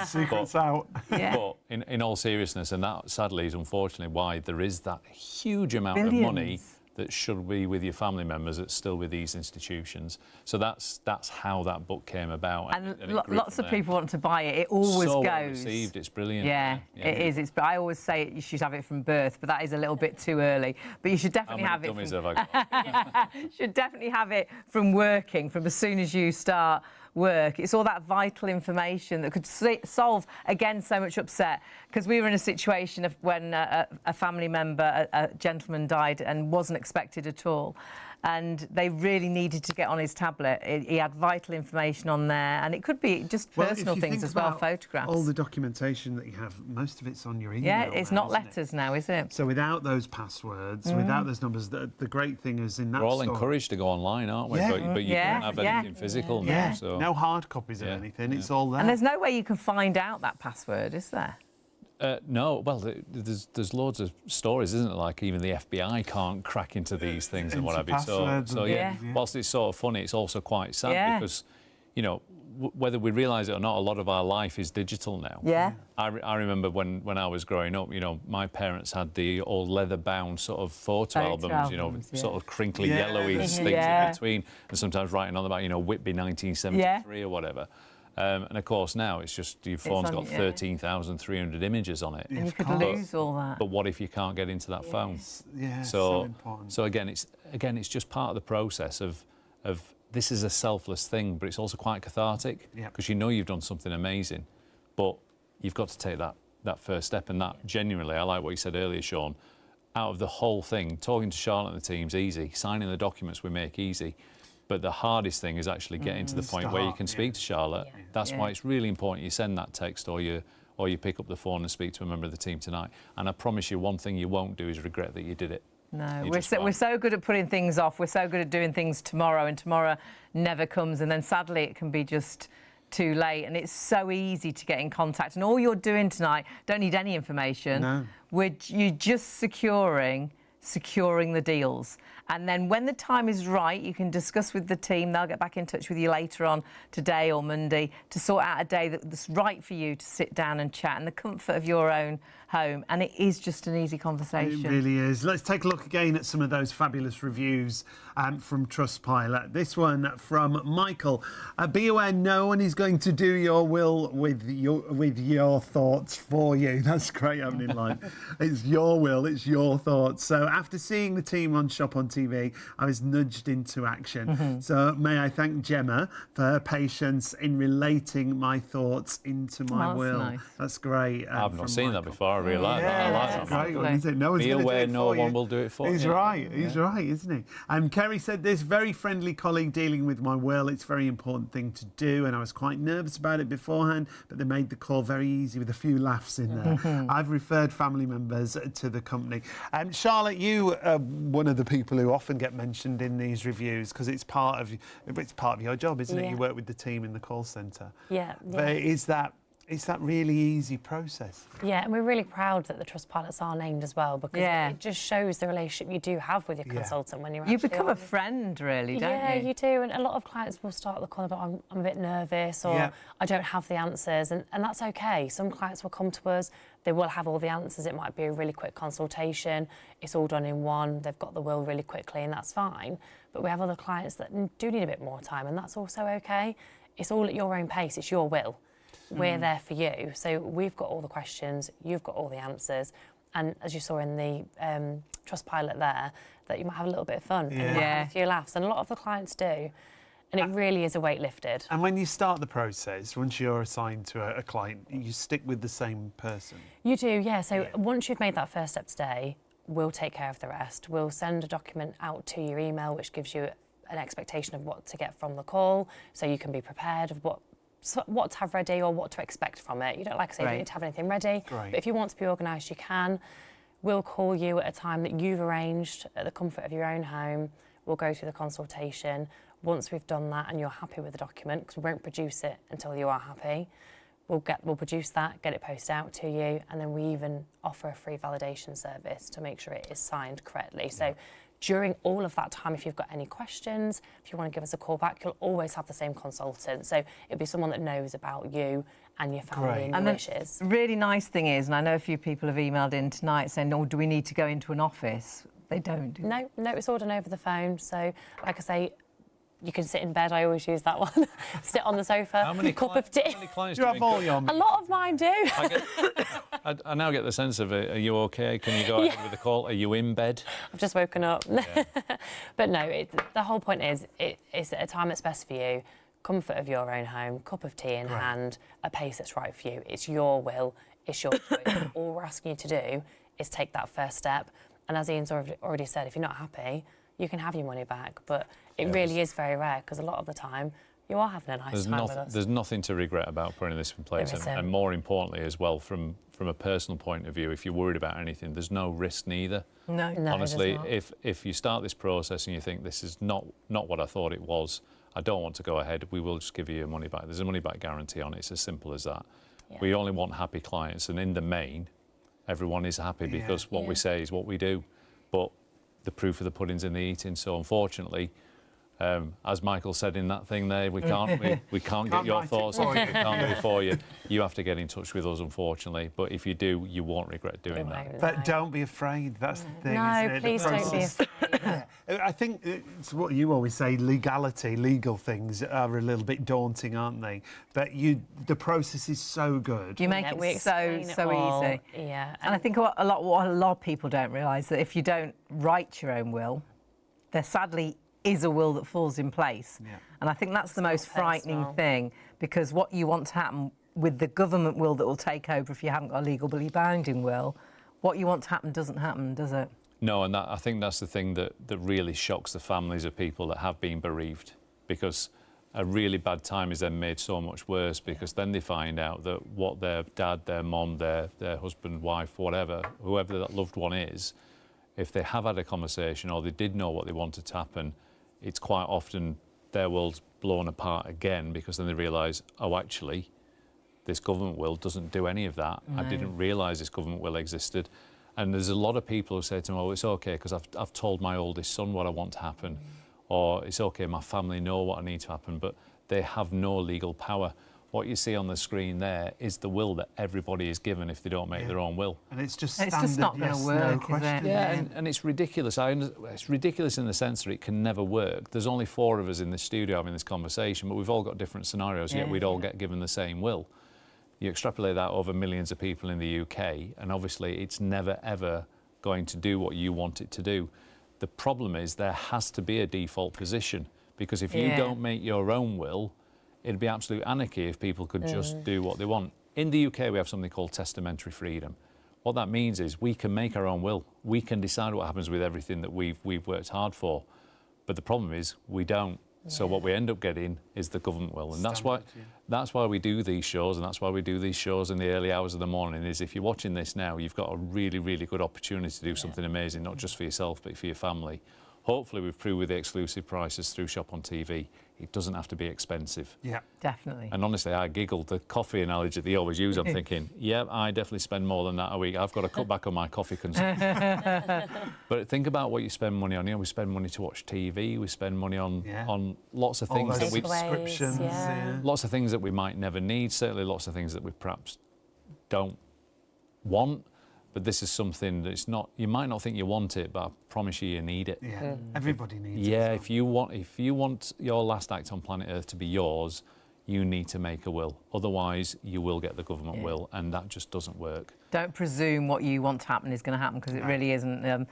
Secrets out. But in all seriousness, and that sadly is unfortunately why there is that huge amount of money that should be with your family members that's still with these institutions. So that's how that book came about. And lots of people want to buy it. It always so goes. Well received. It's brilliant. Yeah, it is. I always say you should have it from birth, but that is a little bit too early. But you should definitely have it. Dummies have I got? Should definitely have it from working, from as soon as you start work. It's all that vital information that could solve, again, so much upset. Because we were in a situation of when a family member, a gentleman, died and wasn't expected at all. And they really needed to get on his tablet. He had vital information on there, and it could be just personal things as well, photographs. All the documentation that you have, most of it's on your email. Yeah, it's now, not letters now, is it? So without those passwords, without those numbers, the great thing is in that We're all encouraged to go online, aren't we? Yeah. But you can't have anything physical now. So. No hard copies of anything, it's all there. And there's no way you can find out that password, is there? No, well, there's loads of stories, isn't it? Like even the FBI can't crack into these things and what have you. So yeah, whilst it's sort of funny, it's also quite sad because, you know, whether we realise it or not, a lot of our life is digital now. Yeah. I remember when I was growing up, you know, my parents had the old leather-bound sort of photo albums, you know, sort of crinkly, yellowy things in between, and sometimes writing on about, you know, Whitby 1973 or whatever. And of course now it's just your phone's got 13,300 images on it. And you could lose all that. But what if you can't get into that phone? Yeah, so important. So again, it's just part of the process of this is a selfless thing, but it's also quite cathartic because you know you've done something amazing, but you've got to take that first step. And that genuinely, I like what you said earlier, Shaun. Out of the whole thing, talking to Charlotte and the team's easy, signing the documents we make easy. But the hardest thing is actually getting to the point where you can speak to Charlotte. That's why it's really important you send that text or you pick up the phone and speak to a member of the team tonight. And I promise you, one thing you won't do is regret that you did it. No, we're so good at putting things off. We're so good at doing things tomorrow, and tomorrow never comes. And then sadly, it can be just too late. And it's so easy to get in contact. And all you're doing tonight, don't need any information. No. You're just securing the deals. And then when the time is right, you can discuss with the team. They'll get back in touch with you later on today or Monday to sort out a day that's right for you to sit down and chat in the comfort of your own home. And it is just an easy conversation. It really is. Let's take a look again at some of those fabulous reviews from Trustpilot. This one from Michael. Be aware no one is going to do your will with your thoughts for you. That's great opening line. It's your will, it's your thoughts. So after seeing the team on Shop on TV, I was nudged into action. So may I thank Gemma for her patience in relating my thoughts into my will. Nice. That's great. I've not seen that before. I realise that. I like that. Great one, isn't it? No one's Be aware no one will do it for you. He's right. He's right, isn't he? And Kerry said this, very friendly colleague dealing with my will. It's a very important thing to do, and I was quite nervous about it beforehand, but they made the call very easy with a few laughs in there. I've referred family members to the company. Charlotte, you are one of the people who often get mentioned in these reviews because it's part of your job, isn't it? You work with the team in the call centre. But is that really easy process? Yeah, and we're really proud that the Trustpilots are named as well because it just shows the relationship you do have with your consultant when you're You become a friend, really, don't you? Yeah, you do. And a lot of clients will start the call about, I'm a bit nervous or I don't have the answers, and that's okay. Some clients will come to us, they will have all the answers. It might be a really quick consultation. It's all done in one. They've got the will really quickly, and that's fine. But we have other clients that do need a bit more time, and that's also okay. It's all at your own pace. It's your will. We're there for you. So we've got all the questions, you've got all the answers. And as you saw in the Trustpilot there, that you might have a little bit of fun and have a few laughs. And a lot of the clients do. And it really is a weight lifted. And when you start the process, once you're assigned to a client, you stick with the same person? You do, yeah. So once you've made that first step today, we'll take care of the rest. We'll send a document out to your email, which gives you an expectation of what to get from the call, so you can be prepared of what to have ready or what to expect from it. You don't, like I say, you don't need to have anything ready. But if you want to be organised, you can. We'll call you at a time that you've arranged at the comfort of your own home. we'll go through the consultation. Once we've done that and you're happy with the document, because we won't produce it until you are happy, we'll produce that, get it posted out to you, and then we even offer a free validation service to make sure it is signed correctly. So during all of that time, if you've got any questions, if you want to give us a call back, you'll always have the same consultant. So it'll be someone that knows about you and your family and your wishes. The really nice thing is, and I know a few people have emailed in tonight saying, oh, do we need to go into an office? They don't, do they? No, it's all done over the phone. So, like I say, you can sit in bed. I always use that one. Sit on the sofa. How many cup of tea. How many clients Do you have all your... A lot of mine do. I now get the sense of, are you okay? Can you go ahead with the call? Are you in bed? I've just woken up. Yeah. But no, the whole point is it's at a time that's best for you, comfort of your own home, cup of tea in hand, a pace that's right for you. It's your will, it's your choice. And all we're asking you to do is take that first step. And as Ian's already said, if you're not happy, you can have your money back. But it really is very rare, because a lot of the time you are having a nice time with us. There's nothing to regret about putting this in place. And more importantly as well, from a personal point of view, if you're worried about anything, there's no risk neither. No, honestly, if you start this process and you think this is not what I thought it was, I don't want to go ahead, we will just give you your money back. There's a money back guarantee on it. It's as simple as that. Yeah. We only want happy clients, and in the main, everyone is happy because what we say is what we do. But the proof of the pudding's in the eating. So unfortunately, as Michael said in that thing there, we can't get your thoughts on it. We can't do it for you. You have to get in touch with us, unfortunately. But if you do, you won't regret doing that. But don't be afraid. That's the thing. No, isn't it? please don't be afraid. I think it's what you always say. Legal things are a little bit daunting, aren't they? But the process is so good. You make it so easy. Yeah, and I think what a lot of people don't realise, that if you don't write your own will, there sadly is a will that falls in place. Yeah. And I think that's the most frightening thing, because what you want to happen with the government will that will take over if you haven't got a legally binding will, what you want to happen doesn't happen, does it? No, and I think that's the thing that really shocks the families of people that have been bereaved, because a really bad time is then made so much worse, because then they find out that what their dad, their mum, their husband, wife, whatever, whoever that loved one is, if they have had a conversation or they did know what they wanted to happen, it's quite often their world's blown apart again, because then they realise, oh, actually, this government will doesn't do any of that. No. I didn't realise this government will existed. And there's a lot of people who say to me, oh, it's OK, because I've told my oldest son what I want to happen. Or it's OK, my family know what I need to happen, but they have no legal power. What you see on the screen there is the will that everybody is given if they don't make their own will. And it's just not going to work, is it? Yeah, and it's ridiculous. It's ridiculous in the sense that it can never work. There's only 4 of us in this studio having this conversation, but we've all got different scenarios, yet we'd all get given the same will. You extrapolate that over millions of people in the UK, and obviously it's never, ever going to do what you want it to do. The problem is there has to be a default position, because if you don't make your own will, it'd be absolute anarchy if people could just do what they want. In the UK, we have something called testamentary freedom. What that means is we can make our own will. We can decide what happens with everything that we've worked hard for. But the problem is we don't. So what we end up getting is the government will. And that's why we do these shows, and that's why we do these shows in the early hours of the morning, is if you're watching this now, you've got a really, really good opportunity to do something amazing, not just for yourself, but for your family. Hopefully we've proved with the exclusive prices through Shop on TV, it doesn't have to be expensive. Yeah, definitely. And honestly, I giggled. The coffee analogy that they always use, I'm thinking, yeah, I definitely spend more than that a week. I've got to cut back on my coffee consumption. But think about what you spend money on. You know, we spend money to watch TV. We spend money on lots of things that we subscriptions. Lots of things that we might never need. Certainly, lots of things that we perhaps don't want. But this is something that's not. You might not think you want it, but I promise you need it. Yeah, everybody needs it. Yeah, if you want your last act on planet Earth to be yours, you need to make a will. Otherwise, you will get the government will, and that just doesn't work. Don't presume what you want to happen is going to happen, because it really isn't.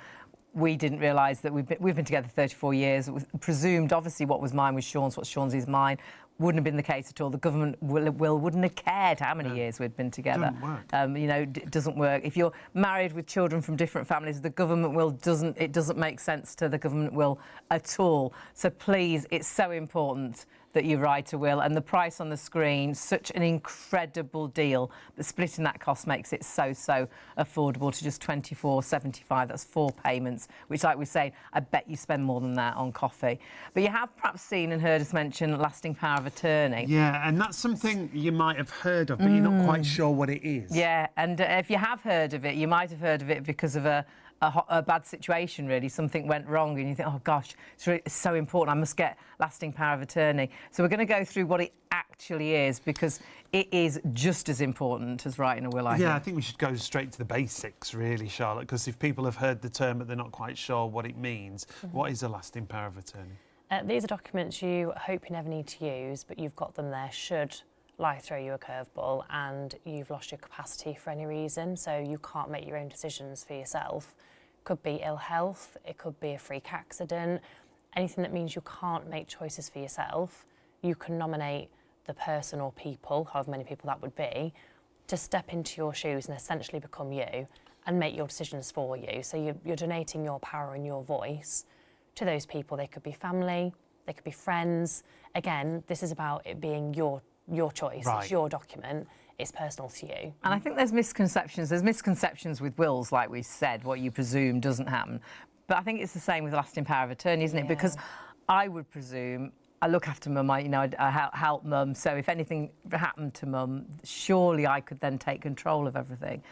We didn't realise that we've been together 34 years. We presumed, obviously, what was mine was Sean's, what Sean's is mine. Wouldn't have been the case at all. The government wouldn't have cared how many years we'd been together. Doesn't work. You know, it doesn't work. If you're married with children from different families, the government will doesn't make sense to the government will at all. So please, it's so important that you write a will, and the price on the screen, such an incredible deal. But splitting that cost makes it so affordable to just $24.75. That's 4 payments, which, like we say, I bet you spend more than that on coffee. But you have perhaps seen and heard us mention lasting power of attorney. Yeah, and that's something you might have heard of, but you're not quite sure what it is. Yeah, and if you have heard of it, you might have heard of it because of a bad situation, really. Something went wrong and you think, oh gosh, it's so important, I must get lasting power of attorney. So we're going to go through what it actually is, because it is just as important as writing a will, I think. I think we should go straight to the basics, really, Charlotte, because if people have heard the term but they're not quite sure what it means, what is a lasting power of attorney? These are documents you hope you never need to use, but you've got them there should life throw you a curveball and you've lost your capacity for any reason, so you can't make your own decisions for yourself. Could be ill health, it could be a freak accident, anything that means you can't make choices for yourself. You can nominate the person or people, however many people that would be, to step into your shoes and essentially become you and make your decisions for you. So you're donating your power and your voice to those people. They could be family, they could be friends. Again, this is about it being your choice. Right. It's your document. It's personal to you. And I think there's misconceptions. There's misconceptions with wills, like we said, what you presume doesn't happen. But I think it's the same with lasting power of attorney, isn't it? Because I would presume, I look after mum, I help mum, so if anything happened to mum, surely I could then take control of everything.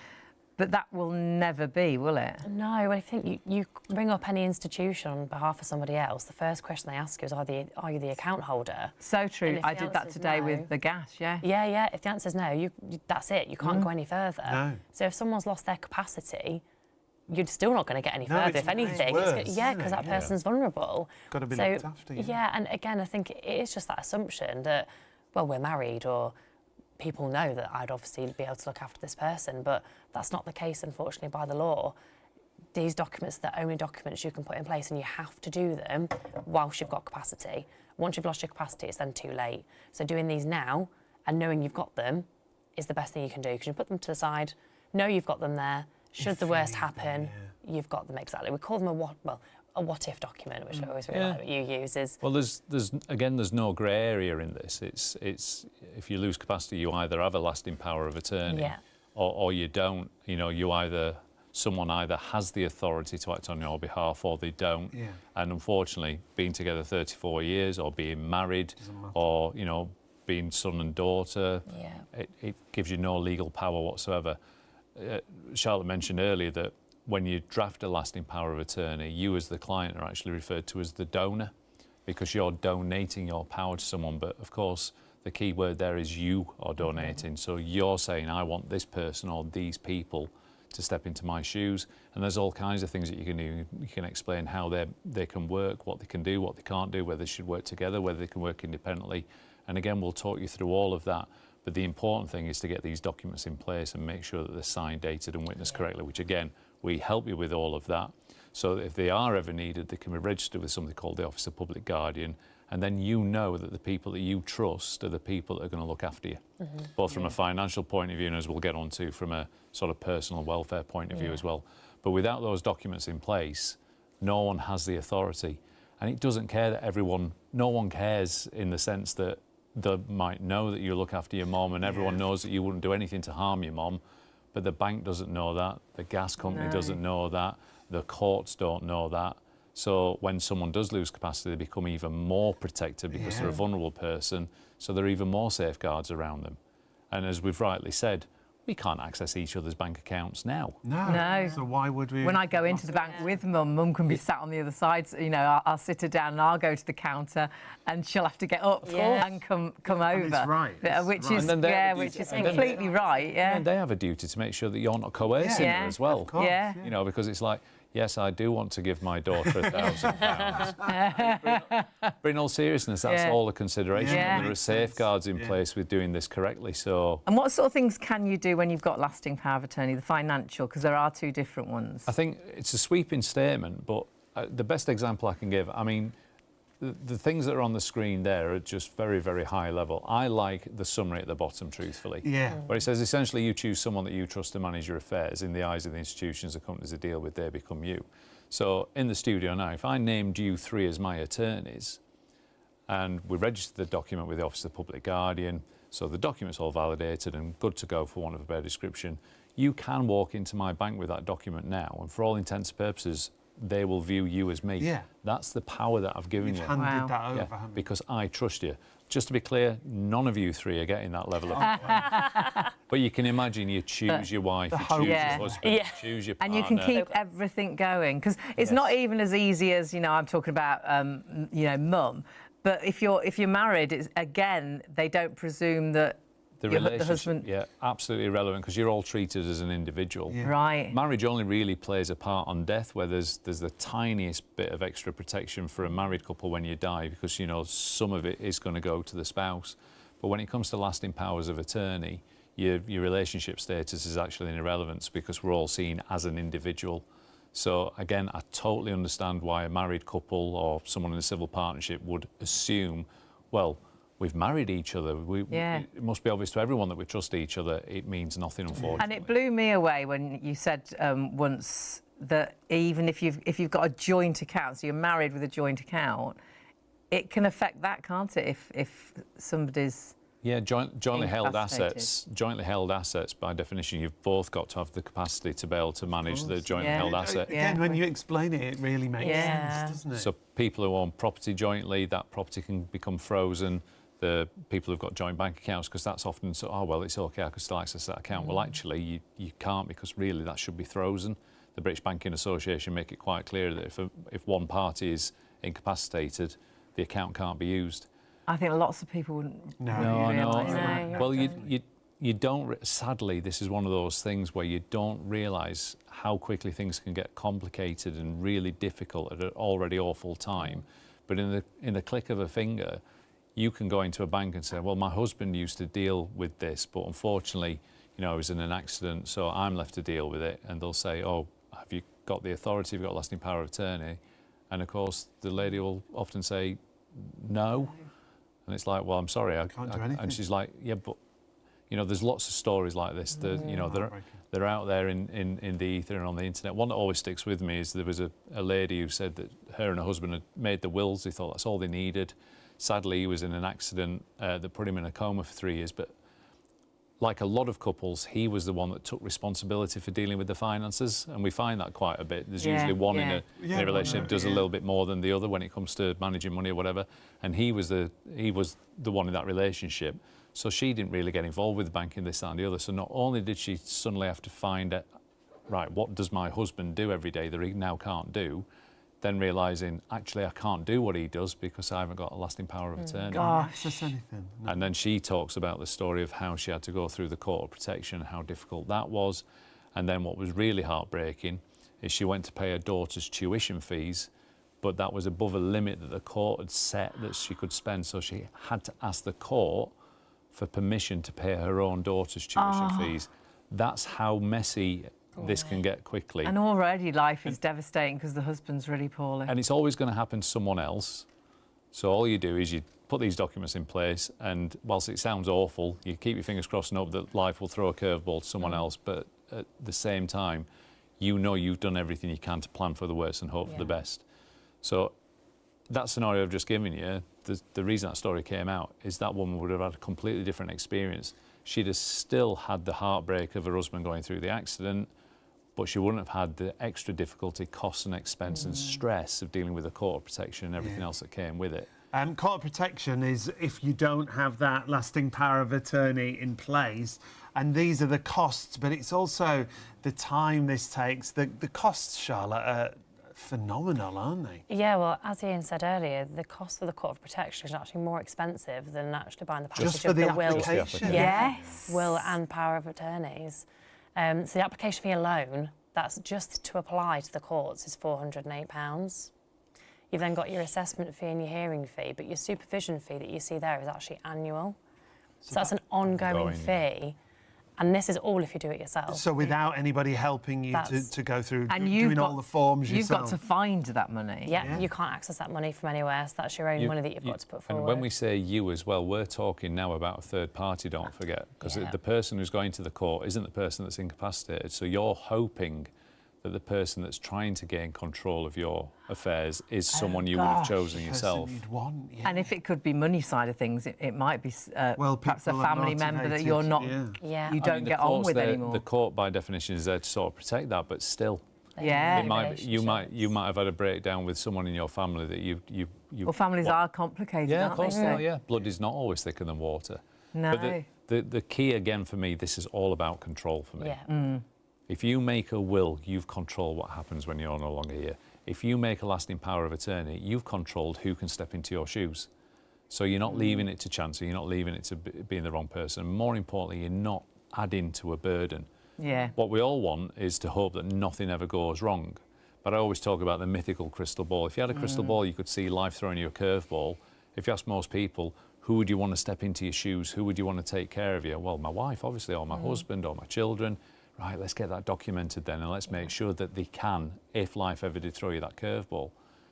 But that will never be, will it? No, I think you ring up any institution on behalf of somebody else, the first question they ask you is, are you the account holder? So true. I did that today with the gas, yeah. Yeah, if the answer is no, that's it. You can't go any further. No. So if someone's lost their capacity, you're still not going to get any further, if anything. Because that person's vulnerable. Got to be looked after. Yeah, and again, I think it is just that assumption that, well, we're married, or people know that I'd obviously be able to look after this person, but that's not the case, unfortunately, by the law. These documents are the only documents you can put in place, and you have to do them whilst you've got capacity. Once you've lost your capacity, it's then too late. So doing these now and knowing you've got them is the best thing you can do, because you put them to the side, know you've got them there. Should the worst happen, you've got them exactly. We call them a what-if document, which I always really like what you use. Well, there's no grey area in this. It's if you lose capacity, you either have a lasting power of attorney, or you don't. You know, someone either has the authority to act on your behalf, or they don't. Yeah. And unfortunately, being together 34 years, or being married, or being son and daughter, it gives you no legal power whatsoever. Charlotte mentioned earlier that when you draft a lasting power of attorney, you as the client are actually referred to as the donor, because you're donating your power to someone. But of course, the key word there is you are donating. So you're saying, I want this person or these people to step into my shoes. And there's all kinds of things that you can do. You can explain how they can work, what they can do, what they can't do, whether they should work together, whether they can work independently. And again, we'll talk you through all of that. But the important thing is to get these documents in place and make sure that they're signed, dated and witnessed correctly, which again, we help you with all of that. So if they are ever needed, they can be registered with something called the Office of Public Guardian, and then you know that the people that you trust are the people that are going to look after you, both from a financial point of view and, as we'll get on to, from a sort of personal welfare point of view as well. But without those documents in place, no one has the authority. And it doesn't care that no one cares in the sense that they might know that you look after your mom, and everyone knows that you wouldn't do anything to harm your mom, but the bank doesn't know that, the gas company doesn't know that, the courts don't know that. So when someone does lose capacity, they become even more protected because they're a vulnerable person, so there are even more safeguards around them. And as we've rightly said, we can't access each other's bank accounts now. No. So why would we? When I go into the bank with mum can be sat on the other side. So, I'll sit her down and I'll go to the counter, and she'll have to get up and come over. That's right. Which is completely right. Yeah. And they have a duty to make sure that you're not coercing her as well. Of course. Yeah. Because it's like, yes, I do want to give my daughter £1,000. But in all seriousness, that's all a consideration. Yeah. There are safeguards in place with doing this correctly. So, and what sort of things can you do when you've got lasting power of attorney? The financial, because there are two different ones. I think it's a sweeping statement, but the best example I can give, the things that are on the screen there are just very, very high level. I like the summary at the bottom, truthfully. Yeah. Where it says, essentially, you choose someone that you trust to manage your affairs. In the eyes of the institutions, the companies that deal with, they become you. So in the studio now, if I named you three as my attorneys, and we registered the document with the Office of the Public Guardian, so the document's all validated and good to go, for want of a better description. You can walk into my bank with that document now, and for all intents and purposes, they will view you as me. Yeah. That's the power that I've given You've you. handed that over, Yeah, haven't you? because I trust you. Just to be clear, none of you three are getting that level of... But you can imagine you choose your wife, you choose your husband, you choose your partner. And you can keep everything going. Because it's not even as easy as, I'm talking about, mum. But if you're married, it's, again, they don't presume that the relationship, husband... Yeah, absolutely irrelevant, because you're all treated as an individual. Yeah. Right. Marriage only really plays a part on death, where there's the tiniest bit of extra protection for a married couple when you die, because, some of it is going to go to the spouse. But when it comes to lasting powers of attorney, your relationship status is actually an irrelevance, because we're all seen as an individual. So, again, I totally understand why a married couple or someone in a civil partnership would assume, well, we've married each other. It must be obvious to everyone that we trust each other. It means nothing, unfortunately. And it blew me away when you said once that even if you've got a joint account, so you're married with a joint account, it can affect that, can't it? If somebody's jointly held assets. Jointly held assets, by definition, you've both got to have the capacity to be able to manage the jointly held asset. Again, when you explain it, it really makes sense, doesn't it? So people who own property jointly, that property can become frozen. The people who've got joint bank accounts, because that's often so, oh, well, it's okay, I can still access that account. Well, actually, you can't, because really that should be frozen. The British Banking Association make it quite clear that if one party is incapacitated, the account can't be used. I think lots of people wouldn't No. realise that. Well, you don't... Sadly, this is one of those things where you don't realise how quickly things can get complicated and really difficult at an already awful time. But in the click of a finger, you can go into a bank and say, well, my husband used to deal with this, but unfortunately, I was in an accident, so I'm left to deal with it. And they'll say, oh, have you got the authority, have you got lasting power of attorney? And of course, the lady will often say, no. And it's like, well, I'm sorry, I can't do anything. And she's like, yeah, but, there's lots of stories like this that, they're out there in the ether and on the internet. One that always sticks with me is there was a lady who said that her and her husband had made the wills. They thought that's all they needed. Sadly, he was in an accident that put him in a coma for 3 years. But like a lot of couples, he was the one that took responsibility for dealing with the finances. And we find that quite a bit. There's usually one in a relationship does a little bit more than the other when it comes to managing money or whatever. And he was the one in that relationship. So she didn't really get involved with the banking, this, that and the other. So not only did she suddenly have to find out, right, what does my husband do every day that he now can't do? Then realising, actually, I can't do what he does because I haven't got a lasting power of attorney. Gosh. Anything. And then she talks about the story of how she had to go through the court of protection, how difficult that was. And then what was really heartbreaking is she went to pay her daughter's tuition fees, but that was above a limit that the court had set that she could spend. So she had to ask the court for permission to pay her own daughter's tuition fees. That's how messy this can get quickly. And already life is devastating because the husband's really poorly. And it's always going to happen to someone else. So all you do is you put these documents in place, and whilst it sounds awful, you keep your fingers crossed and hope that life will throw a curveball to someone else. But at the same time, you've done everything you can to plan for the worst and hope for the best. So that scenario I've just given you, the reason that story came out is that woman would have had a completely different experience. She'd have still had the heartbreak of her husband going through the accident, but she wouldn't have had the extra difficulty, costs and expense and stress of dealing with the court of protection and everything else that came with it. Court of protection is if you don't have that lasting power of attorney in place, and these are the costs, but it's also the time this takes. The costs, Charlotte, are phenomenal, aren't they? Yeah, well, as Ian said earlier, the cost for the court of protection is actually more expensive than actually buying the package of the will. Yes. Will and power of attorneys. So the application fee alone, that's just to apply to the courts, is £408. You've then got your assessment fee and your hearing fee, but your supervision fee that you see there is actually annual. So that's an ongoing fee. And this is all if you do it yourself. So without anybody helping you to go through doing all the forms yourself. You've got to find that money. Yeah, you can't access that money from anywhere, so that's your own money that you've got to put forward. And when we say you as well, we're talking now about a third party, don't forget, because the person who's going to the court isn't the person that's incapacitated. So you're hoping that the person that's trying to gain control of your affairs is someone you would have chosen yourself. And if it could be money side of things, it might be perhaps a family member that you're not, you don't get on with anymore. The court, by definition, is there to sort of protect that, but still. Yeah. You might have had a breakdown with someone in your family that you well, families are complicated, aren't they? Yeah. Blood is not always thicker than water. No. But the key, again, for me, this is all about control for me. Yeah. If you make a will, you've controlled what happens when you're no longer here. If you make a lasting power of attorney, you've controlled who can step into your shoes. So you're not leaving it to chance, or you're not leaving it to being the wrong person. And more importantly, you're not adding to a burden. Yeah. What we all want is to hope that nothing ever goes wrong. But I always talk about the mythical crystal ball. If you had a crystal ball, you could see life throwing you a curveball. If you ask most people, who would you want to step into your shoes? Who would you want to take care of you? Well, my wife, obviously, or my husband, or my children. Right, let's get that documented then, and let's make sure that they can, if life ever did throw you that curveball.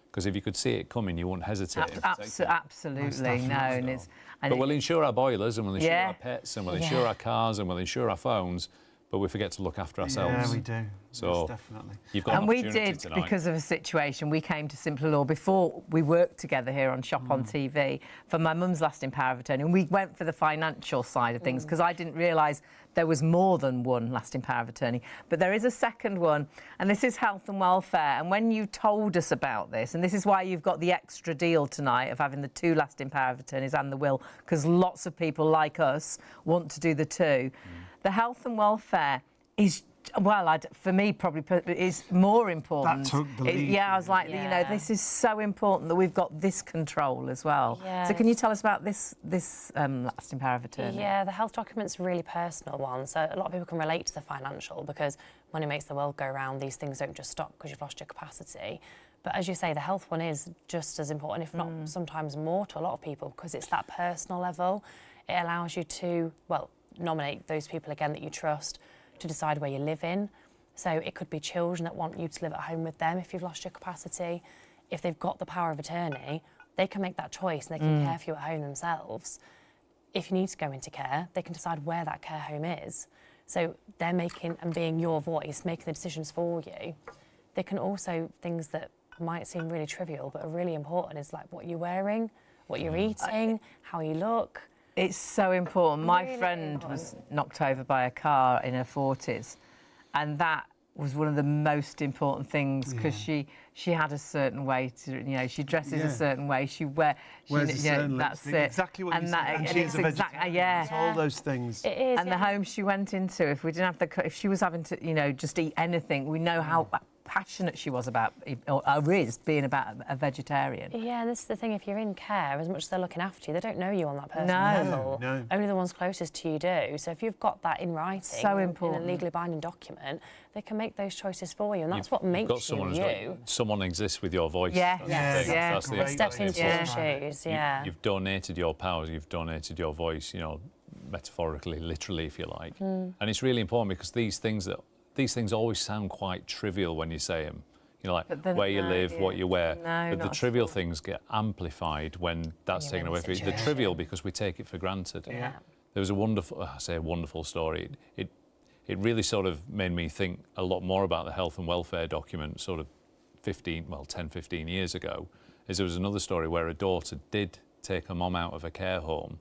Because if you could see it coming, you wouldn't hesitate. Absolutely, no. But we'll insure our boilers, and we'll insure our pets, and we'll insure our cars, and we'll insure our phones, but we forget to look after ourselves. Yeah, we do. So yes, definitely. You've got and we did tonight. because of a situation. We came to Simpler Law before we worked together here on Shop on TV for my mum's lasting power of attorney, and we went for the financial side of things because I didn't realise there was more than one lasting power of attorney. But there is a second one, and this is health and welfare. And when you told us about this, and this is why you've got the extra deal tonight of having the 2 lasting power of attorneys and the will, because lots of people like us want to do the 2. The health and welfare is, well, for me, probably is more important. That took the lead. I was like, you know, this is so important that we've got this control as well. Yeah. So can you tell us about this lasting power of attorney? Yeah, the health document's a really personal one. So a lot of people can relate to the financial because money makes the world go round. These things don't just stop because you've lost your capacity. But as you say, the health one is just as important, if not sometimes more to a lot of people, because it's that personal level. It allows you to, well, nominate those people again that you trust to decide where you live in. So it could be children that want you to live at home with them if you've lost your capacity. If they've got the power of attorney, they can make that choice and they can care for you at home themselves. If you need to go into care, they can decide where that care home is. So they're making and being your voice, making the decisions for you. They can also, things that might seem really trivial but are really important is like what you're wearing, what you're eating, how you look. It's so important. My friend was knocked over by a car in her 40s, and that was one of the most important things because she had a certain way to, you know, she dresses a certain way, she wears a certain that's lipstick. it. Exactly what and you that, said. And and she's it's a exactly, vegetarian. All those things. It is. And the home she went into, if we didn't have if she was having to, you know, just eat anything, we know how passionate she was about, or is being about a vegetarian. Yeah, and this is the thing, if you're in care, as much as they're looking after you, they don't know you on that personal level. No. Only the ones closest to you do. So if you've got that in writing, so important, in a legally binding document, they can make those choices for you, and that's what makes you. Someone exists with your voice. That's the stepped into your shoes, You've donated your powers, you've donated your voice, you know, metaphorically, literally, if you like. And it's really important because these things always sound quite trivial when you say them. You know, like where you live, what you wear. But the trivial things get amplified when that's taken away from you. The trivial because we take it for granted. Yeah. There was a wonderful story. It really sort of made me think a lot more about the health and welfare document sort of 10, 15 years ago. There was another story where a daughter did take her mum out of a care home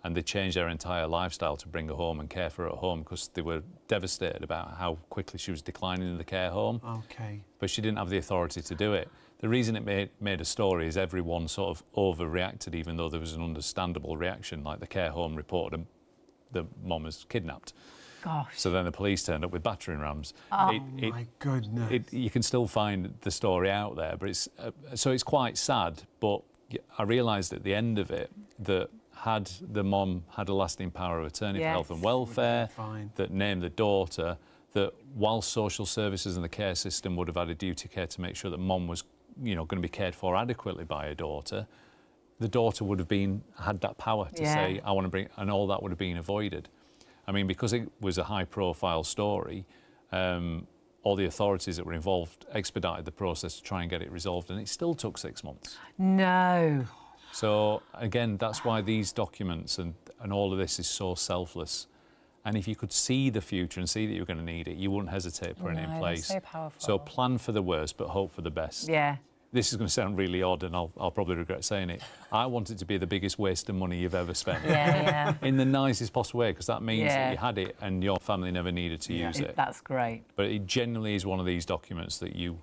and they changed their entire lifestyle to bring her home and care for her at home because they were devastated about how quickly she was declining in the care home. Okay. But she didn't have the authority to do it. The reason it made a story is everyone sort of overreacted, even though there was an understandable reaction, like the care home reported the mum was kidnapped. Gosh. So then the police turned up with battering rams. Oh my goodness. You can still find the story out there, but it's quite sad. But I realised at the end of it that had the mum had a lasting power of attorney for health and welfare, that named the daughter, that while social services and the care system would have had a duty of care to make sure that mum was, you know, going to be cared for adequately by her daughter, the daughter would have had that power to say, I want to bring, and all that would have been avoided. I mean, because it was a high-profile story, all the authorities that were involved expedited the process to try and get it resolved, and it still took 6 months. No. So, again, that's why these documents and all of this is so selfless. And if you could see the future and see that you're going to need it, you wouldn't hesitate putting it in place. That's so powerful. So plan for the worst, but hope for the best. Yeah. This is going to sound really odd, and I'll probably regret saying it. I want it to be the biggest waste of money you've ever spent. Yeah. In the nicest possible way, because that means that you had it and your family never needed to use it. That's great. But it generally is one of these documents that you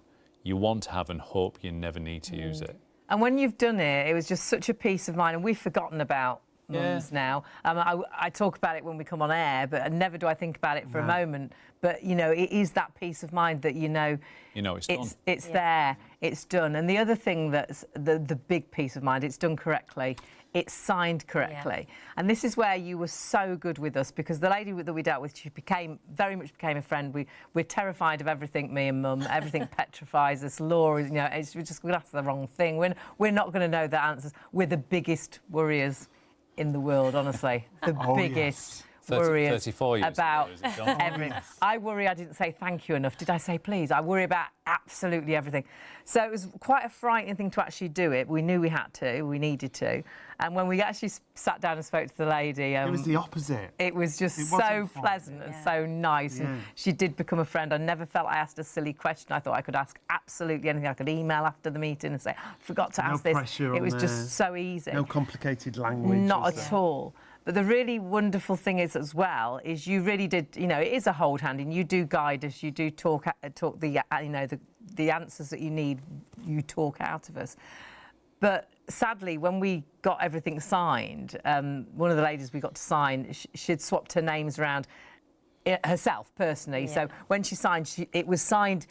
want to have and hope you never need to use it. And when you've done it, it was just such a peace of mind, and we've forgotten about mums now. I talk about it when we come on air, but never do I think about it for a moment. But, you know, it is that peace of mind that, you know it's done. It's there, it's done. And the other thing that's the big peace of mind, it's done correctly. It's signed correctly. And this is where you were so good with us, because the lady that we dealt with, she very much became a friend. We're terrified of everything, me and Mum. Everything petrifies us. Law is, you know, we're just going to ask the wrong thing. We're not going to know the answers. We're the biggest worriers in the world, honestly. The biggest. Worry 34 years about ago, everything. I worry I didn't say thank you enough. Did I say please? I worry about absolutely everything. So it was quite a frightening thing to actually do it. We knew we had to, we needed to. And when we actually sat down and spoke to the lady... it was the opposite. It was just so pleasant and so nice. And she did become a friend. I never felt I asked a silly question. I thought I could ask absolutely anything. I could email after the meeting and say, I forgot to ask this. Pressure it was on just so easy. No complicated language. Not at all. But the really wonderful thing is, as well, is you really did, you know, it is a hold hand, and you do guide us, you do talk the, you know, the answers that you need, you talk out of us. But sadly, when we got everything signed, one of the ladies we got to sign, she'd swapped her names around herself personally. So when she signed, it was signed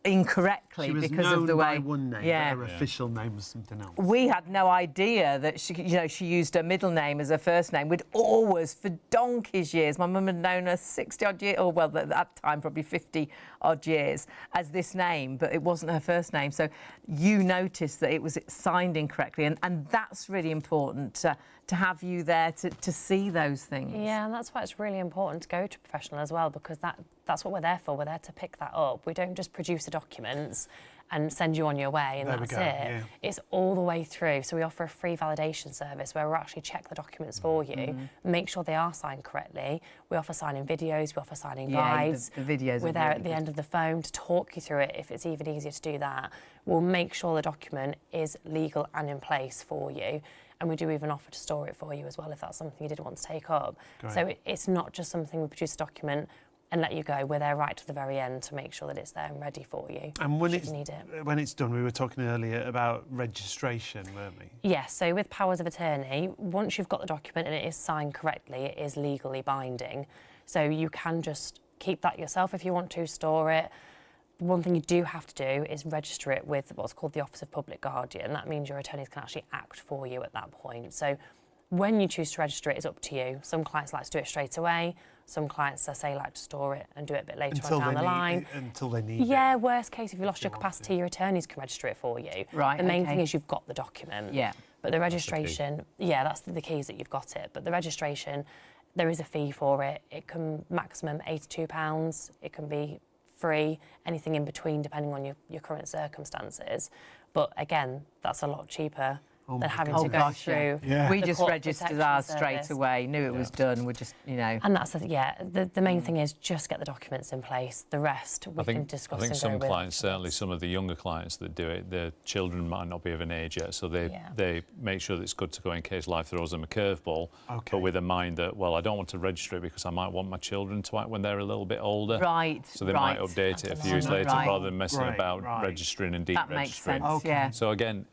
incorrectly because of the way. She was known by one name, but her official name was something else. We had no idea that she used her middle name as her first name. We'd always, for donkey's years, my mum had known her 60-odd years, or well, at that time probably 50-odd years, as this name, but it wasn't her first name. So you noticed that it was signed incorrectly, and that's really important to have you there to see those things. Yeah, and that's why it's really important to go to a professional as well, because that's what we're there for. We're there to pick that up. We don't just produce the documents and send you on your way and that's it. Yeah. It's all the way through. So we offer a free validation service where we'll actually check the documents for you, make sure they are signed correctly. We offer signing videos, we offer signing guides. The videos We're there at the end of the phone to talk you through it if it's even easier to do that. We'll make sure the document is legal and in place for you. And we do even offer to store it for you as well if that's something you did want to take up. Great. So it's not just something we produce a document and let you go. We're there right to the very end to make sure that it's there and ready for you. And when it's done, we were talking earlier about registration, weren't we? Yes, so with powers of attorney, once you've got the document and it is signed correctly, it is legally binding. So you can just keep that yourself if you want to, store it. One thing you do have to do is register it with what's called the Office of Public Guardian. That means your attorneys can actually act for you at that point. So when you choose to register it, it's up to you. Some clients like to do it straight away. Some clients, I say, like to store it and do it a bit later on down the line. Until they need it. Yeah, worst case, if you lost your capacity, your attorneys can register it for you. Right, the main thing is you've got the document. Yeah. But the registration, that's the key is that you've got it. But the registration, there is a fee for it. It can maximum £82. It can be free, anything in between, depending on your current circumstances. But again, that's a lot cheaper than having to go through. Yeah. We just registered ours straight away, knew it was done. We're just, you know. And that's the main thing is just get the documents in place. The rest we can discuss. I think some clients, certainly some of the younger clients that do it, their children might not be of an age yet, so they make sure that it's good to go in case life throws them a curveball, but with a mind that, well, I don't want to register it because I might want my children to act when they're a little bit older. Right. So they might update it a few years later rather than messing about registering and deregistering. That makes sense, yeah. So again,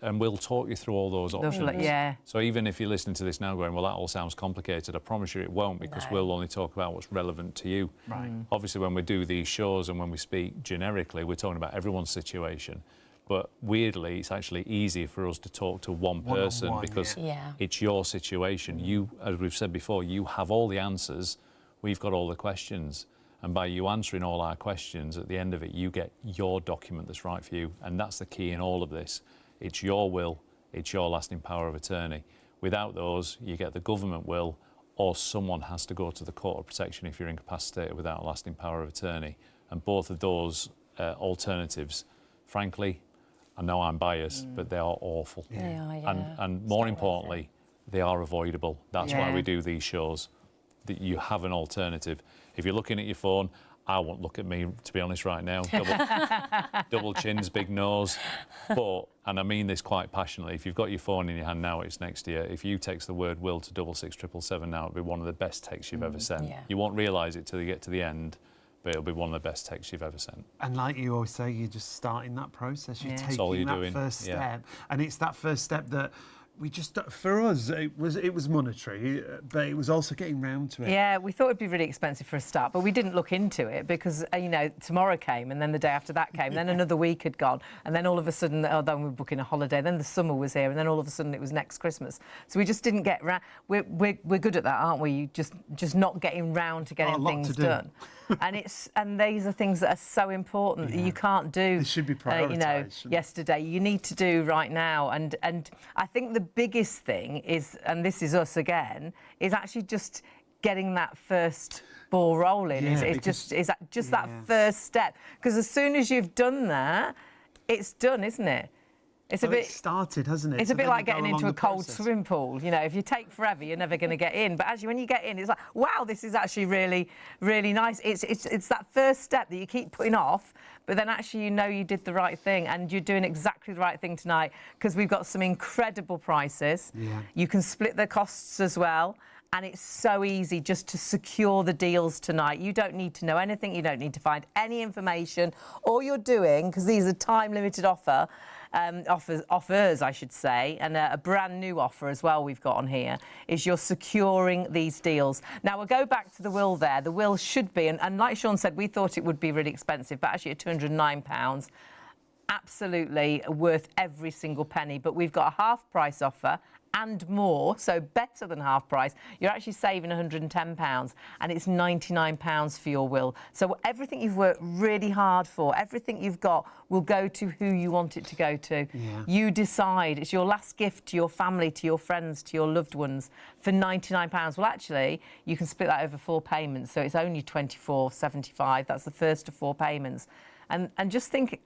and we'll talk you through all those options. Yeah. So even if you're listening to this now going, well, that all sounds complicated, I promise you it won't, because we'll only talk about what's relevant to you. Right. Obviously, when we do these shows and when we speak generically, we're talking about everyone's situation. But weirdly, it's actually easier for us to talk to one person because it's your situation. You, as we've said before, you have all the answers. We've got all the questions. And by you answering all our questions, at the end of it, you get your document that's right for you. And that's the key in all of this. It's your will. It's your lasting power of attorney. Without those, you get the government will, or someone has to go to the court of protection if you're incapacitated without a lasting power of attorney. And both of those alternatives, frankly, I know I'm biased, but they are awful. They are, and more importantly, they are avoidable. That's why we do these shows. that you have an alternative. If you're looking at your phone, I won't look at me, to be honest, right now. Double chins, big nose. But, and I mean this quite passionately, if you've got your phone in your hand now, it's next to you. If you text the word Will to 66777 now, it'll be one of the best texts you've ever sent. Yeah. You won't realise it till you get to the end, but it'll be one of the best texts you've ever sent. And like you always say, you're just starting that process. You're That's all taking you're that doing. first Yeah. step. And it's that first step that we just, for us, it was monetary, but it was also getting round to it. Yeah, we thought it'd be really expensive for a start, but we didn't look into it because, you know, tomorrow came and then the day after that came, then another week had gone, and then all of a sudden, oh, then we were booking a holiday, then the summer was here, and then all of a sudden it was next Christmas. So we just didn't get round. We're good at that, aren't we? Just not getting round to getting things done. And these are things that are so important that you can't do. They should be prioritised. Yesterday. You need to do right now. And I think the biggest thing is, and this is us again, is actually just getting that first ball rolling. Yeah, Is just that first step. Because as soon as you've done that, it's done, isn't it? It's a bit started, hasn't it? It's a bit like getting into a cold swimming pool. You know, if you take forever, you're never going to get in. But actually, when you get in, it's like, wow, this is actually really, really nice. It's that first step that you keep putting off, but then actually you know you did the right thing and you're doing exactly the right thing tonight because we've got some incredible prices. Yeah. You can split the costs as well. And it's so easy just to secure the deals tonight. You don't need to know anything. You don't need to find any information. All you're doing, because these are time-limited offers, I should say, and a brand new offer as well we've got on here, is you're securing these deals. Now, we'll go back to the will there. The will should be, and like Shaun said, we thought it would be really expensive, but actually at £209, absolutely worth every single penny. But we've got a half-price offer and more, so better than half price. You're actually saving £110 and it's £99 for your will. So everything you've worked really hard for, everything you've got will go to who you want it to go to. Yeah. You decide. It's your last gift to your family, to your friends, to your loved ones for £99. Well, actually, you can split that over 4 payments, so it's only £24.75. That's the first of 4 payments. And just think,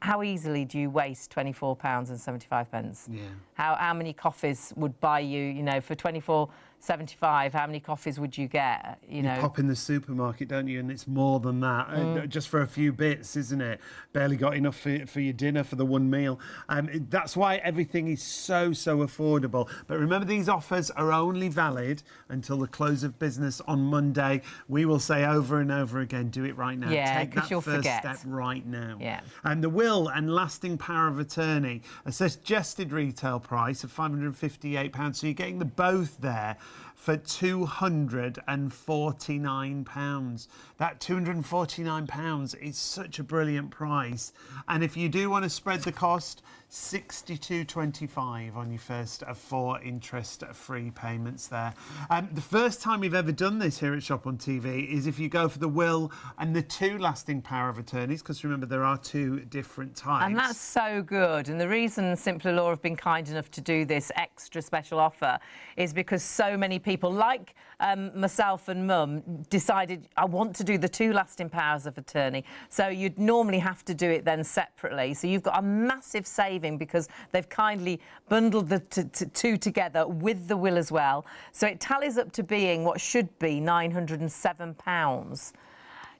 how easily do you waste £24.75? Yeah. How many coffees would buy you, you know, for £24.75? How many coffees would you get? You know, pop in the supermarket, don't you? And it's more than that, just for a few bits, isn't it? Barely got enough for your dinner for the one meal. That's why everything is so affordable. But remember, these offers are only valid until the close of business on Monday. We will say over and over again, do it right now. Yeah, take that you'll first forget. step right now. Yeah. And the will and lasting power of attorney, a suggested retail price of £558. So you're getting the both there for £249. That £249 is such a brilliant price. And if you do want to spread the cost, £62.25 on your first of 4 interest-free payments there. The first time we've ever done this here at Shop on TV is if you go for the will and the 2 lasting power of attorneys, because remember there are 2 different types. And that's so good. And the reason Simpler Law have been kind enough to do this extra special offer is because so many people, like myself and Mum, decided, I want to do the 2 lasting powers of attorney. So you'd normally have to do it then separately. So you've got a massive saving because they've kindly bundled the 2 together with the will as well. So it tallies up to being what should be £907.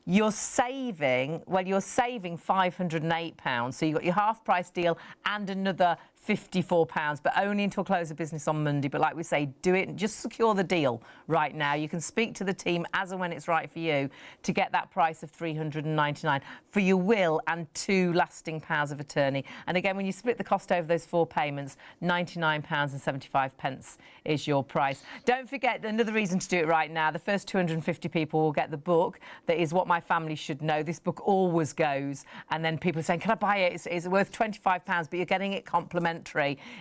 You're saving £508. So you've got your half price deal and another £54, but only until close of business on Monday. But like we say, do it, just secure the deal right now. You can speak to the team as and when it's right for you to get that price of £399 for your will and 2 lasting powers of attorney. And again, when you split the cost over those 4 payments, £99.75 is your price. Don't forget, another reason to do it right now, the first 250 people will get the book that is What My Family Should Know. This book always goes, and then people are saying, can I buy it? It's worth £25, but you're getting it complimentary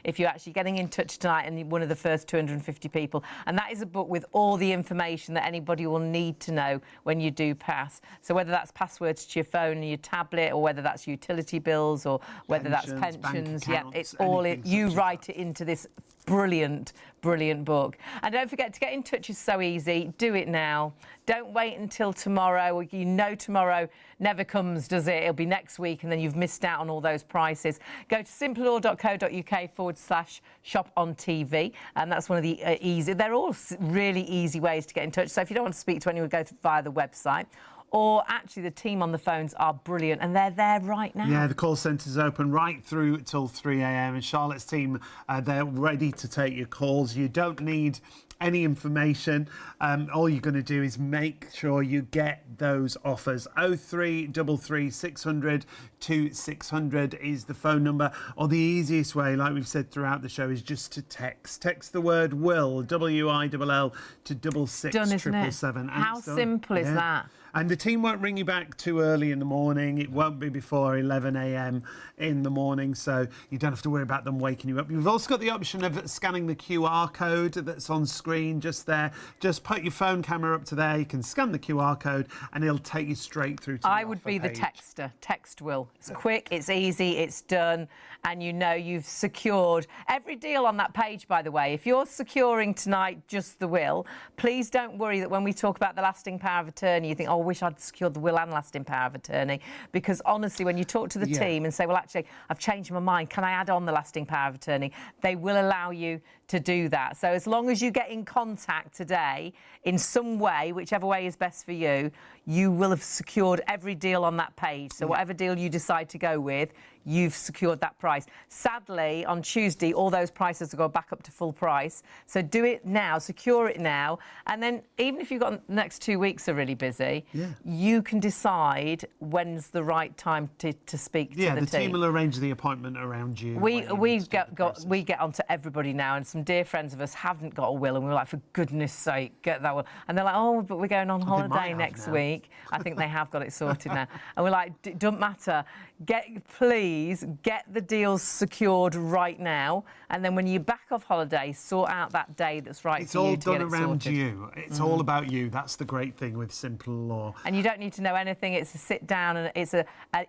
if you're actually getting in touch tonight and one of the first 250 people. And that is a book with all the information that anybody will need to know when you do pass. So whether that's passwords to your phone and your tablet, or whether that's utility bills, or whether that's pensions, yeah, it's all it. You write it into this brilliant brilliant book. And don't forget, to get in touch is so easy. Do it now. Don't wait until tomorrow. You know tomorrow never comes, does it? It'll be next week, and then you've missed out on all those prices. Go to simplelaw.co.uk/shop on TV, and that's one of the easy. They're all really easy ways to get in touch. So if you don't want to speak to anyone, go via the website. Or actually, the team on the phones are brilliant, and they're there right now. Yeah, the call centre's open right through till 3 a.m. And Charlotte's team, they're ready to take your calls. You don't need any information. All you're going to do is make sure you get those offers. 0333 600 2600 is the phone number. Or the easiest way, like we've said throughout the show, is just to text. Text the word WILL, WILL, to 66777. How simple is that? And the team won't ring you back too early in the morning. It won't be before 11 a.m. in the morning, so you don't have to worry about them waking you up. You've also got the option of scanning the QR code that's on screen just there. Just put your phone camera up to there. You can scan the QR code, and it'll take you straight through to the I would be the texter. Text Will. It's quick, it's easy, it's done, and you know you've secured every deal on that page, by the way. If you're securing tonight just the will, please don't worry that when we talk about the lasting power of attorney, you think, oh, I wish I'd secured the will and lasting power of attorney. Because honestly, when you talk to the team and say, well, actually, I've changed my mind, can I add on the lasting power of attorney? They will allow you to do that. So as long as you get in contact today in some way, whichever way is best for you, you will have secured every deal on that page. So whatever deal you decide to go with, you've secured that price. Sadly, on Tuesday, all those prices will go back up to full price. So do it now, secure it now. And then even if you've got the next 2 weeks are really busy, you can decide when's the right time to speak to the team. Yeah, the team will arrange the appointment around you. We get onto everybody now, and some dear friends of us haven't got a will, and we're like, for goodness sake, get that will. And they're like, oh, but we're going on holiday next week. I think they have got it sorted now. And we're like, it doesn't matter. Please get the deals secured right now, and then when you're back off holiday, sort out that day that's right for you to get it sorted. It's all done around you. It's all about you. That's the great thing with Simple Law. And you don't need to know anything. It's a sit down, and it's an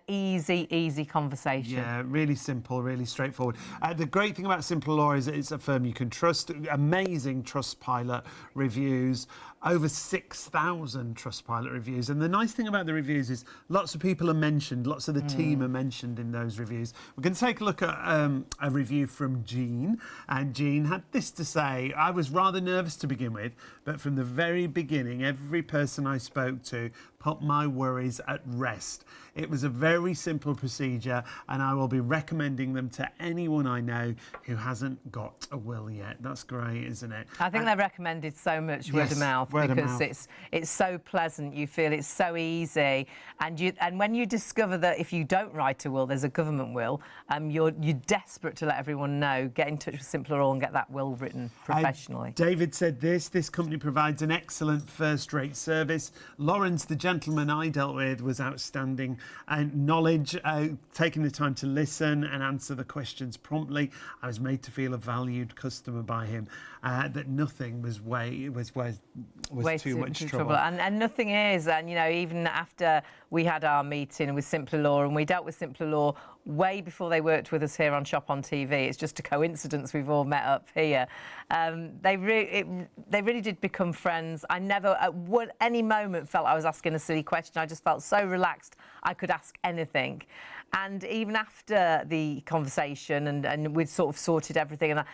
easy conversation. Yeah, really simple, really straightforward. The great thing about Simple Law is it's a firm you can trust. Amazing Trustpilot reviews. Over 6,000 Trustpilot reviews. And the nice thing about the reviews is lots of people are mentioned, lots of the team are mentioned in those reviews. We're going to take a look at a review from Jean. And Jean had this to say: I was rather nervous to begin with, but from the very beginning, every person I spoke to put my worries at rest. It was a very simple procedure, and I will be recommending them to anyone I know who hasn't got a will yet. That's great, isn't it? I think they're recommended so much word of mouth, because it's so pleasant. You feel it's so easy, and when you discover that if you don't write a will, there's a government will, you're desperate to let everyone know. Get in touch with Simple Law and get that will written professionally. David said this company provides an excellent first-rate service. Lawrence, the gentleman I dealt with, was outstanding, and knowledge, taking the time to listen and answer the questions promptly. I was made to feel a valued customer by him. That nothing was too much trouble. And nothing is. And even after we had our meeting with Simple Law, and we dealt with Simple Law way before they worked with us here on Shop on TV. It's just a coincidence we've all met up here. They really did become friends. I never at any moment felt I was asking a silly question. I just felt so relaxed I could ask anything. And even after the conversation, and we'd sort of sorted everything, and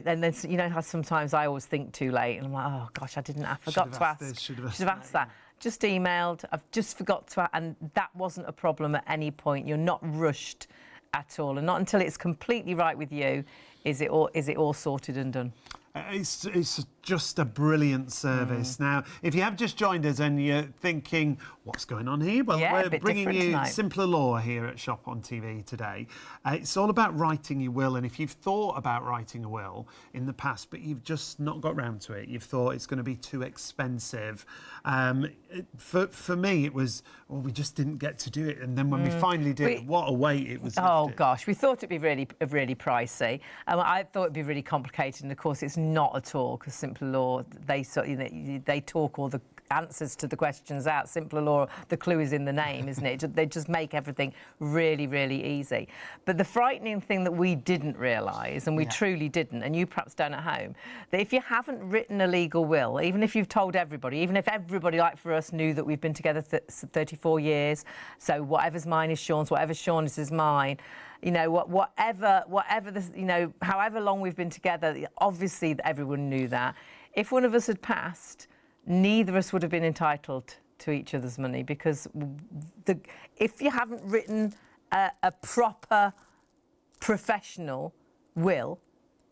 then how sometimes I always think too late, and I'm like, oh gosh, I forgot to ask. Should have asked that. Just emailed. I've just forgot to, and that wasn't a problem at any point. You're not rushed at all, and not until it's completely right with you is it all sorted and done. It's just a brilliant service. Now, if you have just joined us and you're thinking, what's going on here? Well, we're bringing you tonight. Simpler Law here at Shop on TV today. It's all about writing your will. And if you've thought about writing a will in the past, but you've just not got round to it, you've thought it's going to be too expensive. For me, it was, well, we just didn't get to do it. And then when we finally did it, what a wait it was. Oh, gosh, we thought it'd be really pricey. I thought it'd be really complicated. And, of course, it's not at all, because simpler law, they talk all the answers to the questions out. Simpler law, the clue is in the name, isn't it? They just make everything really, really easy. But the frightening thing that we didn't realise, and we truly didn't, and you perhaps don't at home, that if you haven't written a legal will, even if you've told everybody, even if everybody, like for us, knew that we've been together 34 years, so whatever's mine is Sean's, whatever Sean's is mine, you know, whatever this, you know, however long we've been together, obviously everyone knew that. If one of us had passed, neither of us would have been entitled to each other's money, because if you haven't written a proper professional will,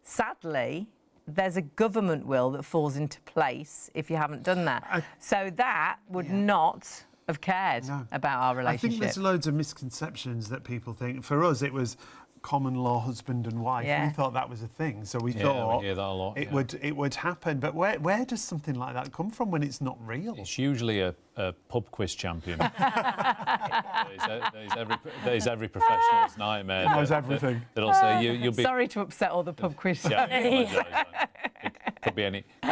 sadly, there's a government will that falls into place if you haven't done that. So that would not have cared about our relationship. I think there's loads of misconceptions that people think. For us, it was common law husband and wife. We thought that was a thing, so we thought we hear that a lot, it would happen. But where does something like that come from when it's not real? It's usually a pub quiz champion. There's every professional's nightmare. Knows everything. That'll say you'll be. Sorry to upset all the pub quiz. It could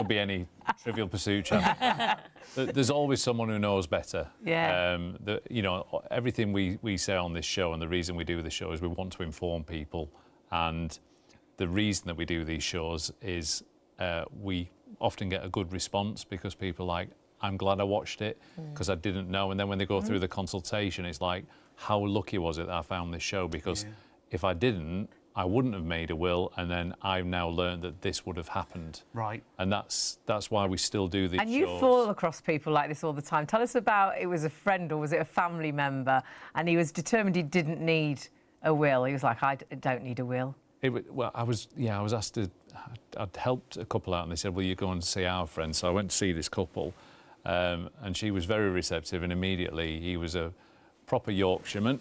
be any Trivial Pursuit champion. There's always someone who knows better. You know, everything we say on this show, and the reason we do the show is we want to inform people. And the reason that we do these shows is we often get a good response, because people are like, I'm glad I watched it because I didn't know. And then when they go through the consultation, it's like, how lucky was it that I found this show? Because if I didn't, I wouldn't have made a will, and then I've now learned that this would have happened. Right. And that's why we still do these shows. And you fall across people like this all the time. Tell us about, it was a friend or was it a family member, and he was determined he didn't need a will. He was like, I don't need a will. Well, I was asked to, I'd helped a couple out, and they said, will you go and see our friend? So I went to see this couple, and she was very receptive, and immediately he was a proper Yorkshireman.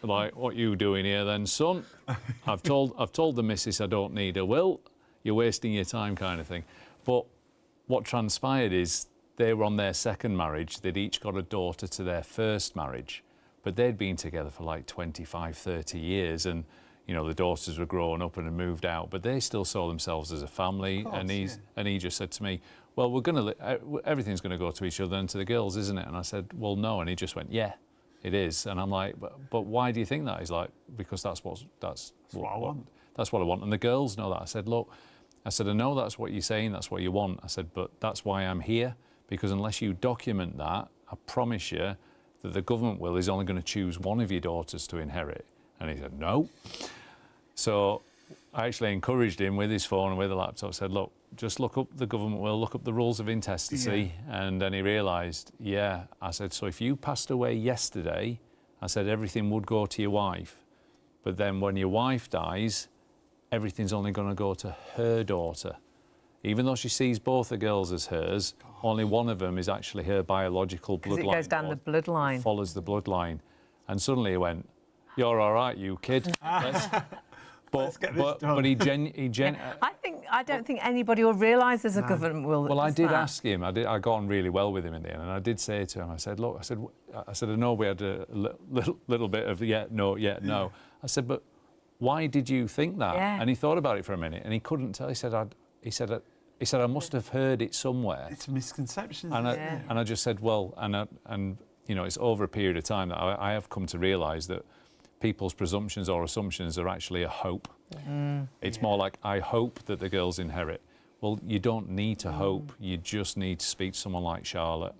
Like, what you doing here then, son? I've told the missus I don't need a will. You're wasting your time, kind of thing. But what transpired is they were on their second marriage. They'd each got a daughter to their first marriage, but they'd been together for like 25, 30 years, and you know the daughters were growing up and had moved out, but they still saw themselves as a family. Course, and he just said to me, well, everything's going to go to each other and to the girls, isn't it? And I said, well, no. And he just went, yeah. It is. And I'm like, but why do you think that? He's like, because that's what I want. That's what I want. And the girls know that. I said, look, I know that's what you're saying, that's what you want. I said, but that's why I'm here, because unless you document that, I promise you that the government will is only going to choose one of your daughters to inherit. And he said, no. So I actually encouraged him with his phone and with a laptop, said, look, just look up the government will, look up the rules of intestacy. And then he realised, I said, so if you passed away yesterday, I said, everything would go to your wife. But then when your wife dies, everything's only going to go to her daughter. Even though she sees both the girls as hers, only one of them is actually her biological bloodline. It goes down the bloodline. Follows the bloodline. And suddenly he went, you're all right, you kid. But I don't think anybody will realise there's a government will. Well, I did ask him. I got on really well with him in the end, and I did say to him, I said, look, I said, I know we had a little bit of no. I said, but why did you think that? And he thought about it for a minute, and he couldn't tell. He said, I must have heard it somewhere. It's misconceptions. And I just said, well, and you know, it's over a period of time that I have come to realise that people's presumptions or assumptions are actually a hope. It's more like, I hope that the girls inherit. Well, you don't need to hope. You just need to speak to someone like Charlotte.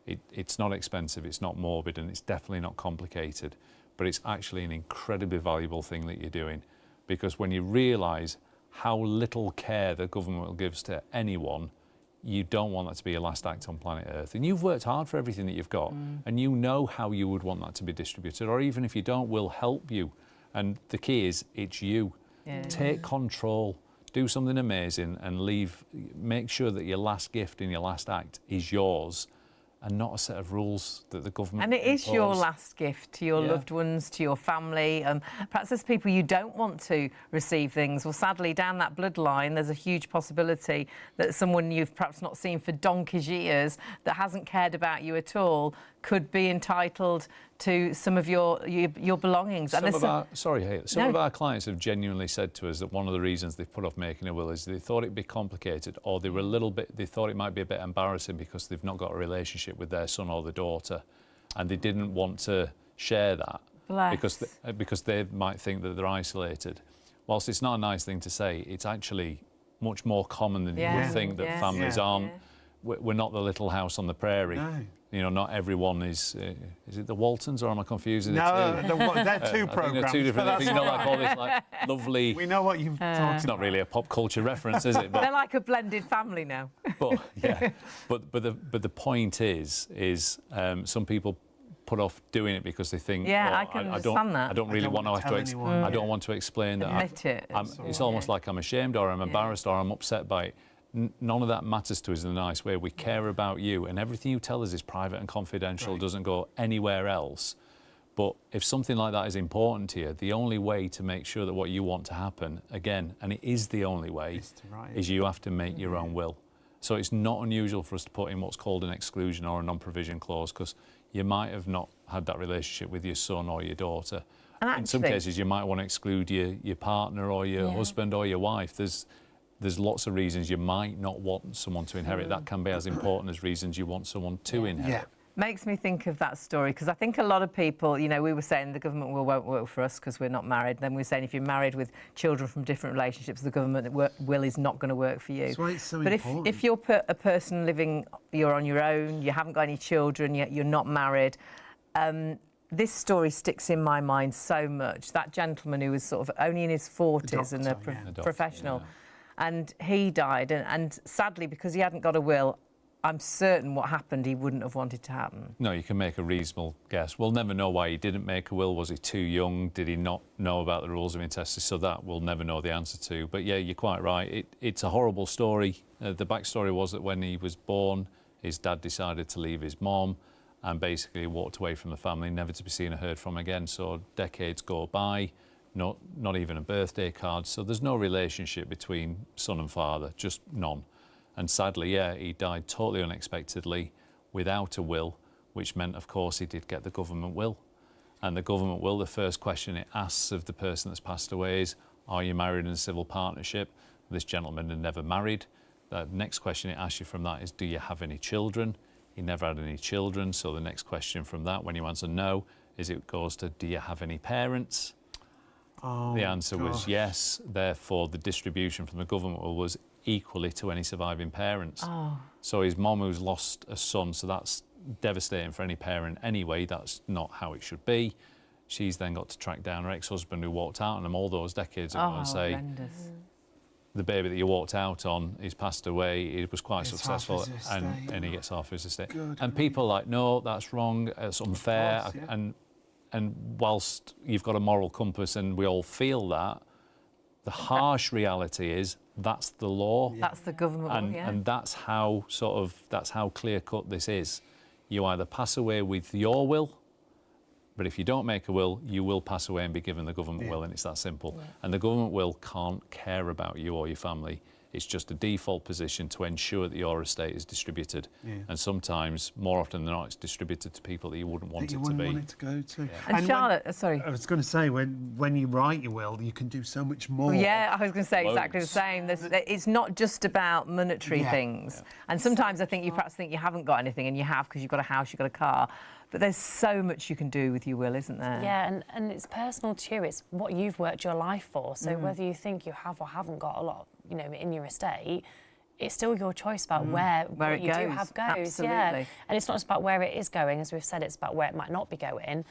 It's not expensive, it's not morbid, and it's definitely not complicated. But it's actually an incredibly valuable thing that you're doing, because when you realise how little care the government gives to anyone, you don't want that to be your last act on planet Earth. And you've worked hard for everything that you've got, and you know how you would want that to be distributed, or even if you don't, we'll help you. And the key is, it's you. Take control, do something amazing, and make sure that your last gift and your last act is yours, and not a set of rules that the government And it is impose. your last gift to your loved ones, to your family. Perhaps there's people you don't want to receive things. Well, sadly, down that bloodline, there's a huge possibility that someone you've perhaps not seen for donkey's years, that hasn't cared about you at all, could be entitled to some of your belongings. Some of our clients have genuinely said to us that one of the reasons they've put off making a will is they thought it'd be complicated, or they thought it might be a bit embarrassing because they've not got a relationship with their son or their daughter, and they didn't want to share that because they might think that they're isolated. Whilst it's not a nice thing to say, it's actually much more common than you would think that families aren't. We're not the Little House on the Prairie. No. You know, not everyone is it the Waltons, or am I confusing No, the two? they're two programmes. They're two different things. You know, like all this like lovely. We know what you've talked It's not really a pop culture reference, is it? But, They're like a blended family now. but yeah, but the point is some people put off doing it because they think, I can understand that. I don't really want to have to. I don't want to explain that. Admit it. It's almost like I'm ashamed, or I'm embarrassed, or I'm upset by it. None of that matters to us in a nice way. We care about you, and everything you tell us is private and confidential, doesn't go anywhere else. But if something like that is important to you, the only way to make sure that what you want to happen, again, and it is the only way, is you have to make your own will. So it's not unusual for us to put in what's called an exclusion or a non-provision clause, because you might have not had that relationship with your son or your daughter. And in some cases, you might want to exclude your partner or your husband or your wife. There's lots of reasons you might not want someone to inherit. That can be as important as reasons you want someone to inherit. Yeah. Makes me think of that story, because I think a lot of people, you know, we were saying the government will won't work for us because we're not married. Then we were saying if you're married with children from different relationships, the government will is not going to work for you. That's why it's so but important. if you're a person living, you're on your own, you haven't got any children, yet you're not married, this story sticks in my mind so much. That gentleman who was sort of only in his 40s and a professional. Yeah. And he died, and sadly, because he hadn't got a will, I'm certain what happened he wouldn't have wanted to happen. No, you can make a reasonable guess. We'll never know why he didn't make a will. Was he too young? Did he not know about the rules of intestacy? So that we'll never know the answer to. But yeah, you're quite right. It's a horrible story. The backstory was that when he was born, his dad decided to leave his mom and basically walked away from the family, never to be seen or heard from again. So decades go by. Not even a birthday card, so there's no relationship between son and father, just none. And sadly, he died totally unexpectedly without a will, which meant, of course, he did get the government will. And the government will, the first question it asks of the person that's passed away is, are you married in a civil partnership? This gentleman had never married. The next question it asks you from that is, do you have any children? He never had any children, so the next question from that, when you answer no, is it goes to, do you have any parents? The answer was yes, therefore the distribution from the government was equally to any surviving parents. So his mum, who's lost a son, so that's devastating for any parent anyway, that's not how it should be. She's then got to track down her ex-husband who walked out on him all those decades ago and say, the baby that you walked out on, he's passed away, he was quite successful and he gets half his estate. And people are like, no, that's wrong, it's unfair. Course, yeah. And whilst you've got a moral compass and we all feel that, the harsh reality is that's the law. That's the government, and that's how clear-cut this is. You either pass away with your will, but if you don't make a will, you will pass away and be given the government will, and it's that simple. And the government will can't care about you or your family. It's just a default position to ensure that your estate is distributed. And sometimes, more often than not, it's distributed to people that you wouldn't want it to be. Want it to go to. And Charlotte, sorry. I was going to say, when you write your will, you can do so much more. Yeah, I was going to say exactly the same. It's not just about monetary things. And sometimes I think you perhaps think you haven't got anything, and you have because you've got a house, you've got a car. But there's so much you can do with your will, isn't there? Yeah, and it's personal to you. It's what you've worked your life for. So whether you think you have or haven't got a lot, in your estate, it's still your choice about where what you do have goes. Absolutely. Yeah, and it's not just about where it is going, as we've said. It's about where it might not be going.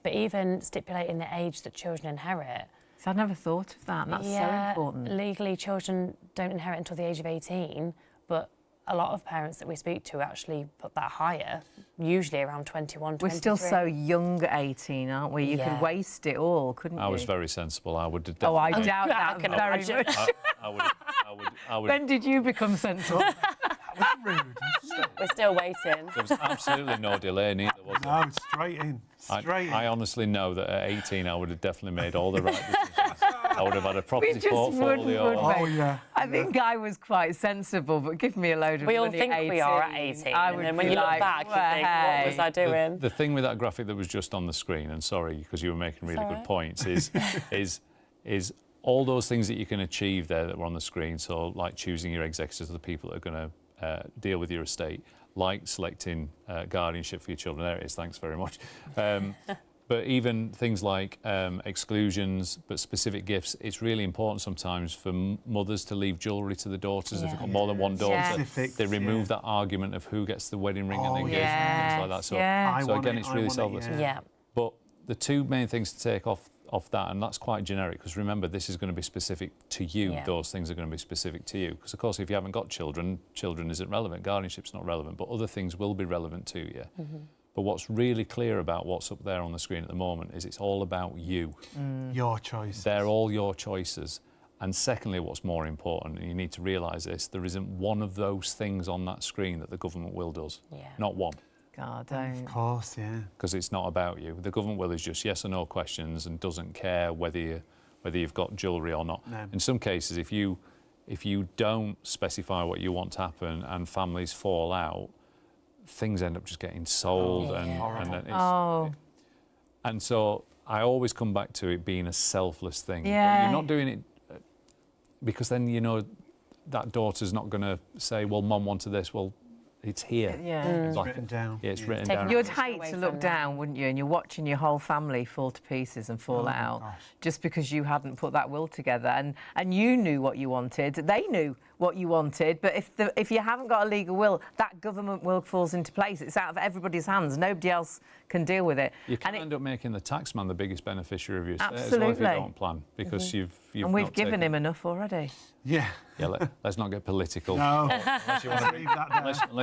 But even stipulating the age that children inherit. So I'd never thought of that. That's so important. Legally, children don't inherit until the age of 18, but a lot of parents that we speak to actually put that higher, usually around 21, 23. We're still so young at 18, aren't we? You could waste it all, couldn't you? I was very sensible. I would Oh, I doubt that very much. I would. When did you become sensible? That was rude. We're still waiting. There was absolutely no delay neither, was there? No, straight in. Straight in. I honestly know that at 18 I would have definitely made all the right decisions. I would have had a property We just portfolio. wouldn't, would we? Oh, yeah. I think I was quite sensible, but give me a load of We all money think at 18. we are at 18, I and would then when be you look like, back, you well, think, what was I doing? The thing with that graphic that was just on the screen, and sorry, because you were making really good points, is all those things that you can achieve there that were on the screen. So, like choosing your executors, the people that are going to deal with your estate, like selecting guardianship for your children. There it is. Thanks very much. But even things like exclusions, but specific gifts, it's really important sometimes for mothers to leave jewellery to the daughters. If they've got more than one daughter, they remove that argument of who gets the wedding ring and the engagement and things like that. So again, it's really selfless. Yeah. But the two main things to take off that, and that's quite generic, because remember, this is going to be specific to you. Yeah. Those things are going to be specific to you. Because, of course, if you haven't got children isn't relevant. Guardianship's not relevant, but other things will be relevant to you. But what's really clear about what's up there on the screen at the moment is it's all about you. Your choices. They're all your choices. And secondly, what's more important, and you need to realise this, there isn't one of those things on that screen that the government will does. Yeah. Not one. God, don't. Of course, yeah. Because it's not about you. The government will is just yes or no questions and doesn't care whether you've got jewellery or not. No. In some cases, if you don't specify what you want to happen and families fall out, things end up just getting sold and so I always come back to it being a selfless thing. Yeah. But you're not doing it because then you know that daughter's not going to say, well, Mum wanted this. Well, it's here. Yeah. It's written down. Yeah, it's written down. You'd hate to look down, wouldn't you? And you're watching your whole family fall to pieces and fall out just because you hadn't put that will together. And you knew what you wanted. They knew what you wanted. But if you haven't got a legal will, that government will falls into place. It's out of everybody's hands. Nobody else can deal with it. You can end up making the taxman the biggest beneficiary of your estate as well Absolutely. if you don't plan, because you've and we've not given taken... him enough already. Yeah. Yeah, let's not get political. No. Unless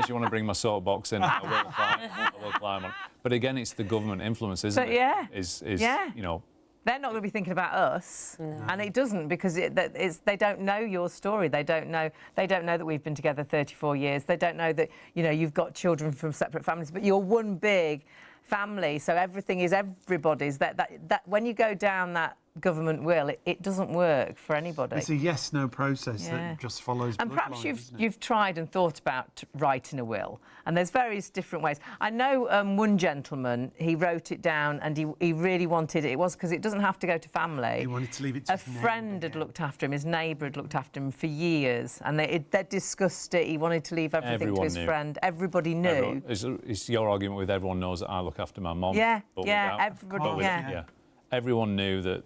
you want to bring my soapbox in, I will climb on. But again, it's the government influence, isn't it? Yeah. You know. They're not going to be thinking about us, and it doesn't, because they don't know your story. They don't know that we've been together 34 years. They don't know that you've got children from separate families, but you're one big family. So everything is everybody's. That when you go down that government will, it doesn't work for anybody. It's a yes/no process that just follows. And perhaps you've tried and thought about writing a will, and there's various different ways. I know one gentleman, he wrote it down, and he really wanted it. It was because it doesn't have to go to family. He wanted to leave it to a friend had looked after him. His neighbour had looked after him for years, and they discussed it. He wanted to leave everything to his friend. Everybody knew. It's your argument with everyone knows that I look after my mum. Everybody. Everyone knew that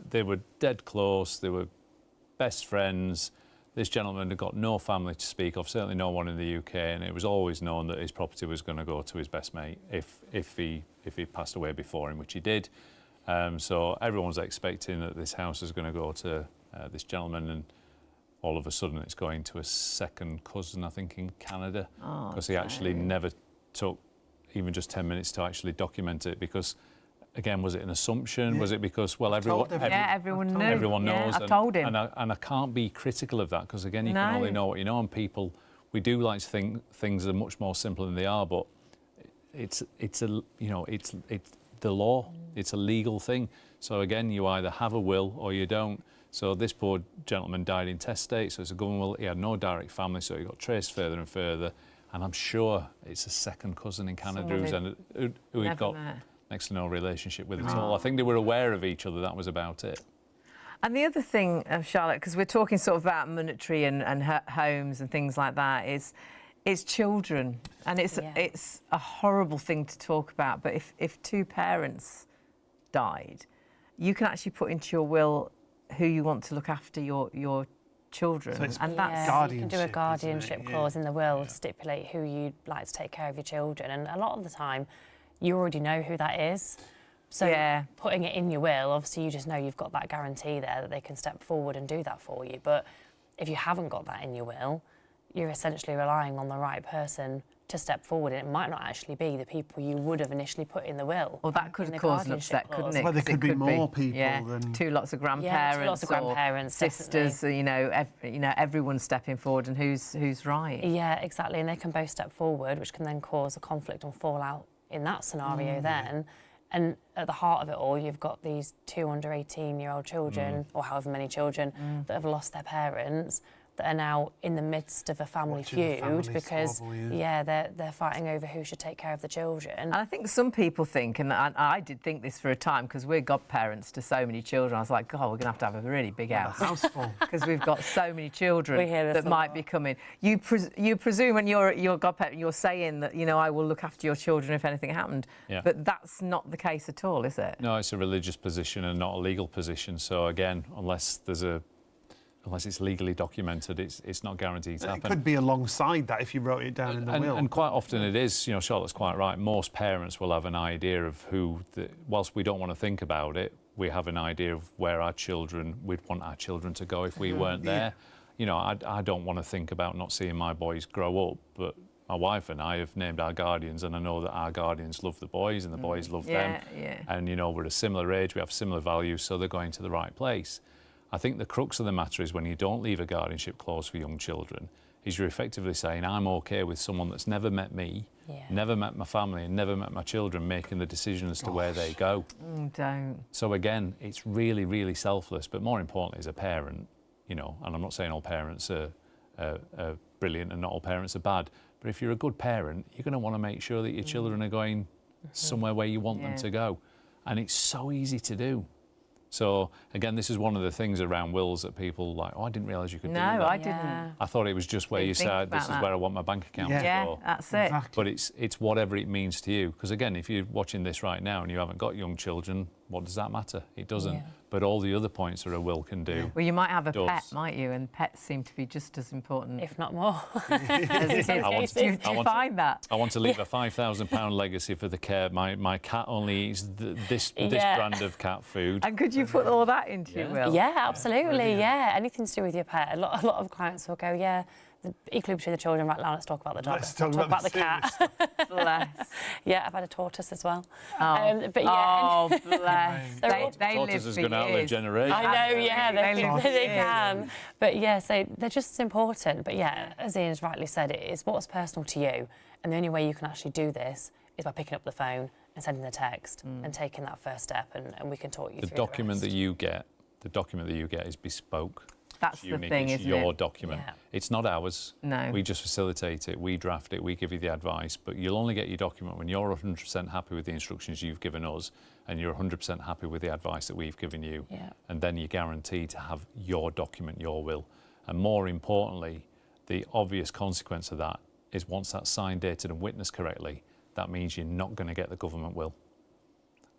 they were dead close, they were best friends. This gentleman had got no family to speak of, certainly no one in the UK, and it was always known that his property was going to go to his best mate if he passed away before him, which he did. So everyone's expecting that this house is going to go to this gentleman, and all of a sudden it's going to a second cousin, I think, in Canada, because he actually never took even just 10 minutes to actually document it, because again, was it an assumption? Yeah. Was it because, well, everyone knew. Everyone knows. I told him. And I can't be critical of that, because, again, you can only know what you know. And people, we do like to think things are much more simple than they are, but it's the law. It's a legal thing. So, again, you either have a will or you don't. So this poor gentleman died in testate, so it's a government will. He had no direct family, so he got traced further and further. And I'm sure it's a second cousin in Canada who he'd got next to no relationship with at all. I think they were aware of each other. That was about it. And the other thing, Charlotte, because we're talking sort of about monetary and homes and things like that, is children. And it's a horrible thing to talk about. But if two parents died, you can actually put into your will who you want to look after your children. So and that's guardianship, you can do a guardianship clause in the will to stipulate who you'd like to take care of your children. And a lot of the time, you already know who that is. So putting it in your will, obviously you just know you've got that guarantee there that they can step forward and do that for you. But if you haven't got that in your will, you're essentially relying on the right person to step forward, and it might not actually be the people you would have initially put in the will. Well, that could cause an upset, couldn't it? Well, there could be more people than... Two lots of grandparents, sisters, everyone's stepping forward, and who's right. Yeah, exactly, and they can both step forward, which can then cause a conflict and fallout in that scenario then. And at the heart of it all, you've got these 2 under 18-year-old children, or however many children, that have lost their parents, that are now in the midst of a family feud because, they're fighting over who should take care of the children. And I think some people think, and I did think this for a time, because we're godparents to so many children, I was like, God, we're going to have a really big house. A house full. Because we've got so many children We hear this that a might lot. be coming. You presume when you're godparent, you're saying that, you know, I will look after your children if anything happened. Yeah. But that's not the case at all, is it? No, it's a religious position and not a legal position. So again, unless it's legally documented, it's not guaranteed to It happen. could be alongside that if you wrote it down in the will. And quite often it is, you know, Charlotte's quite right. Most parents will have an idea of whilst we don't want to think about it, we have an idea of where we'd want our children to go if we weren't there. You know, I don't want to think about not seeing my boys grow up, but my wife and I have named our guardians, and I know that our guardians love the boys and the boys love them. Yeah. And, you know, we're a similar age, we have similar values, so they're going to the right place. I think the crux of the matter is when you don't leave a guardianship clause for young children, is you're effectively saying, I'm okay with someone that's never met me, never met my family, and never met my children making the decision as to where they go. Don't. So again, it's really, really selfless, but more importantly, as a parent, you know, and I'm not saying all parents are brilliant and not all parents are bad, but if you're a good parent, you're going to want to make sure that your children are going somewhere where you want them to go. And it's so easy to do. So, again, this is one of the things around wills that people like, oh, I didn't realise you could do that. No, I didn't. I thought it was just where you said, this is where I want my bank account to Yeah, go. that's it. But it's whatever it means to you. Because, again, if you're watching this right now and you haven't got young children, what does that matter? It doesn't. Yeah. But all the other points that a will can do. Well, you might have a pet, might you? And pets seem to be just as important. If not more. Do you find that? I want to leave a £5,000 legacy for the care. My cat only eats this brand of cat food. And could you put all that into your will? Yeah, absolutely. Yeah, anything to do with your pet. A lot of clients will go, yeah, equally between the children. Right now, let's talk about the dog. Let's talk about the cat. Bless. Yeah, I've had a tortoise as well. Oh, but yeah, oh bless. They live Tortoise is for going to outlive years. generations. I know, yeah, they years. can. But yeah, so they're just as important. But yeah, as Ian has rightly said, it is what's personal to you. And the only way you can actually do this is by picking up the phone and sending the text and taking that first step, and we can talk you through The document the that you get is bespoke. That's It's the unique. thing, it's isn't your it? document. Yeah. It's not ours. No. We just facilitate it, we draft it, we give you the advice, but you'll only get your document when you're 100% happy with the instructions you've given us and you're 100% happy with the advice that we've given you. Yeah. And then you're guaranteed to have your document, your will. And more importantly, the obvious consequence of that is once that's signed, dated and witnessed correctly, that means you're not going to get the government will.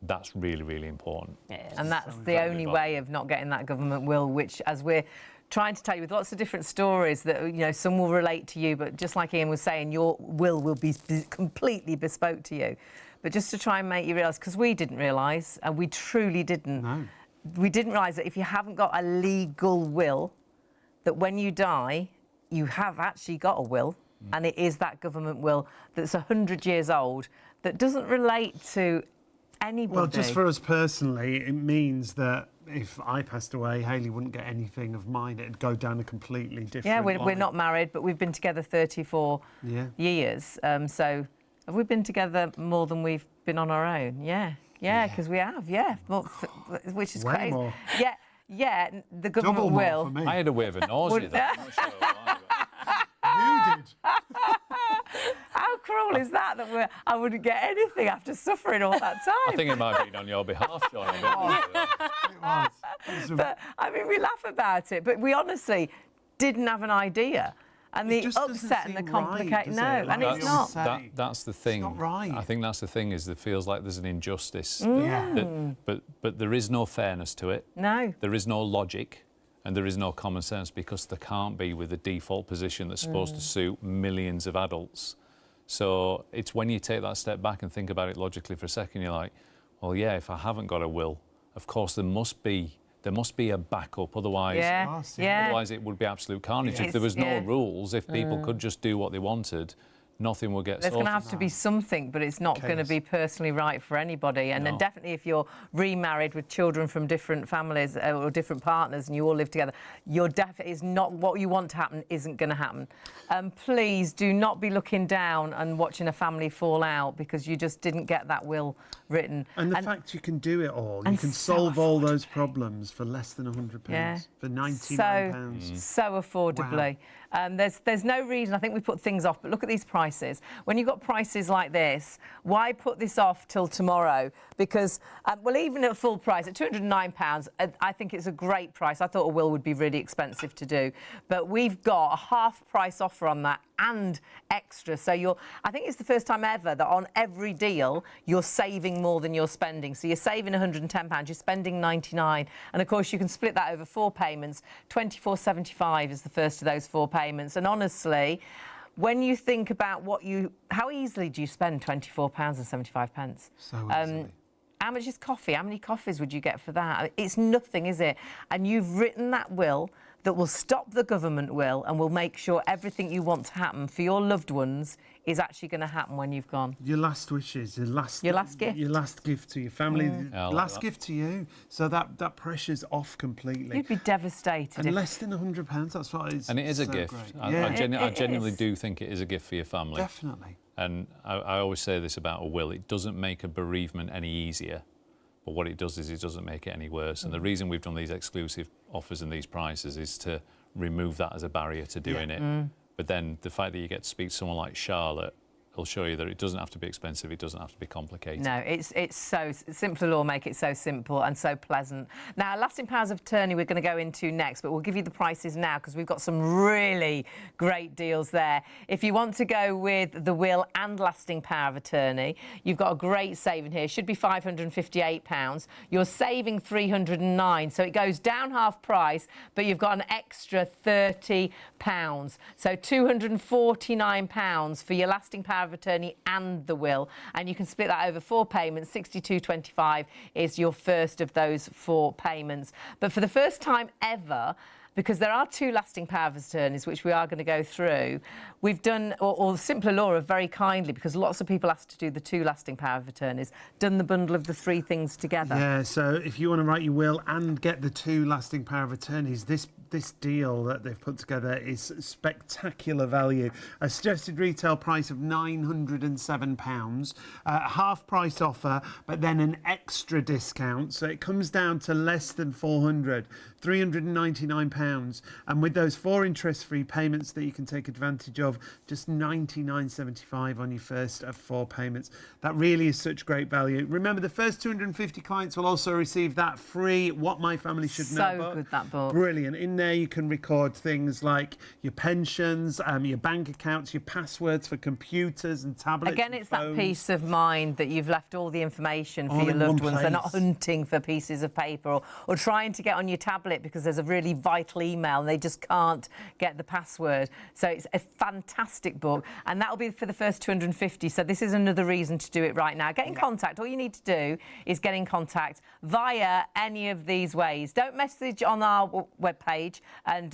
That's really, really important. And that's the only way of not getting that government will, which, as we're trying to tell you with lots of different stories that, you know, some will relate to you, but just like Ian was saying, your will be completely bespoke to you. But just to try and make you realise, because we didn't realise, and we truly didn't, we didn't realise that if you haven't got a legal will, that when you die, you have actually got a will, and it is that government will that's 100 years old, that doesn't relate to anybody. Well, just for us personally, it means that if I passed away, Hayley wouldn't get anything of mine. It'd go down a completely different we're line. not married, but we've been together 34 years. So have we been together more than we've been on our own? Yeah, because we have, well, which is Way crazy. more. Yeah, the government Double more will. for me. I had a wave of nausea there. I'm not sure why, but- You did. How cruel is that I wouldn't get anything after suffering all that time? I think it might have been on your behalf, John. It was. It was But, I mean, we laugh about it, but we honestly didn't have an idea. And It the just doesn't upset and the seem right, complication. does No, it? and Like it's you not. say. That's the thing. not right. I think that's the thing, is that it feels like there's an injustice. But there is no fairness to it. No. There is no logic and there is no common sense, because there can't be with the default position that's supposed to suit millions of adults. So it's when you take that step back and think about it logically for a second, you're like, well, yeah, if I haven't got a will, of course there must be a backup, otherwise Yeah. otherwise it would be absolute carnage. If there was no rules, if people could just do what they wanted, nothing will get There's sorted. going to have to be something, but it's not going to be personally right for anybody. And then definitely if you're remarried with children from different families or different partners and you all live together, you're definitely is not what you want to happen isn't going to happen. Please do not be looking down and watching a family fall out because you just didn't get that will written. And the fact you can do it all, you can solve all those problems for less than £100, for £99. So affordably. Wow. There's no reason, I think we put things off, but look at these prices. When you've got prices like this, why put this off till tomorrow? Because, well, even at full price, at £209, I think it's a great price. I thought a will would be really expensive to do. But we've got a half-price offer on that and extra. So I think it's the first time ever that on every deal, you're saving more than you're spending. So you're saving £110, you're spending £99. And, of course, you can split that over 4 payments. £24.75 is the first of those 4 payments. And honestly, when you think about how easily do you spend £24.75? So easily. How much is coffee? How many coffees would you get for that? It's nothing, is it? And you've written that will that will stop the government will and will make sure everything you want to happen for your loved ones is actually going to happen when you've gone. Your last wishes, your last gift. Your last gift to your family, last gift to you. So that pressure's off completely. You'd be devastated. And less than £100, that's what it is. And it is a gift. I genuinely do think it is a gift for your family. Definitely. And I always say this about a will, it doesn't make a bereavement any easier, but what it does is it doesn't make it any worse. And the reason we've done these exclusive offers and these prices is to remove that as a barrier to doing it. But then the fact that you get to speak to someone like Charlotte will show you that it doesn't have to be expensive, it doesn't have to be complicated. No, it's so Simpler Law make it so simple and so pleasant. Now, lasting powers of attorney we're going to go into next, but we'll give you the prices now because we've got some really great deals there. If you want to go with the will and lasting power of attorney, you've got a great saving here. Should be £558. You're saving £309, so it goes down half price, but you've got an extra £30. So £249 for your lasting power of attorney and the will, and you can split that over 4 payments. £62.25 is your first of those 4 payments. But for the first time ever, because there are 2 lasting power of attorneys, which we are going to go through, we've done, or Simpler Law have very kindly, because lots of people asked to do the 2 lasting power of attorneys, done the bundle of the 3 things together. Yeah, so if you want to write your will and get the 2 lasting power of attorneys, this deal that they've put together is spectacular value. A suggested retail price of £907, half price offer, but then an extra discount. So it comes down to less than £399. And with those 4 interest-free payments that you can take advantage of, just £99.75 on your first of 4 payments. That really is such great value. Remember, the first 250 clients will also receive that free What My Family Should Know book. So good, that book. Brilliant. In there you can record things like your pensions, your bank accounts, your passwords for computers and tablets. Again, it's that peace of mind that you've left all the information for all your in loved one ones. They're not place. hunting for pieces of paper or trying to get on your tablet because there's a really vital email and they just can't get the password. So it's a fantastic book, and that'll be for the first 250. So this is another reason to do it right now. Get in contact. All you need to do is get in contact via any of these ways. Don't message on our webpage and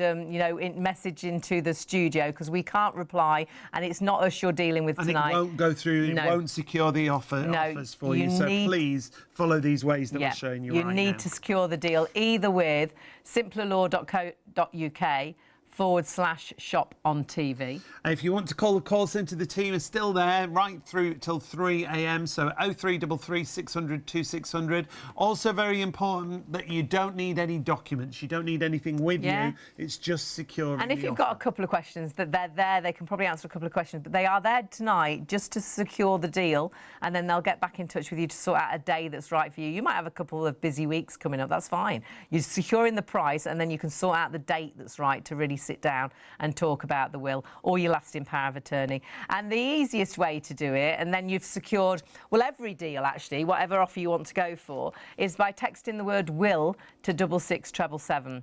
message into the studio because we can't reply, and it's not us you're dealing with tonight. And it won't go through. It won't secure the offers for you. So please follow these ways that we're showing you right now. You need to secure the deal either with simplerlaw.co.uk/shop on TV. If you want to call the call centre, the team is still there right through till 3 a.m. So 0333 600 2600. Also very important that you don't need any documents. You don't need anything with you. It's just secure. And if you've got a couple of questions, that they're there, they can probably answer a couple of questions. But they are there tonight just to secure the deal, and then they'll get back in touch with you to sort out a day that's right for you. You might have a couple of busy weeks coming up. That's fine. You're securing the price, and then you can sort out the date that's right to really sit down and talk about the will or your lasting power of attorney. And the easiest way to do it, and then you've secured, well, every deal actually, whatever offer you want to go for, is by texting the word will to 66777.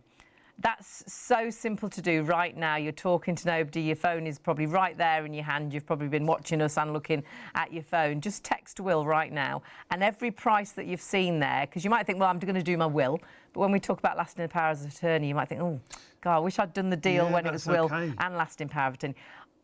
That's so simple to do right now. You're talking to nobody. Your phone is probably right there in your hand. You've probably been watching us and looking at your phone. Just text will right now. And every price that you've seen there, because you might think, well, I'm going to do my will. But when we talk about lasting powers of attorney, you might think, oh, God, I wish I'd done the deal when it was will and lasting power of attorney.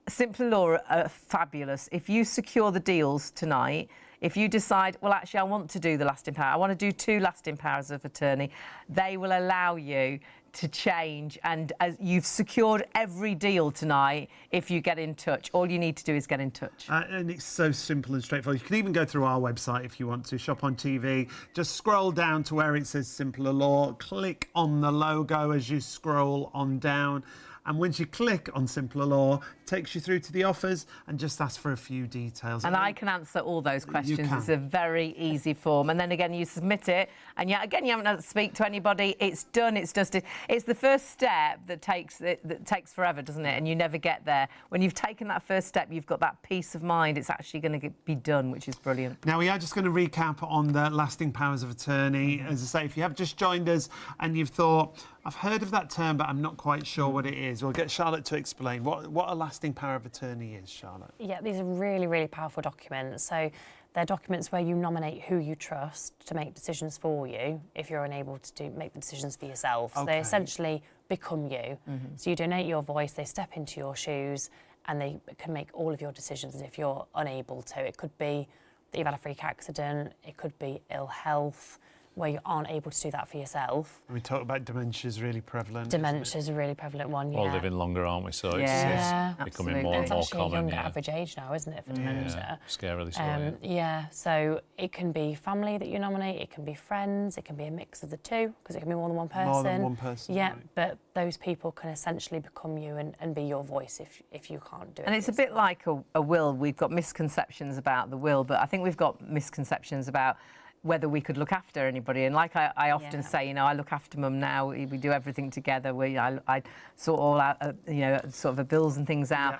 Simple Law are fabulous. If you secure the deals tonight, if you decide, well, actually, I want to do the lasting power, I want to do 2 lasting powers of attorney, they will allow you to change. And as you've secured every deal tonight, if you get in touch, all you need to do is get in touch. And it's so simple and straightforward. You can even go through our website if you want to, Shop on TV. Just scroll down to where it says Simpler Law, click on the logo as you scroll on down. And once you click on Simpler Law, it takes you through to the offers and just ask for a few details. And I can answer all those questions. You can. It's a very easy form. And then again, you submit it, and yet again, you haven't had to speak to anybody. It's done. It's just it's the first step that takes forever, doesn't it? And you never get there. When you've taken that first step, you've got that peace of mind. It's actually going to be done, which is brilliant. Now, we are just going to recap on the lasting powers of attorney. As I say, if you have just joined us and you've thought, I've heard of that term, but I'm not quite sure what it is, we'll get Charlotte to explain what a lasting power of attorney is, Charlotte. Yeah, these are really, really powerful documents. So they're documents where you nominate who you trust to make decisions for you if you're unable to make the decisions for yourself. So they essentially become you. So you donate your voice, they step into your shoes, and they can make all of your decisions if you're unable to. It could be that you've had a freak accident, it could be ill health, where you aren't able to do that for yourself. And we talked about dementia is really prevalent. Dementia is a really prevalent one, yeah. We're all living longer, aren't we? So it's becoming more and It's more actually a common. younger average age now, isn't it, for dementia? Scarily so. Yeah, so it can be family that you nominate, it can be friends, it can be a mix of the two, because it can be more than one person. More than one person. Yeah, right. but those people can essentially become you and be your voice if you can't do it. And it's a bit like a will. We've got misconceptions about the will, but I think we've got misconceptions about whether we could look after anybody. And like I often say, you know, I look after Mum now. We do everything together. I sort all out, you know, sort of the bills and things out.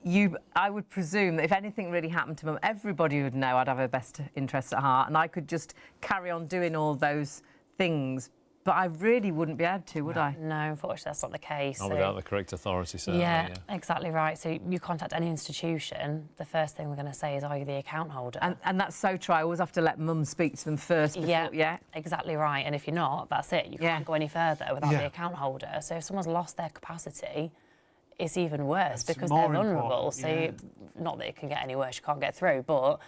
Yeah. I would presume that if anything really happened to Mum, everybody would know I'd have her best interests at heart, and I could just carry on doing all those things. But I really wouldn't be able to, would I? No, unfortunately, that's not the case. Not without the correct authority, certainly. Yeah, exactly right. So you contact any institution, the first thing we're going to say is, are you the account holder? And that's so true. I always have to let Mum speak to them first. Before, yeah, exactly right. And if you're not, that's it. You can't go any further without the account holder. So if someone's lost their capacity, it's even worse because they're vulnerable. So not that it can get any worse, you can't get through, but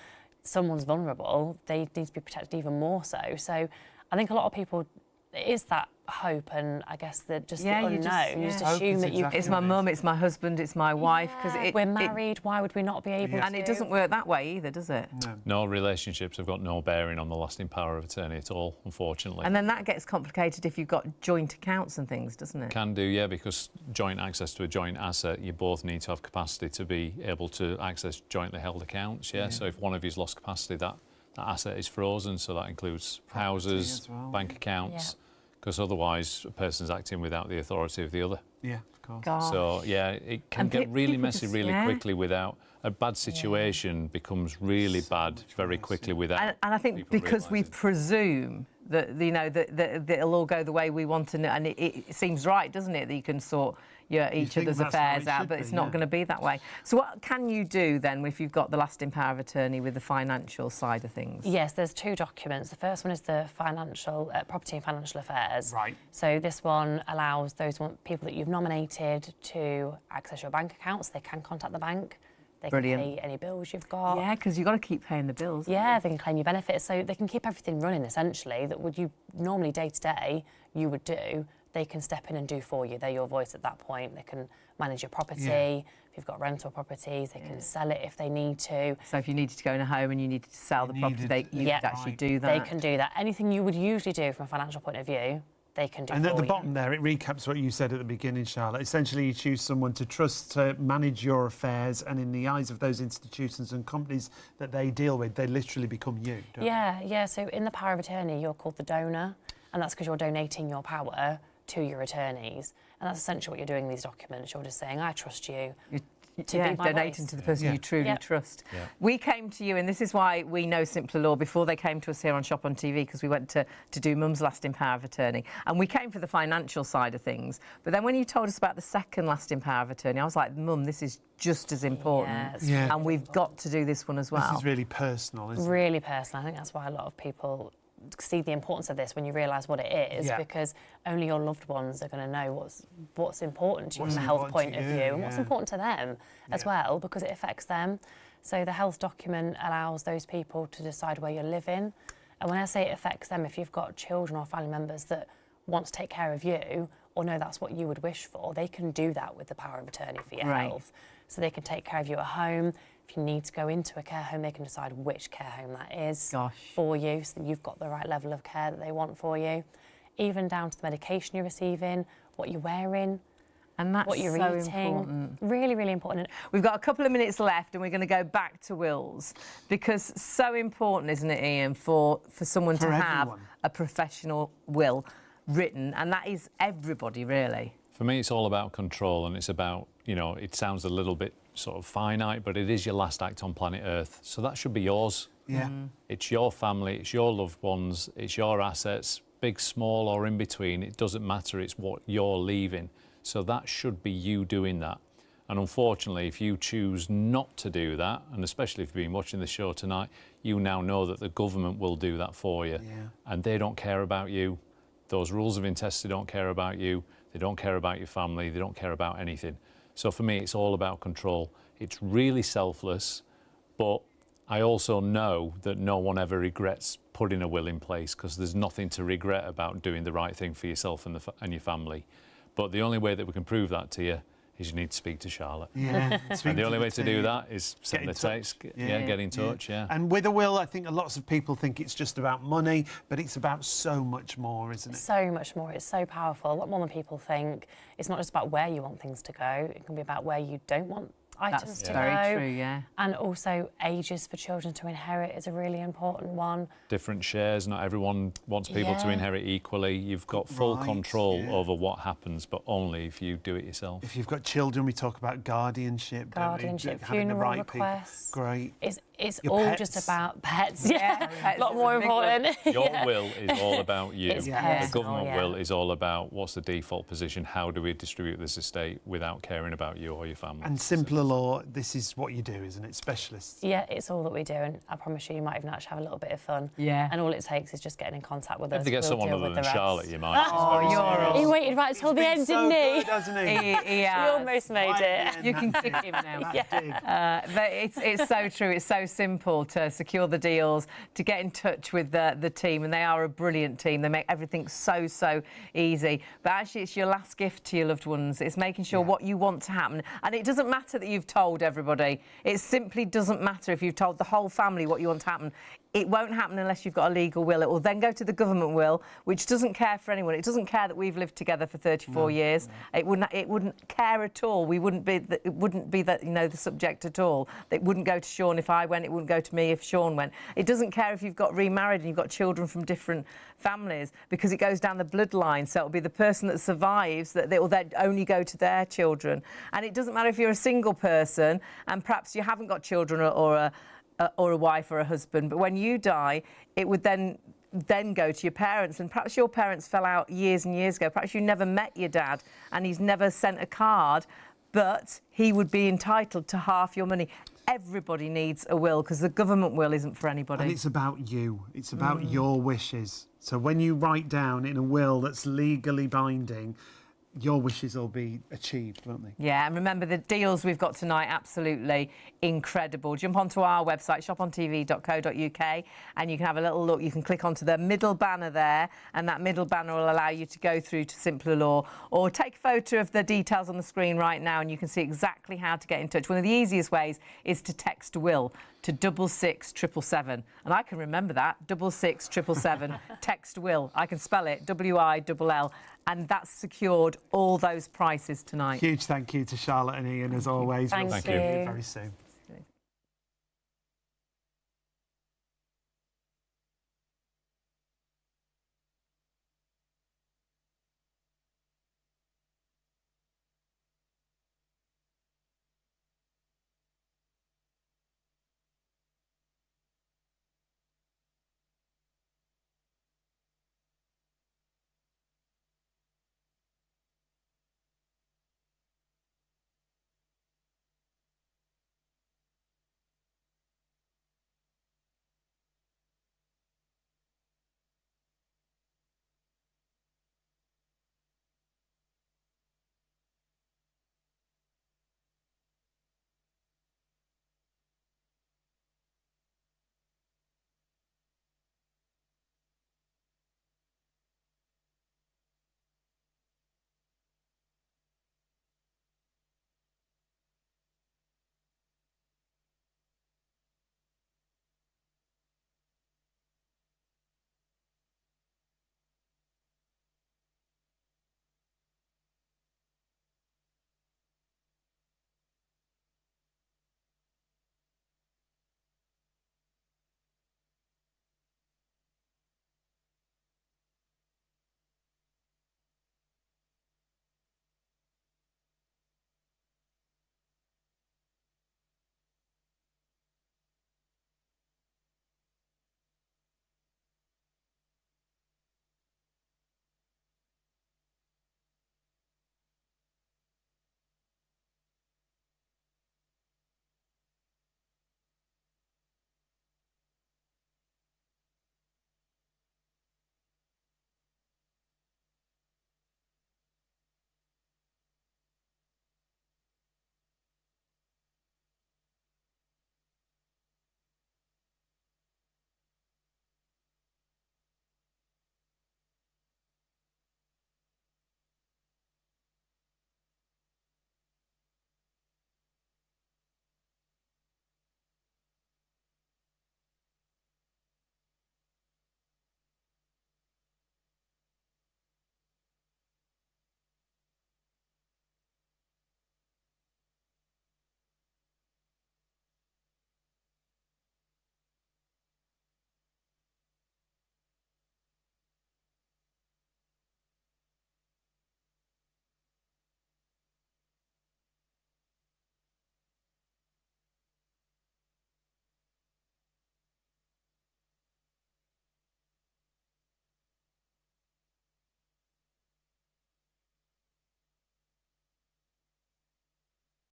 someone's vulnerable, they need to be protected even more so. So I think a lot of people, it is that hope and I guess the unknown. You just assume that you. It's my mum, it's my husband, it's my wife. Because we're married. Why would we not be able to? And it doesn't work that way either, does it? No, relationships have got no bearing on the lasting power of attorney at all, unfortunately. And then that gets complicated if you've got joint accounts and things, doesn't it? Can do, yeah, because joint access to a joint asset, you both need to have capacity to be able to access jointly held accounts. Yeah. So if one of you's lost capacity, that asset is frozen. So that includes houses, bank accounts. Because otherwise, a person's acting without the authority of the other. Yeah, of course. Gosh. So, yeah, it can get really messy really quickly without... A bad situation becomes really bad very quickly without... And I think because we presume that, you know, that it'll all go the way we want, and it seems right, doesn't it, that you can sort each other's affairs out, but it's not going to be that way. So what can you do then if you've got the lasting power of attorney with the financial side of things? Yes, there's 2 documents. The first one is the financial property and financial affairs. Right. So this one allows those people that you've nominated to access your bank accounts. They can contact the bank. They can pay any bills you've got. Yeah, because you've got to keep paying the bills. Yeah, they can claim your benefits. So they can keep everything running, essentially, that would you normally day-to-day you would do. They can step in and do for you. They're your voice at that point. They can manage your property. If you've got rental properties, they can sell it if they need to. So if you needed to go in a home and you needed to sell the property, you could actually do that. They can do that. Anything you would usually do from a financial point of view, they can do. And at the bottom there, it recaps what you said at the beginning, Charlotte. Essentially, you choose someone to trust to manage your affairs, and in the eyes of those institutions and companies that they deal with, they literally become you, don't they? Yeah. So in the power of attorney, you're called the donor, and that's because you're donating your power to your attorneys. And that's essentially what you're doing in these documents. You're just saying, I trust you. Donating to the person you truly trust. We came to you, and this is why we know Simpler Law before they came to us here on Shop on TV, because we went to do Mum's lasting power of attorney, and we came for the financial side of things. But then when you told us about the second lasting power of attorney, I was like, Mum, this is just as important, and we've got to do this one as well. This is really personal, isn't it? Really personal. I think that's why a lot of people see the importance of this when you realise what it is, Yeah. because only your loved ones are going to know what's important to you from a health point of view, and what's important to them as well, because it affects them. So the health document allows those people to decide where you're living. And when I say it affects them, if you've got children or family members that want to take care of you, or know that's what you would wish for, they can do that with the power of attorney for your health. So they can take care of you at home. If you need to go into a care home, they can decide which care home that is for you, so that you've got the right level of care that they want for you. Even down to the medication you're receiving, what you're wearing, and that's what you're so eating. important. Really, really important. We've got a couple of minutes left, and we're going to go back to wills, because so important, isn't it, Ian, for someone to have a professional will written, and that is everybody, really. For me, it's all about control, and it's about, you know, it sounds a little bit sort of finite, but it is your last act on planet Earth, so that should be yours. Yeah. It's your family, it's your loved ones, it's your assets, big, small, or in between. It doesn't matter. It's what you're leaving. So that should be you doing that. And unfortunately, if you choose not to do that, and especially if you've been watching the show tonight, you now know that the government will do that for you. And they don't care about you. Those rules of intestacy don't care about you. They don't care about your family. They don't care about anything. So for me, it's all about control. It's really selfless, but I also know that no one ever regrets putting a will in place, because there's nothing to regret about doing the right thing for yourself and your family. But the only way that we can prove that to you is you need to speak to Charlotte. Yeah. And the only way to do that is send the text, get in touch, And with a will, I think lots of people think it's just about money, but it's about so much more, isn't it? So much more. It's so powerful. A lot more than people think. It's not just about where you want things to go. It can be about where you don't want items to go. That's very true, yeah. And also ages for children to inherit is a really important one. Different shares. Not everyone wants people to inherit equally. You've got full control over what happens, but only if you do it yourself. If you've got children, we talk about guardianship. Funeral requests. Great. It's Your all pets. just about pets. A lot more important. Your will is all about you. It's The personal, government will is all about what's the default position, how do we distribute this estate without caring about you or your family. And simpler law, this is what you do, isn't it? Specialists. Yeah, it's all that we do, and I promise you might even actually have a little bit of fun. Yeah. And all it takes is just getting in contact with us. If they get We'll someone deal other with than the rest. Charlotte, you might. Oh, He waited right till the end, didn't he? Good, hasn't he? He almost made it. You can kick him now. That did. It's so true. It's so simple to secure the deals, to get in touch with the team, and they are a brilliant team. They make everything so easy. But actually, it's your last gift to your loved ones. It's making sure what you want to happen. And it doesn't matter that you've told everybody. It simply doesn't matter if you've told the whole family what you want to happen. It won't happen unless you've got a legal will. It will then go to the government will, which doesn't care for anyone. It doesn't care that we've lived together for 34 years. It wouldn't care at all. We wouldn't be the subject at all. It wouldn't go to Shaun if I went. It wouldn't go to me if Shaun went. It doesn't care if you've got remarried and you've got children from different families, because it goes down the bloodline. So it'll be the person that survives that will then only go to their children. And it doesn't matter if you're a single person and perhaps you haven't got children or a wife or a husband, but when you die, it would then go to your parents, and perhaps your parents fell out years and years ago. Perhaps you never met your dad and he's never sent a card, but he would be entitled to half your money. Everybody needs a will, because the government will isn't for anybody. And it's about you. It's about your wishes. So when you write down in a will that's legally binding, your wishes will be achieved, won't they? Yeah, and remember the deals we've got tonight, absolutely incredible. Jump onto our website, shopontv.co.uk, and you can have a little look. You can click onto the middle banner there, and that middle banner will allow you to go through to Simpler Law, or take a photo of the details on the screen right now, and you can see exactly how to get in touch. One of the easiest ways is to text WILL to 66777. And I can remember that, 66777, text WILL. I can spell it, WILL. And that's secured all those prices tonight. Huge thank you to Charlotte and Ian, as always. Thank We'll see you. you very soon.